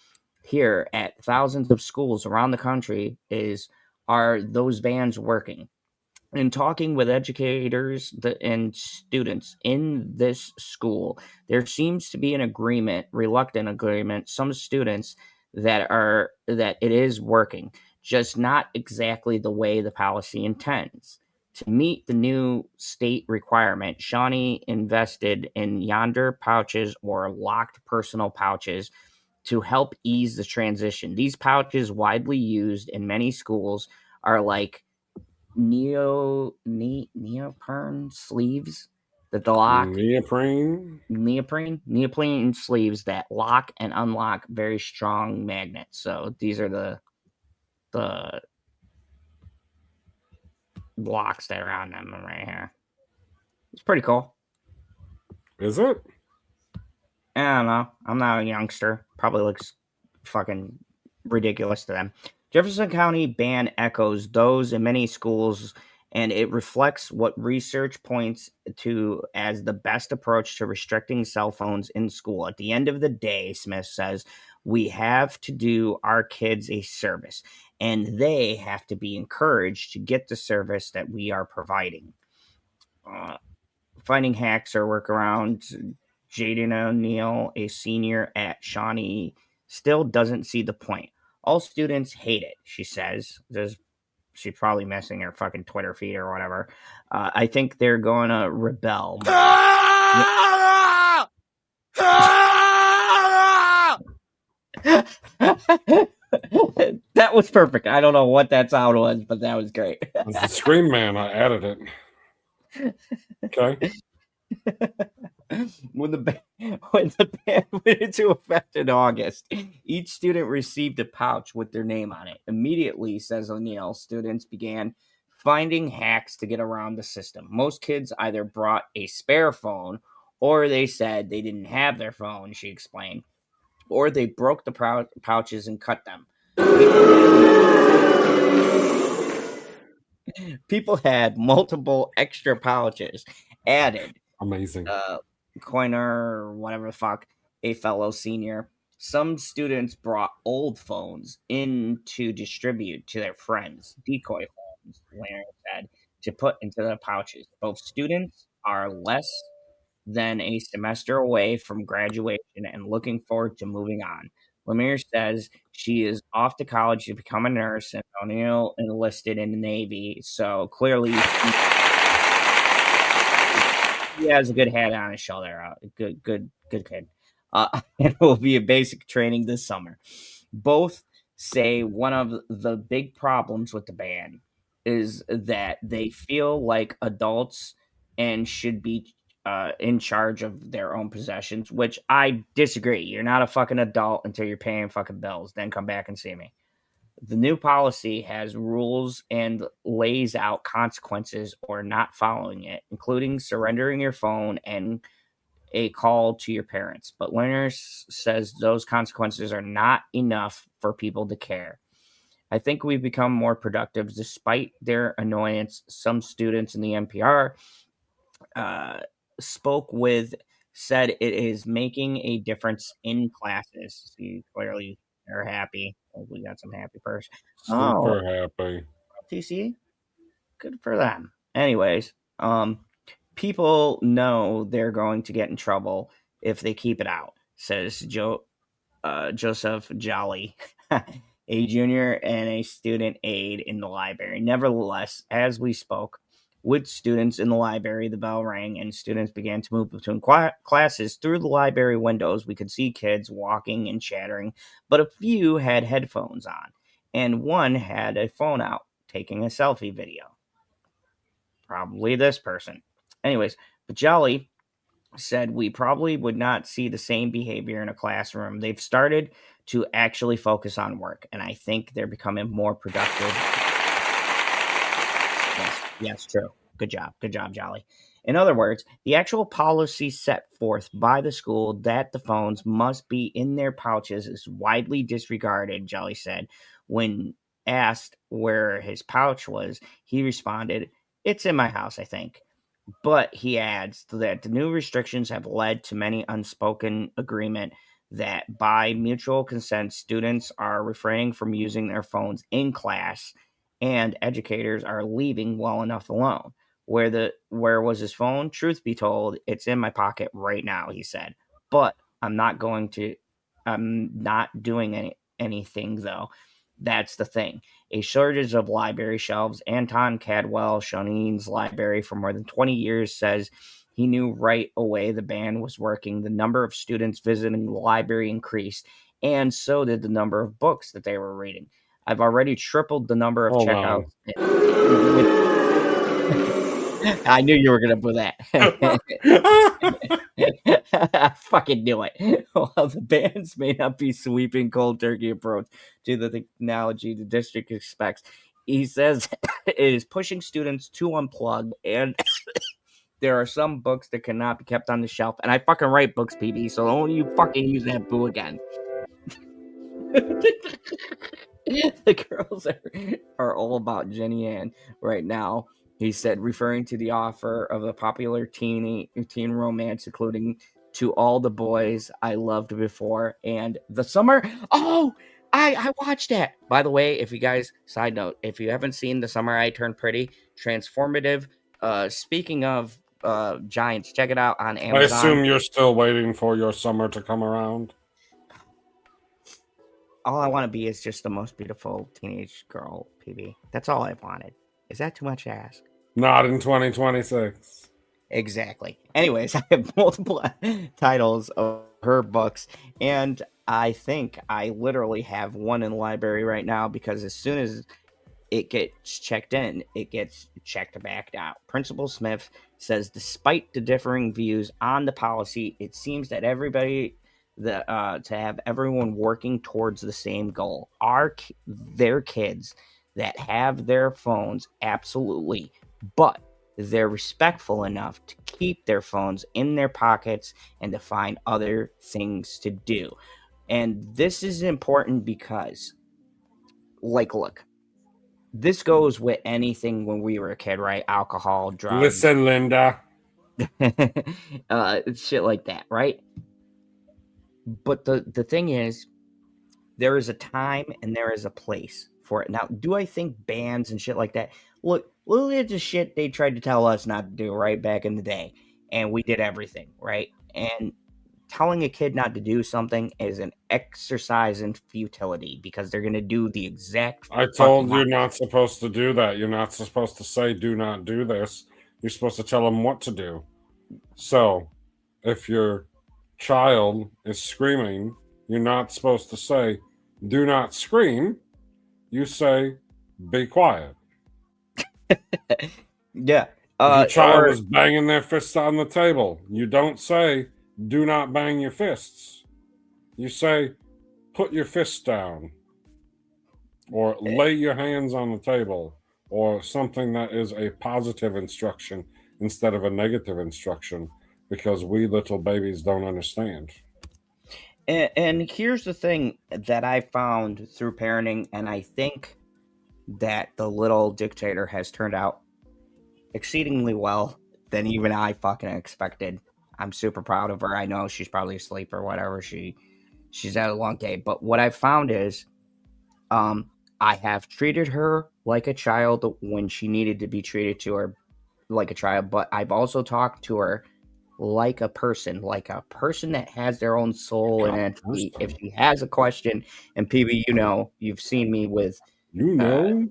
here at thousands of schools around the country is, are those bans working? In talking with educators and students in this school, there seems to be an agreement, reluctant agreement, some students that it is working, just not exactly the way the policy intends. To meet the new state requirement, Shawnee invested in yonder pouches or locked personal pouches to help ease the transition. These pouches, widely used in many schools, are like neoprene sleeves that lock. Neoprene sleeves that lock and unlock very strong magnets. So these are the locks that are on them right here. It's pretty cool. Is it? I don't know. I'm not a youngster. Probably looks fucking ridiculous to them. Jefferson County ban echoes those in many schools, and it reflects what research points to as the best approach to restricting cell phones in school. At the end of the day, Smith says, we have to do our kids a service, and they have to be encouraged to get the service that we are providing. Finding hacks or workarounds. Jaden O'Neill, a senior at Shawnee, still doesn't see the point. All students hate it, she says. She's probably missing her fucking Twitter feed or whatever. I think they're going to rebel. That was perfect. I don't know what that sound was, but that was great. It's the Scream Man. I added it. Okay. When the ban went into effect in August, each student received a pouch with their name on it. Immediately, says O'Neill, students began finding hacks to get around the system. Most kids either brought a spare phone or they said they didn't have their phone, she explained, or they broke the pouches and cut them. People had multiple extra pouches added. Amazing. Coiner, or whatever the fuck, a fellow senior, Some students brought old phones in to distribute to their friends, decoy phones, Larry said, to put into their pouches. Both students are less than a semester away from graduation and looking forward to moving on. Lemire says she is off to college to become a nurse, and O'Neill enlisted in the Navy. So clearly, he has a good head on his shoulder. Good kid. It will be a basic training this summer. Both say one of the big problems with the band is that they feel like adults and should be in charge of their own possessions, which I disagree. You're not a fucking adult until you're paying fucking bills. Then come back and see me. The new policy has rules and lays out consequences or not following it, including surrendering your phone and a call to your parents. But Learners says those consequences are not enough for people to care. I think we've become more productive despite their annoyance. Some students in the NPR spoke with said it is making a difference in classes. See, clearly they're happy. We got some happy person. Oh, Super happy. TC, good for them. Anyways, people know they're going to get in trouble if they keep it out, says Joseph Jolly, a junior and a student aide in the library. Nevertheless, as we spoke with students in the library, the bell rang and students began to move between classes. Through the library windows, we could see kids walking and chattering, but a few had headphones on, and one had a phone out taking a selfie video. Probably this person. Anyways, but Jolly said we probably would not see the same behavior in a classroom. They've started to actually focus on work, and I think they're becoming more productive. Yes, true. Good job, Jolly. In other words, the actual policy set forth by the school that the phones must be in their pouches is widely disregarded, Jolly said. When asked where his pouch was, he responded, "It's in my house, I think." But he adds that the new restrictions have led to many unspoken agreement that by mutual consent, students are refraining from using their phones in class and educators are leaving well enough alone. Where was his phone? Truth be told, it's in my pocket right now, he said. But I'm not doing anything though. That's the thing. A shortage of library shelves. Anton Cadwell, Shoneen's library for more than 20 years, says he knew right away the ban was working. The number of students visiting the library increased, and so did the number of books that they were reading. I've already tripled the number of Hold checkouts. I knew you were going to put that. I fucking knew it. While the bans may not be sweeping cold turkey approach to the technology the district expects, he says it is pushing students to unplug, and there are some books that cannot be kept on the shelf. And I fucking write books, PB, so don't you fucking use that boo again. The girls are all about Jenny Ann right now, he said, referring to the offer of a popular teen romance, including To All the Boys I Loved Before and The Summer. Oh, I watched that. By the way, if you guys, side note, if you haven't seen The Summer I Turned Pretty, transformative. Speaking of giants, check it out on Amazon. I assume you're still waiting for your summer to come around. All I want to be is just the most beautiful teenage girl, PB. That's all I've wanted. Is that too much to ask? Not in 2026. Exactly. Anyways, I have multiple titles of her books, and I think I literally have one in the library right now because as soon as it gets checked in, it gets checked back out. Principal Smith says, despite the differing views on the policy, it seems that to have everyone working towards the same goal. Their kids that have their phones, absolutely, but they're respectful enough to keep their phones in their pockets and to find other things to do. And this is important because, look, this goes with anything when we were a kid, right? Alcohol, drugs. Listen, Linda. Shit like that, right? But the thing is, there is a time and there is a place for it. Now, do I think bans and shit like that? Look at the shit they tried to tell us not to do right back in the day, and we did everything right. And telling a kid not to do something is an exercise in futility because they're going to do the exact. I told you not supposed to do that. You're not supposed to say, do not do this. You're supposed to tell them what to do. So, if your child is screaming, you're not supposed to say, do not scream. You say, be quiet. Yeah. If your child is banging their fists on the table, you don't say, do not bang your fists. You say, put your fists down. Or lay your hands on the table. Or something that is a positive instruction instead of a negative instruction. Because we little babies don't understand. And here's the thing that I found through parenting, and I think that the little dictator has turned out exceedingly well than even I fucking expected. I'm super proud of her. I know she's probably asleep or whatever. She's had a long day. But what I found is I have treated her like a child when she needed to be treated to her like a child, but I've also talked to her like a person that has their own soul and entity. If she has a question, and PB, you know, you've seen me with the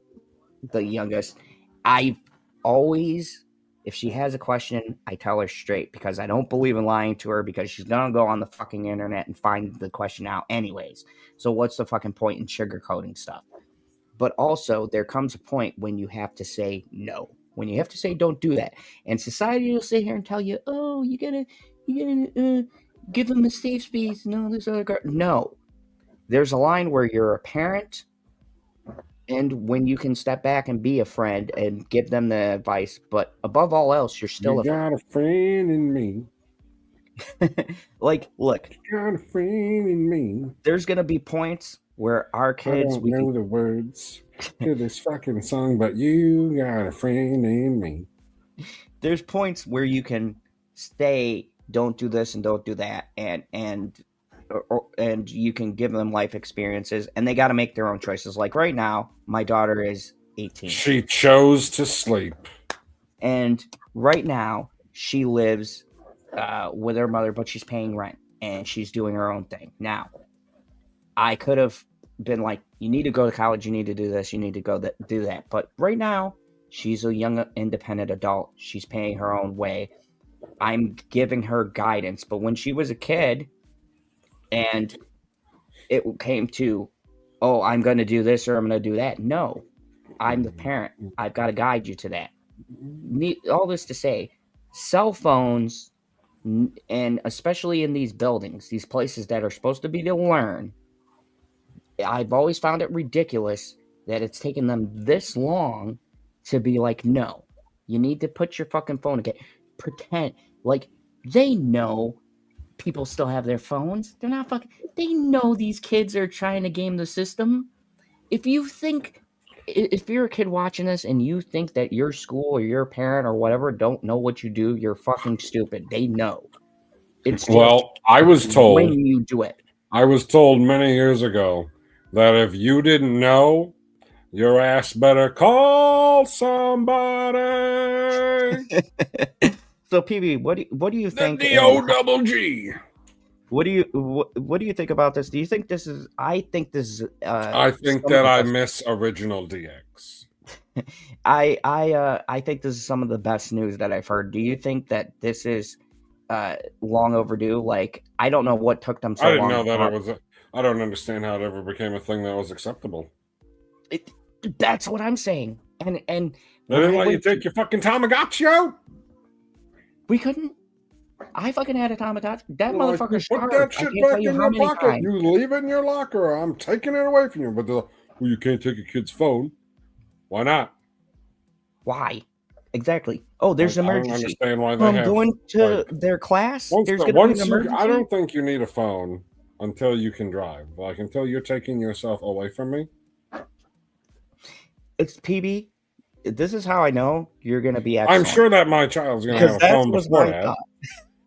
youngest, I've always, if she has a question, I tell her straight because I don't believe in lying to her because she's gonna go on the fucking internet and find the question out anyways. So what's the fucking point in sugarcoating stuff? But also there comes a point when you have to say no. When you have to say, don't do that. And society will sit here and tell you, oh, you gotta give them a safe space and all this other No. There's a line where you're a parent and when you can step back and be a friend and give them the advice. But above all else, you're still a friend. You got a friend in me. Like, look. You got a friend in me. There's going to be points where our kids... I don't know the words to this fucking song, but you got a friend in me. There's points where you can say, don't do this and don't do that, and you can give them life experiences, and they got to make their own choices. Like right now, my daughter is 18. She chose to sleep. And right now, she lives with her mother, but she's paying rent, and she's doing her own thing. Now, I could have been like, you need to go to college, you need to do this, you need to go do that. But right now, she's a young, independent adult. She's paying her own way. I'm giving her guidance. But when she was a kid and it came to, oh, I'm going to do this or I'm going to do that. No, I'm the parent. I've got to guide you to that. All this to say, cell phones, and especially in these buildings, these places that are supposed to be to learn, I've always found it ridiculous that it's taken them this long to be like, no, you need to put your fucking phone again. Pretend like they know people still have their phones. They're not fucking. They know these kids are trying to game the system. If you're a kid watching this and you think that your school or your parent or whatever don't know what you do, you're fucking stupid. They know. It's just I was told when you do it. I was told many years ago that if you didn't know, your ass better call somebody. So, PB, what do you think? The O-double-G. What do you think about this? Do you think this is? I think this is. I think that I miss original DX. I think this is some of the best news that I've heard. Do you think that this is long overdue? Like, I don't know what took them so long. I didn't know that it was. I don't understand how it ever became a thing that was acceptable. That's what I'm saying. And they didn't let you take your fucking Tamagotchi out. We couldn't. I fucking had a Tamagotchi. That motherfucker. Put that shit back in your pocket. You leave it in your locker. I'm taking it away from you. But well, you can't take a kid's phone. Why not? Why? Exactly. Oh, there's an emergency. I don't understand why they have going to their class. I don't think you need a phone until you can drive. Like until you're taking yourself away from me. It's PB. This is how I know you're going to be. I'm sure that my child's going to have a phone before that.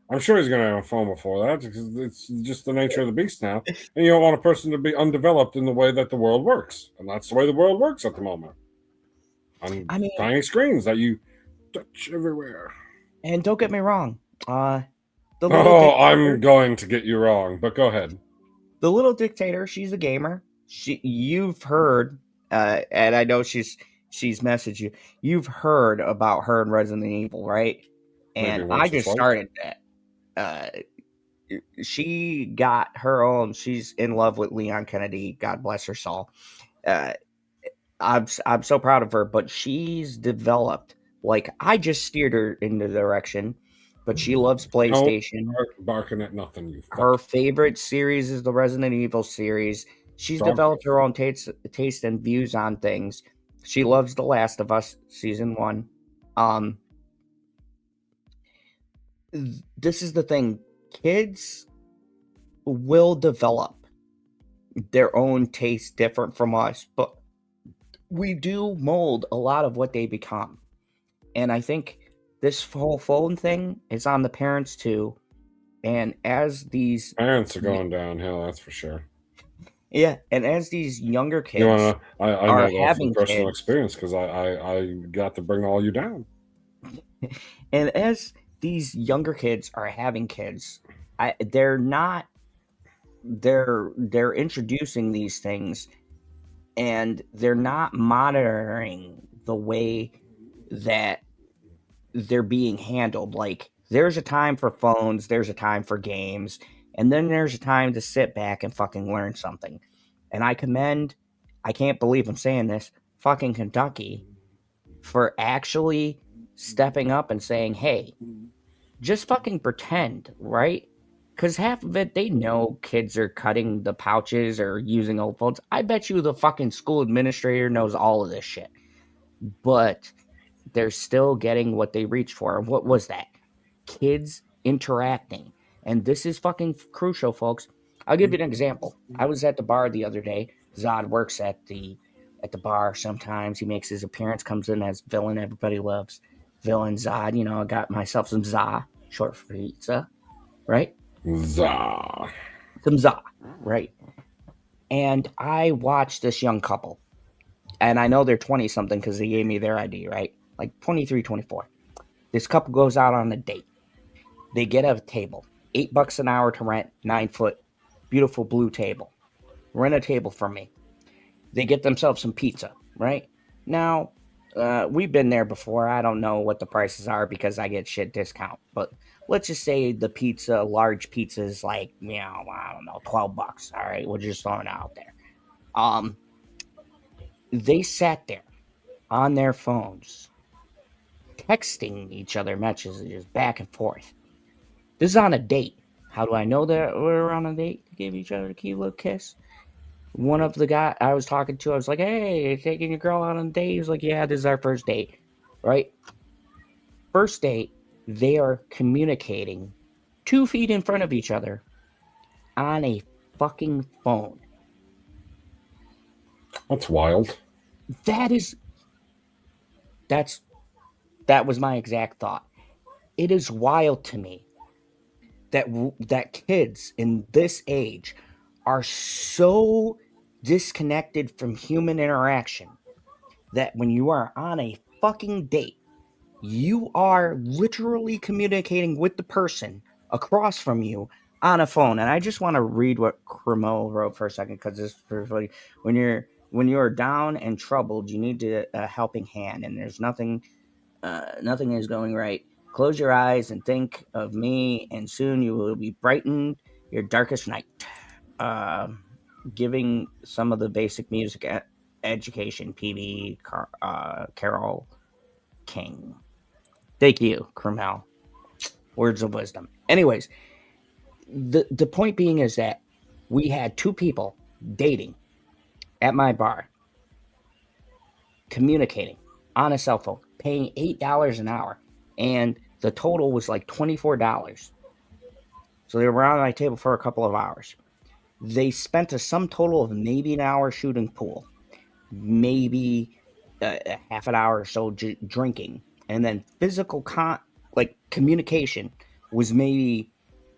I'm sure he's going to have a phone before that because it's just the nature of the beast now. And you don't want a person to be undeveloped in the way that the world works. And that's the way the world works at the moment. On I mean, tiny screens that you touch everywhere. and don't get me wrong. The Oh, little I'm going to get you wrong, but go ahead. the little dictator, she's a gamer. You've heard, and I know she's messaged you. You've heard about her in Resident Evil, right? Maybe And I once or just twice. started that. She got her own. She's in love with Leon Kennedy. God bless her soul. Uh, I'm so proud of her, but she's developed. Like, I just steered her in the direction, but she loves Don't PlayStation. start barking at nothing, you Her fuck. favorite series is the Resident Evil series. She's Dog. developed her own taste and views on things. She loves The Last of Us season 1. This is the thing. Kids will develop their own taste different from us, but we do mold a lot of what they become. And I think this whole phone thing is on the parents too. And as these Parents are going downhill, that's for sure. and as these younger You kids want to? I are know that from having personal kids, experience because I got to bring all you down. and as these younger kids are having kids, they're not they're introducing these things, and they're not monitoring the way that they're being handled. Like, there's a time for phones, there's a time for games, and then there's a time to sit back and fucking learn something. And I can't believe I'm saying this, fucking Kentucky, for actually stepping up and saying, hey, just fucking pretend, right? Because half of it, they know kids are cutting the pouches or using old phones. I bet you the fucking school administrator knows all of this shit. But they're still getting what they reached for. And what was that? Kids interacting. And this is fucking crucial, folks. I'll give you an example. I was at the bar the other day. Zod works at the bar sometimes. He makes his appearance, comes in as villain. Everybody loves villain Zod. I got myself some za, short for pizza, right? Zah. Some za, right? And I watched this young couple. And I know they're 20 something because they gave me their ID, right? Like 23, 24. This couple goes out on a date. They get a table, $8 an hour to rent, 9-foot, beautiful blue table. Rent a table for me. They get themselves some pizza, right? Now, we've been there before. I don't know what the prices are because I get shit discount. But let's just say the pizza, large pizza is like, I don't know, $12. All right, we're just throwing it out there. They sat there on their phones, texting each other messages back and forth. This is on a date. How do I know that we're on a date? To give each other a cute little kiss. One of the guy I was talking to, I was like, hey, you taking your girl out on a date? He was like, yeah, this is our first date. Right? First date, they are communicating 2 feet in front of each other on a fucking phone. That's wild. That was my exact thought. It is wild to me that kids in this age are so disconnected from human interaction that when you are on a fucking date, you are literally communicating with the person across from you on a phone. And I just want to read what Cremo wrote for a second because this is pretty funny. When you're down and troubled, you need a helping hand, and there's nothing is going right. Close your eyes and think of me, and soon you will be brightened your darkest night. Giving some of the basic music education, PB Carol King. Thank you, Cromel. Words of wisdom. Anyways, the point being is that we had 2 people dating at my bar, communicating on a cell phone, paying $8 an hour, and the total was like $24. So they were on my table for a couple of hours. They spent a sum total of maybe an hour shooting pool, maybe a half an hour or so drinking, and then physical communication was maybe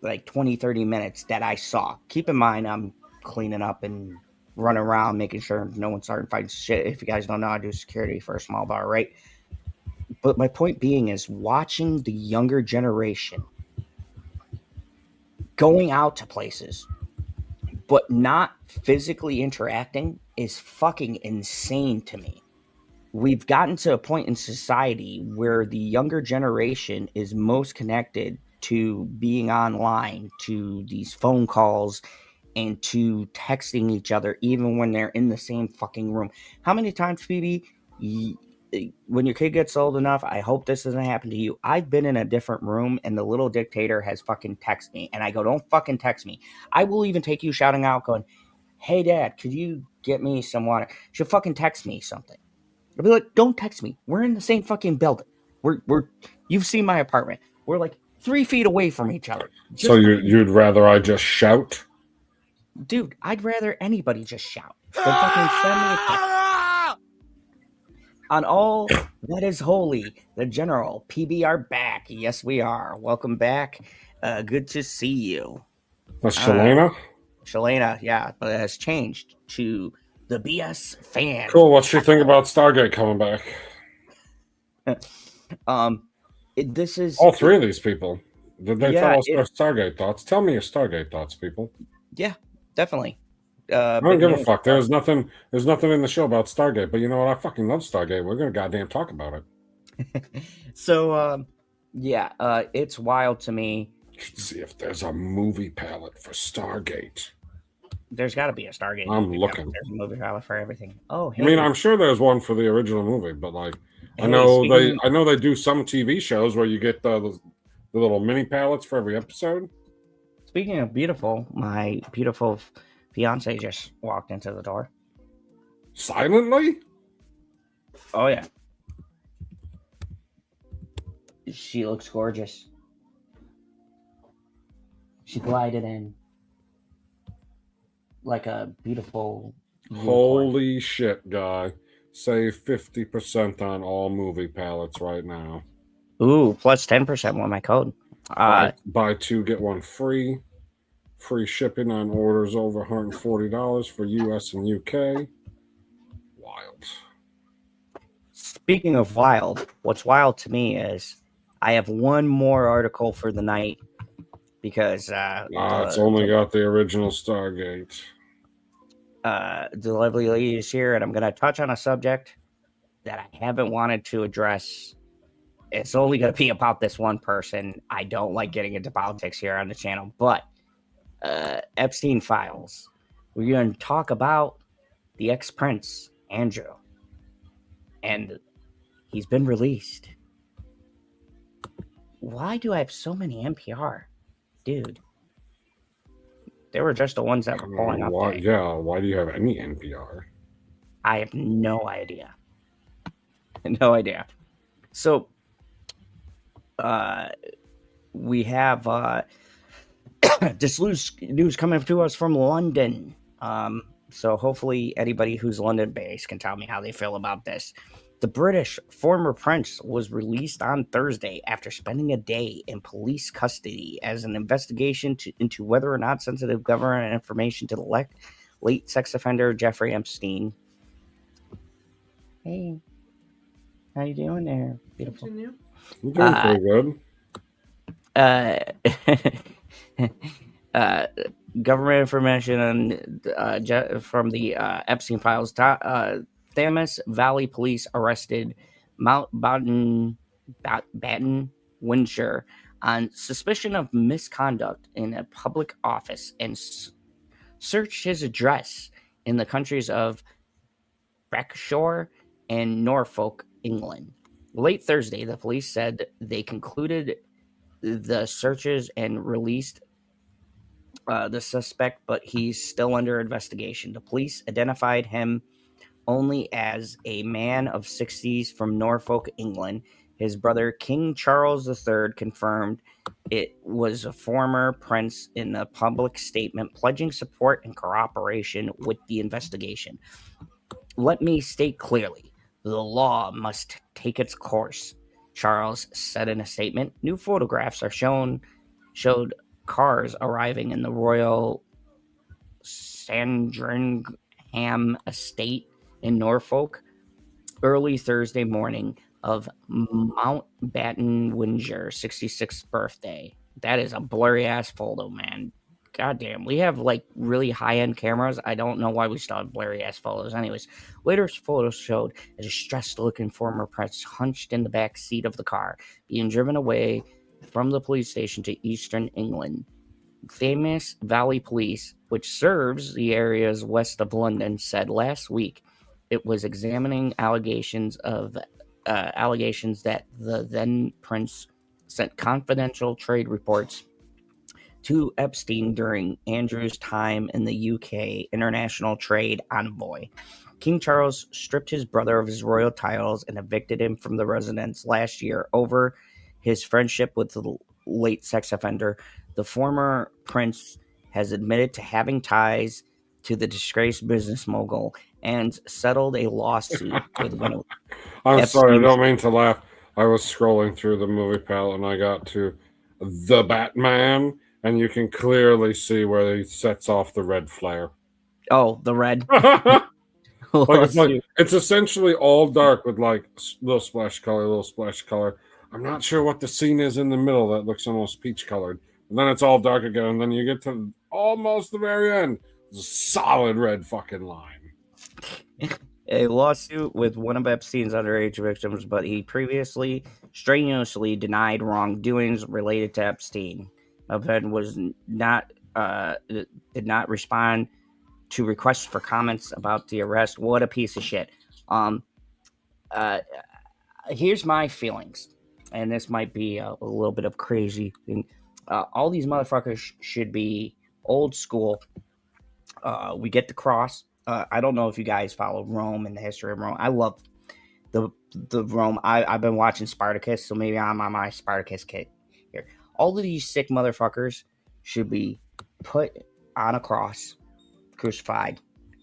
like 20, 30 minutes that I saw. Keep in mind, I'm cleaning up and running around, making sure no one's starting fighting shit. If you guys don't know, I do security for a small bar, right? But my point being is watching the younger generation going out to places, but not physically interacting is fucking insane to me. We've gotten to a point in society where the younger generation is most connected to being online, to these phone calls, and to texting each other, even when they're in the same fucking room. How many times, Phoebe, when your kid gets old enough, I hope this doesn't happen to you. I've been in a different room and the little dictator has fucking texted me, and I go, don't fucking text me. I will even take you shouting out, going, hey, Dad, could you get me some water? She'll fucking text me something. I'll be like, don't text me. We're in the same fucking building. You've seen my apartment. We're like 3 feet away from each other. So you'd rather I just shout? Dude, I'd rather anybody just shout than fucking send me a text. On all that is holy, the General PB are back. Yes, we are. Welcome back. Good to see you. That's Shalana? Shalana, yeah, but it has changed to the BS fan. Cool. What's she think about Stargate coming back? This is all three of these people. Did they tell us it- their Stargate thoughts? Tell me your Stargate thoughts, people. Yeah, definitely. I don't give a fuck. There's nothing in the show about Stargate, but you know what? I fucking love Stargate. We're gonna goddamn talk about it. So, it's wild to me. Let's see if there's a movie palette for Stargate. There's got to be a Stargate. I'm looking. There's a movie palette for everything. Oh, hey. I mean, I'm sure there's one for the original movie, but like, I know they do some TV shows where you get the little mini palettes for every episode. Speaking of beautiful, my beautiful fiance just walked into the door. Silently? Oh, yeah. She looks gorgeous. She glided in like a beautiful unicorn. Holy shit, guy. Save 50% on all movie palettes right now. Ooh, plus 10% with my code. Buy two, get one free. Free shipping on orders over $140 for US and UK. Wild. Speaking of wild, what's wild to me is I have one more article for the night because it's only got the original Stargate. The lovely lady is here, and I'm going to touch on a subject that I haven't wanted to address. It's only going to be about this one person. I don't like getting into politics here on the channel, but Epstein files. We're going to talk about the ex-prince, Andrew, and he's been released. Why do I have so many NPR? Dude. They were just the ones that were pulling up. Why do you have any NPR? I have no idea. No idea. So, we have this news coming to us from London. So hopefully anybody who's London-based can tell me how they feel about this. The British former prince was released on Thursday after spending a day in police custody as an investigation into whether or not sensitive government information to the late sex offender Jeffrey Epstein. Hey, how you doing there? Beautiful. I'm doing pretty good. Government information from the Epstein files. Thames Valley Police arrested Baden Winshire on suspicion of misconduct in a public office and searched his address in the countries of Berkshire and Norfolk, England. Late Thursday, the police said they concluded the searches and released the suspect, but he's still under investigation. The police identified him only as a man of 60s from Norfolk, England. His brother, King Charles III, confirmed it was a former prince in a public statement pledging support and cooperation with the investigation. Let me state clearly, the law must take its course, Charles said in a statement. New photographs are shown showed cars arriving in the Royal Sandringham estate in Norfolk early Thursday morning of Mountbatten Windsor 66th birthday. That is a blurry ass photo, man. Goddamn, we have like really high end cameras. I don't know why we still have blurry ass photos. Anyways, later photos showed a distressed looking former prince hunched in the back seat of the car, being driven away from the police station to eastern England. Thames Valley Police, which serves the areas west of London, said last week it was examining allegations that the then prince sent confidential trade reports to Epstein during Andrew's time in the UK international trade envoy. King Charles stripped his brother of his royal titles and evicted him from the residence last year over his friendship with the late sex offender. The former prince has admitted to having ties to the disgraced business mogul and settled a lawsuit with one of I'm sorry, I Epstein's. don't mean to laugh. I was scrolling through the movie palette and I got to the Batman, and you can clearly see where he sets off the red flare. Oh, the red. It's essentially all dark with like little splash color. I'm not sure what the scene is in the middle that looks almost peach colored. And then it's all dark again, and then you get to almost the very end. It's a solid red fucking line. A lawsuit with one of Epstein's underage victims, but he previously strenuously denied wrongdoings related to Epstein. Moped was not did not respond to requests for comments about the arrest. What a piece of shit. Here's my feelings, and this might be a little bit of crazy thing. All these motherfuckers should be old school. We get the cross. I don't know if you guys follow Rome and the history of Rome. I love the Rome. I've been watching Spartacus, so maybe I'm on my Spartacus kick here. All of these sick motherfuckers should be put on a cross, crucified,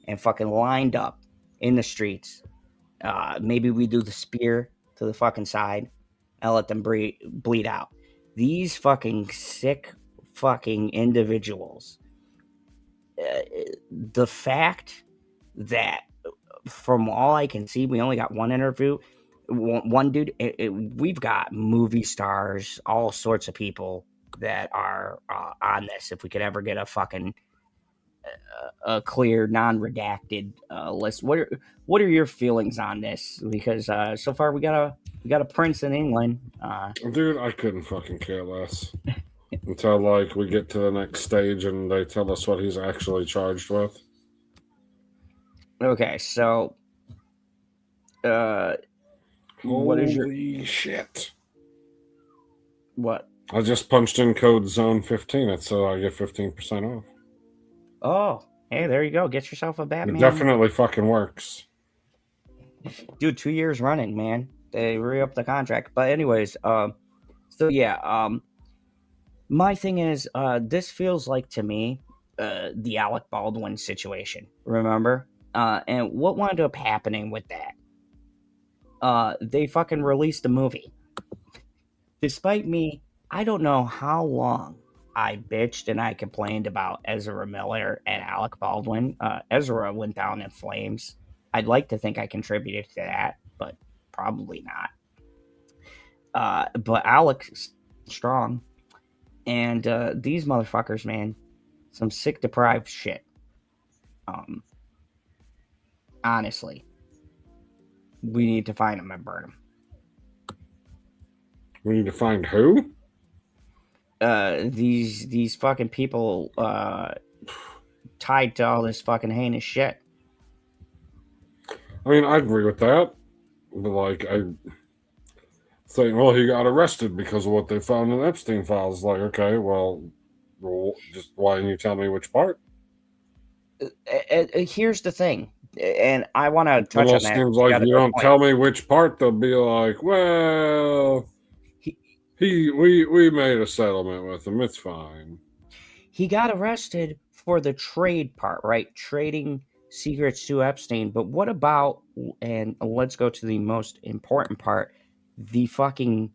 and fucking lined up in the streets. Maybe we do the spear to the fucking side and let them bleed out. These fucking sick fucking individuals. The fact that, from all I can see, we only got one interview. One dude, we've got movie stars, all sorts of people that are on this. If we could ever get a fucking a clear, non-redacted list, what are your feelings on this? Because so far we got a prince in England. Dude, I couldn't fucking care less until like we get to the next stage and they tell us what he's actually charged with. Okay, so what is your Holy shit? what? I just punched in code zone 15. It's so I get 15% off. Oh, hey, there you go. Get yourself a Batman. It definitely fucking works. Dude, 2 years running, man. They re-up the contract. But anyways, so yeah, my thing is, this feels like to me, the Alec Baldwin situation. Remember? And what wound up happening with that? They fucking released a movie. Despite me, I don't know how long I bitched and I complained about Ezra Miller and Alec Baldwin. Ezra went down in flames. I'd like to think I contributed to that, but probably not. But Alec's strong. And these motherfuckers, man, some sick deprived shit. Honestly, we need to find them and burn them. We need to find who? These fucking people tied to all this fucking heinous shit. I mean, I agree with that. But like, I think, well, he got arrested because of what they found in Epstein files. Like, okay, well, just why didn't you tell me which part? Here's the thing, and I want to touch It on that. seems like you don't tell me which part, they'll be like, well, we made a settlement with him. It's fine. He got arrested for the trade part, right? Trading secrets to Epstein. But what about, and let's go to the most important part, the fucking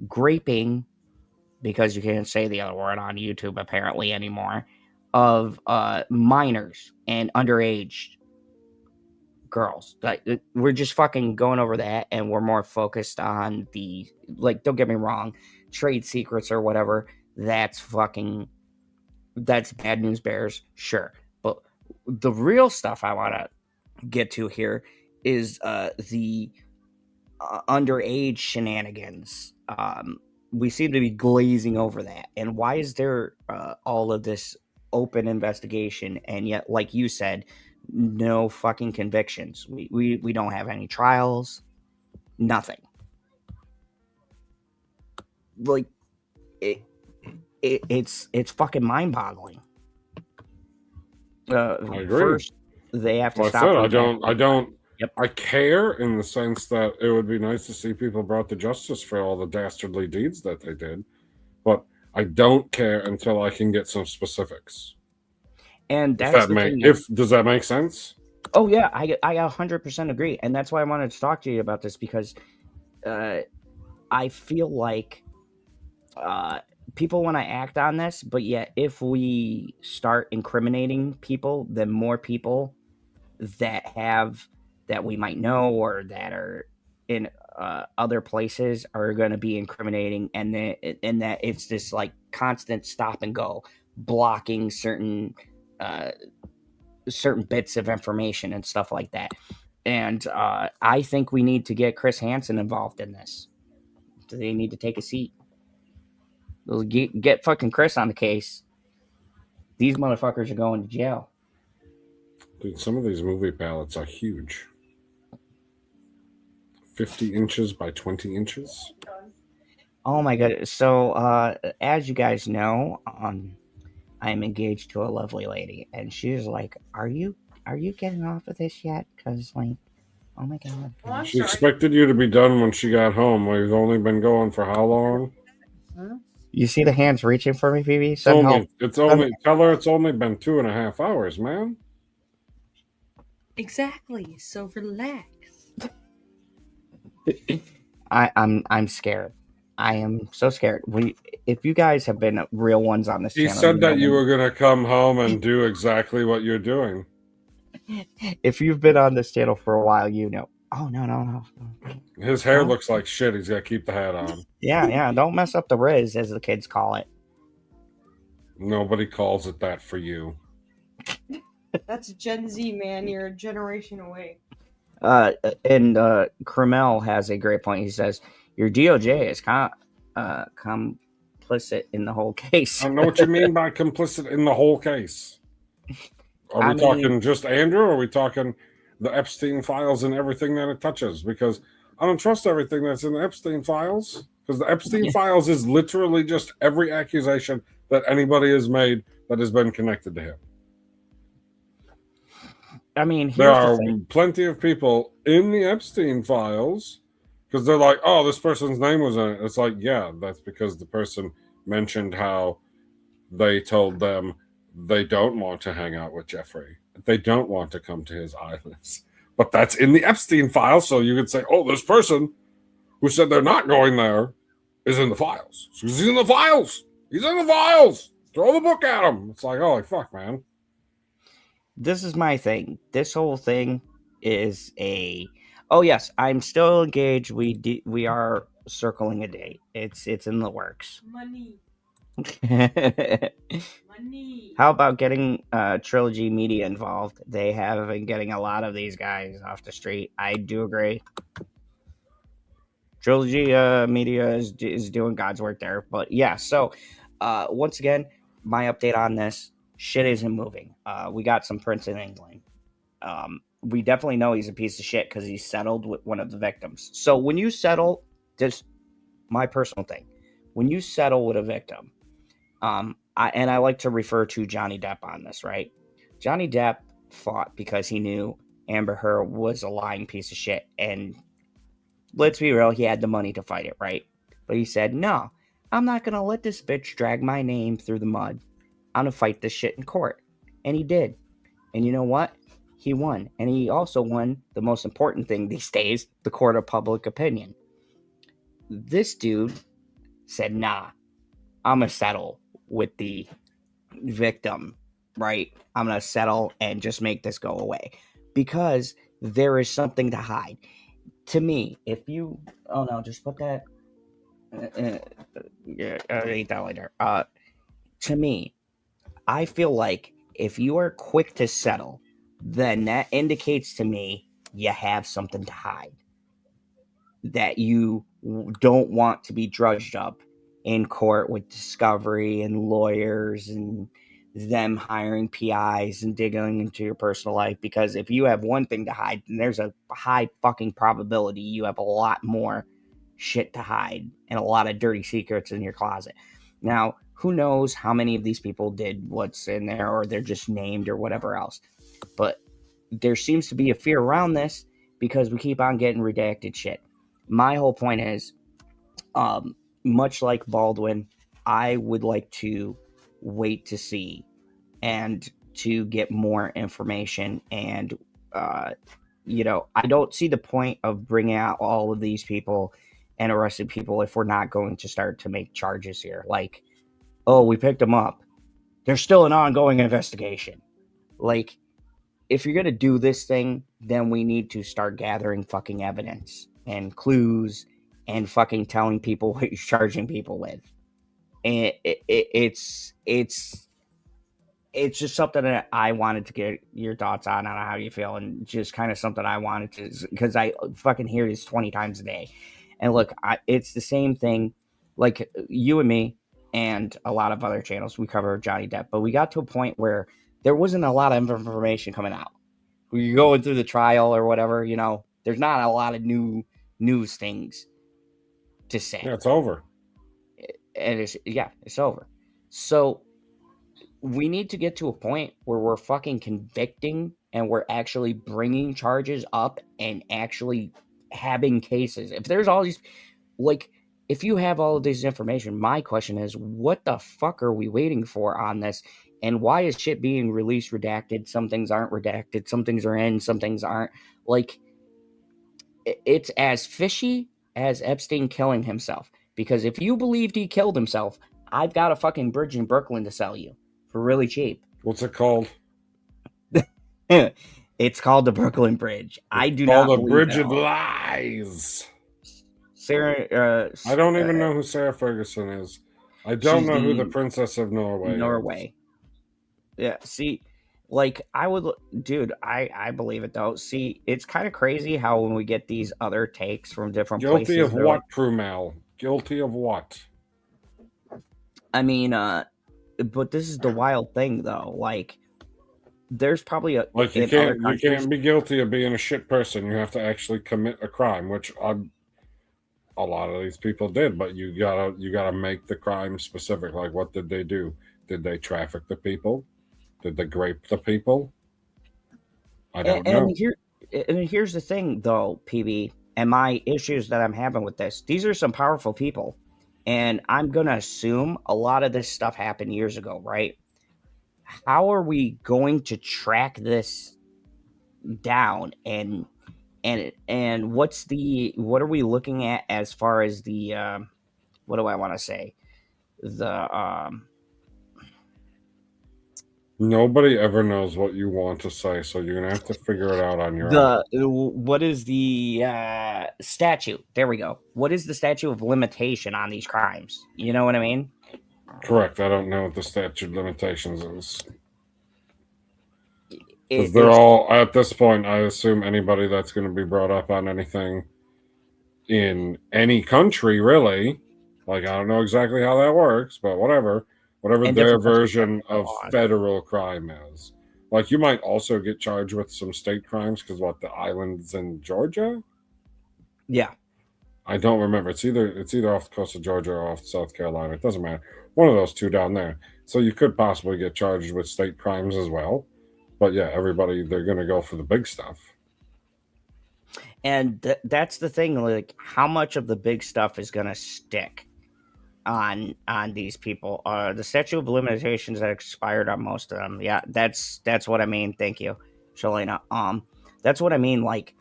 graping because you can't say the other word on YouTube apparently anymore, of minors and underage girls. Like, we're just fucking going over that, and we're more focused on the, like, don't get me wrong, trade secrets or whatever. That's bad news bears, sure. But the real stuff I want to get to here is the underage shenanigans. We seem to be glazing over that. And why is there all of this open investigation, and yet, like you said, no fucking convictions? We don't have any trials, nothing. Like, it's fucking mind-boggling. I agree. First, they have to Well, stop. I don't. Yep. I care in the sense that it would be nice to see people brought to justice for all the dastardly deeds that they did, but I don't care until I can get some specifics. And that's the thing. Does that make sense? Oh yeah, I 100% agree, and that's why I wanted to talk to you about this, because I feel like people want to act on this, but yet if we start incriminating people, then more people that we might know or that are in other places are going to be incriminating, and that it's this like constant stop and go, blocking certain bits of information and stuff like that. And I think we need to get Chris Hansen involved in this. They need to take a seat. Get fucking Chris on the case. These motherfuckers are going to jail. Dude, some of these movie palettes are huge. 50 inches by 20 inches. Oh my god. So as you guys know, I'm engaged to a lovely lady, and she's like, are you getting off of this yet? Because, like, oh my god. Oh, I'm She sorry. expected you to be done when she got home. We've only been going for how long? Huh? You see the hands reaching for me, Phoebe? It's only tell her it's only been 2.5 hours, man. Exactly. So relax. I'm scared. I am so scared. If you guys have been real ones on this He channel, said that you were gonna come home and do exactly what you're doing. If you've been on this channel for a while, you know. Oh no. His hair looks like shit. He's got to keep the hat on. Yeah. Don't mess up the riz, as the kids call it. Nobody calls it that for you. That's Gen Z, man. You're a generation away. And Kremel has a great point. He says your DOJ is complicit in the whole case. I don't know what you mean by complicit in the whole case. Are we talking just Andrew, or are we talking the Epstein files and everything that it touches? Because I don't trust everything that's in the Epstein files. Because the Epstein files is literally just every accusation that anybody has made that has been connected to him. I mean, there are plenty of people in the Epstein files because they're like, oh, this person's name was in it. It's like, yeah, that's because the person mentioned how they told them they don't want to hang out with Jeffrey. They don't want to come to his islands. But that's in the Epstein file, so you could say, oh, this person who said they're not going there is in the files. So he's in the files. He's in the files. Throw the book at him. It's like, holy fuck, man. This is my thing. This whole thing is oh yes, I'm still engaged. We are circling a date. It's in the works. Money. Money. How about getting Trilogy Media involved? They have been getting a lot of these guys off the street. I do agree. Trilogy Media is doing God's work there. But yeah, so once again, my update on this. Shit isn't moving. We got some prints in England. We definitely know he's a piece of shit because he settled with one of the victims. So when you settle, just my personal thing, when you settle with a victim, I like to refer to Johnny Depp on this, right? Johnny Depp fought because he knew Amber Heard was a lying piece of shit. And let's be real, he had the money to fight it, right? But he said, no, I'm not going to let this bitch drag my name through the mud. I'm going to fight this shit in court. And he did. And you know what? He won. And he also won the most important thing these days, the court of public opinion. This dude said, nah, I'm gonna settle with the victim, right? I'm gonna settle and just make this go away because there is something to hide. To me, if you, oh no, just put that. Yeah, I'll eat that later. To me, I feel like if you are quick to settle, then that indicates to me you have something to hide. That you don't want to be drudged up in court with discovery and lawyers and them hiring PIs and digging into your personal life. Because if you have one thing to hide, then there's a high fucking probability you have a lot more shit to hide and a lot of dirty secrets in your closet. Now, who knows how many of these people did what's in there, or they're just named or whatever else. But there seems to be a fear around this because we keep on getting redacted shit. My whole point is, much like Baldwin, I would like to wait to see and to get more information. And, I don't see the point of bringing out all of these people and arresting people if we're not going to start to make charges here. Like, oh, we picked them up. There's still an ongoing investigation. Like, if you're going to do this thing, then we need to start gathering fucking evidence and clues and fucking telling people what you're charging people with. And it's just something that I wanted to get your thoughts on how you feel, and just kind of something I wanted to, because I fucking hear this 20 times a day. And look, it's the same thing. Like you and me and a lot of other channels, we cover Johnny Depp, but we got to a point where there wasn't a lot of information coming out. You're going through the trial or whatever, there's not a lot of new news things to say. Yeah, it's over. And it's over. So we need to get to a point where we're fucking convicting and we're actually bringing charges up and actually having cases. If there's all these, like, if you have all of this information, my question is, what the fuck are we waiting for on this? And why is shit being released redacted? Some things aren't redacted. Some things are in. Some things aren't. Like, it's as fishy as Epstein killing himself. Because if you believed he killed himself, I've got a fucking bridge in Brooklyn to sell you for really cheap. What's it called? It's called the Brooklyn Bridge. I do called not a bridge of lies. Sarah. I don't even know who Sarah Ferguson is. I don't know who the Princess of Norway is. Yeah, see, like, I believe it, though. See, it's kind of crazy how when we get these other takes from different places... Guilty of what, Prumel? Guilty of what? I mean, but this is the wild thing, though. Like, there's probably a... Like, you can't be guilty of being a shit person. You have to actually commit a crime, which a lot of these people did, but you gotta make the crime specific. Like, what did they do? Did they traffic the people? Did they grape the people? I don't know. And here's the thing, though, PB, and my issues that I'm having with this. These are some powerful people, and I'm going to assume a lot of this stuff happened years ago, right? How are we going to track this down? And what are we looking at as far as the, what do I want to say? Nobody ever knows what you want to say, so you're gonna have to figure it out on your own. What is the statute? There we go. What is the statute of limitation on these crimes? You know what I mean? Correct. I don't know what the statute of limitations is. Because they're all, at this point, I assume anybody that's going to be brought up on anything in any country, really. Like, I don't know exactly how that works, but whatever their version of federal crime is. Like, you might also get charged with some state crimes, because the islands in Georgia? Yeah. I don't remember. It's either off the coast of Georgia or off South Carolina. It doesn't matter. One of those two down there. So you could possibly get charged with state crimes as well. But yeah, everybody, they're going to go for the big stuff. And that's the thing. Like, how much of the big stuff is going to stick on these people? The statute of limitations that expired on most of them. Yeah, that's what I mean. Thank you, Shalena. That's what I mean. Like,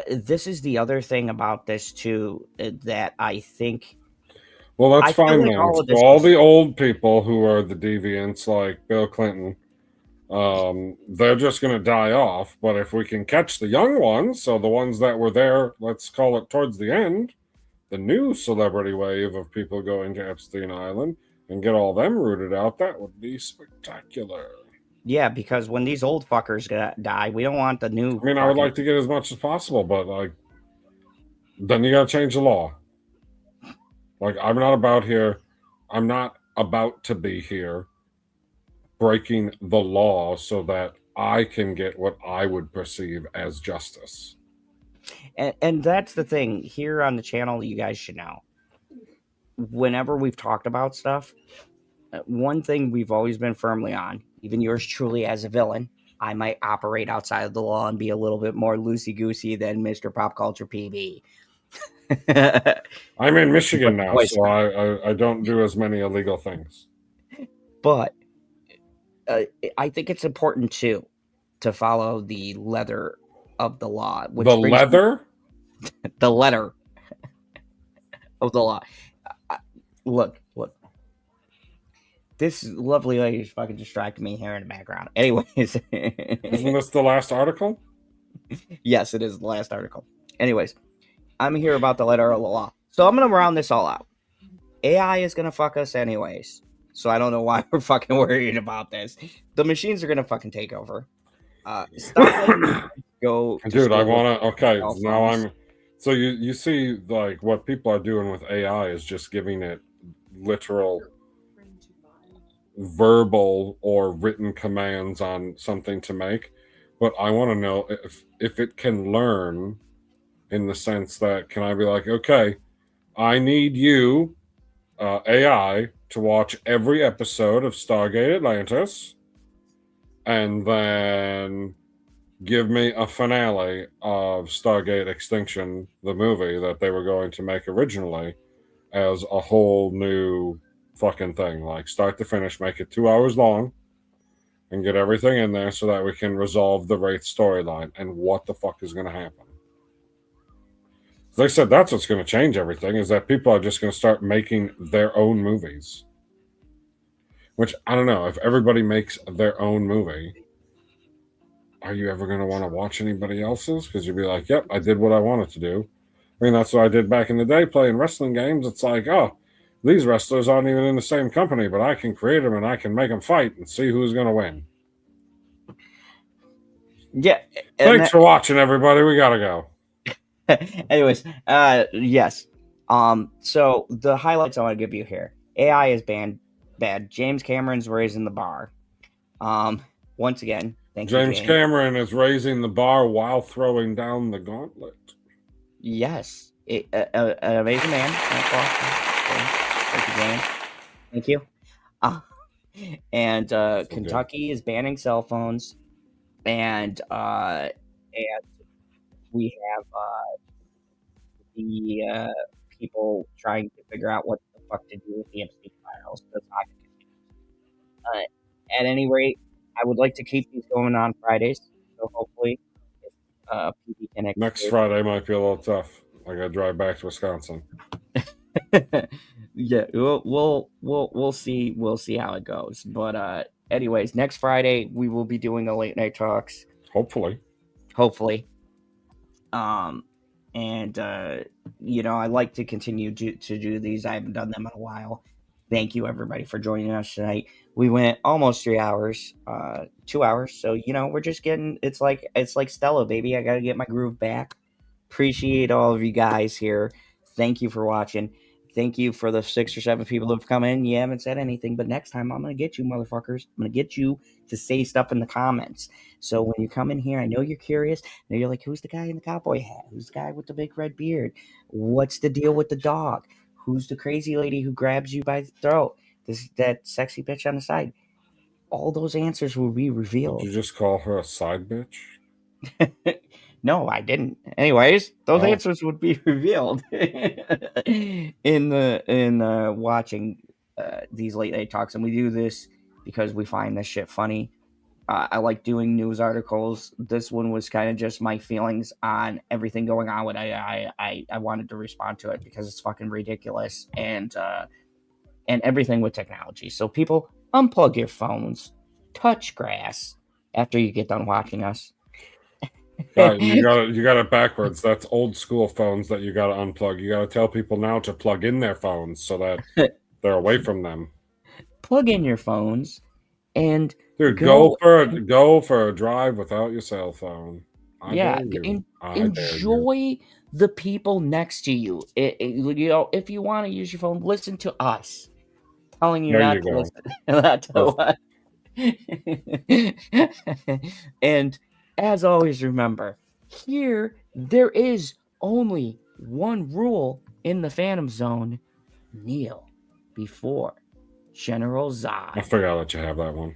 this is the other thing about this too, that I think Well, that's I feel fine like then. all of So this all was- the old people who are the deviants, like Bill Clinton, they're just going to die off. But if we can catch the young ones, so the ones that were there, let's call it towards the end, the new celebrity wave of people going to Epstein Island and get all them rooted out, that would be spectacular. Yeah, because when these old fuckers die, we don't want the new. I mean, I would like to get as much as possible, but like, then you got to change the law. Like, I'm not about to be here breaking the law so that I can get what I would perceive as justice. And that's the thing here on the channel. You guys should know. Whenever we've talked about stuff, one thing we've always been firmly on, even yours truly as a villain, I might operate outside of the law and be a little bit more loosey-goosey than Mr. Pop Culture PB. I'm in Michigan But now, voice so I don't do as many illegal things. But I think it's important, too, to follow the letter of the law. Which The brings me- leather? the letter of the law. Look. This lovely lady is fucking distracting me here in the background. Anyways. Isn't this the last article? Yes, it is the last article. Anyways, I'm here about the letter of the law. So I'm going to round this all out. AI is going to fuck us anyways. So I don't know why we're fucking worried about this. The machines are going to fucking take over. Stop letting me go. Dude, I want to... Okay, cell now phones. I'm... So you see, like, what people are doing with AI is just giving it literal verbal or written commands on something to make. But I want to know if it can learn in the sense that, can I be like, okay, I need you, AI, to watch every episode of Stargate Atlantis and then give me a finale of Stargate Extinction, the movie that they were going to make originally, as a whole new fucking thing. Like, start to finish, make it 2 hours long and get everything in there so that we can resolve the Wraith storyline. And what the fuck is going to happen? They said that's what's going to change everything, is that people are just going to start making their own movies. Which, I don't know, if everybody makes their own movie, are you ever going to want to watch anybody else's? Because you'd be like, yep, I did what I wanted to do. I mean, that's what I did back in the day playing wrestling games. It's like, oh, these wrestlers aren't even in the same company, but I can create them and I can make them fight and see who's going to win. Yeah. Thanks for watching, everybody. We got to go. Anyways, yes. So the highlights I want to give you here. AI is bad. James Cameron's raising the bar. Once again, thank you, James Cameron is raising the bar while throwing down the gauntlet. Yes. An amazing man. Thank you, James. Thank you. And Kentucky is banning cell phones. And we have the people trying to figure out what the fuck to do with the Epstein files. At any rate, I would like to keep these going on Fridays. So hopefully, PB can Next Friday might be a little tough. I got to drive back to Wisconsin. Yeah, we'll see. We'll see how it goes. But anyways, next Friday we will be doing the late night talks. Hopefully. And I like to continue to do these. I haven't done them in a while. Thank you everybody for joining us tonight. We went almost 3 hours, 2 hours. So we're just getting. It's like Stella, baby. I gotta get my groove back. Appreciate all of you guys here. Thank you for watching. Thank you for the 6 or 7 people who have come in. You haven't said anything, but next time I'm going to get you, motherfuckers. I'm going to get you to say stuff in the comments. So when you come in here, I know you're curious. Now you're like, who's the guy in the cowboy hat? Who's the guy with the big red beard? What's the deal with the dog? Who's the crazy lady who grabs you by the throat? That sexy bitch on the side? All those answers will be revealed. Did you just call her a side bitch? No, I didn't. Anyways, those answers would be revealed in watching these late night talks, and we do this because we find this shit funny. I like doing news articles. This one was kind of just my feelings on everything going on with AI. I wanted to respond to it because it's fucking ridiculous and everything with technology. So people, unplug your phones, touch grass after you get done watching us. You got it backwards. That's old school phones that you got to unplug. You got to tell people now to plug in their phones so that they're away from them. Plug in your phones and Dude, go go for a drive without your cell phone. I dare you. enjoy the people next to you. You know, if you want to use your phone, listen to us telling you There not you to go. listen. Not to and as always, remember, here there is only one rule in the Phantom Zone: kneel before General I Zod. forgot that you have that one.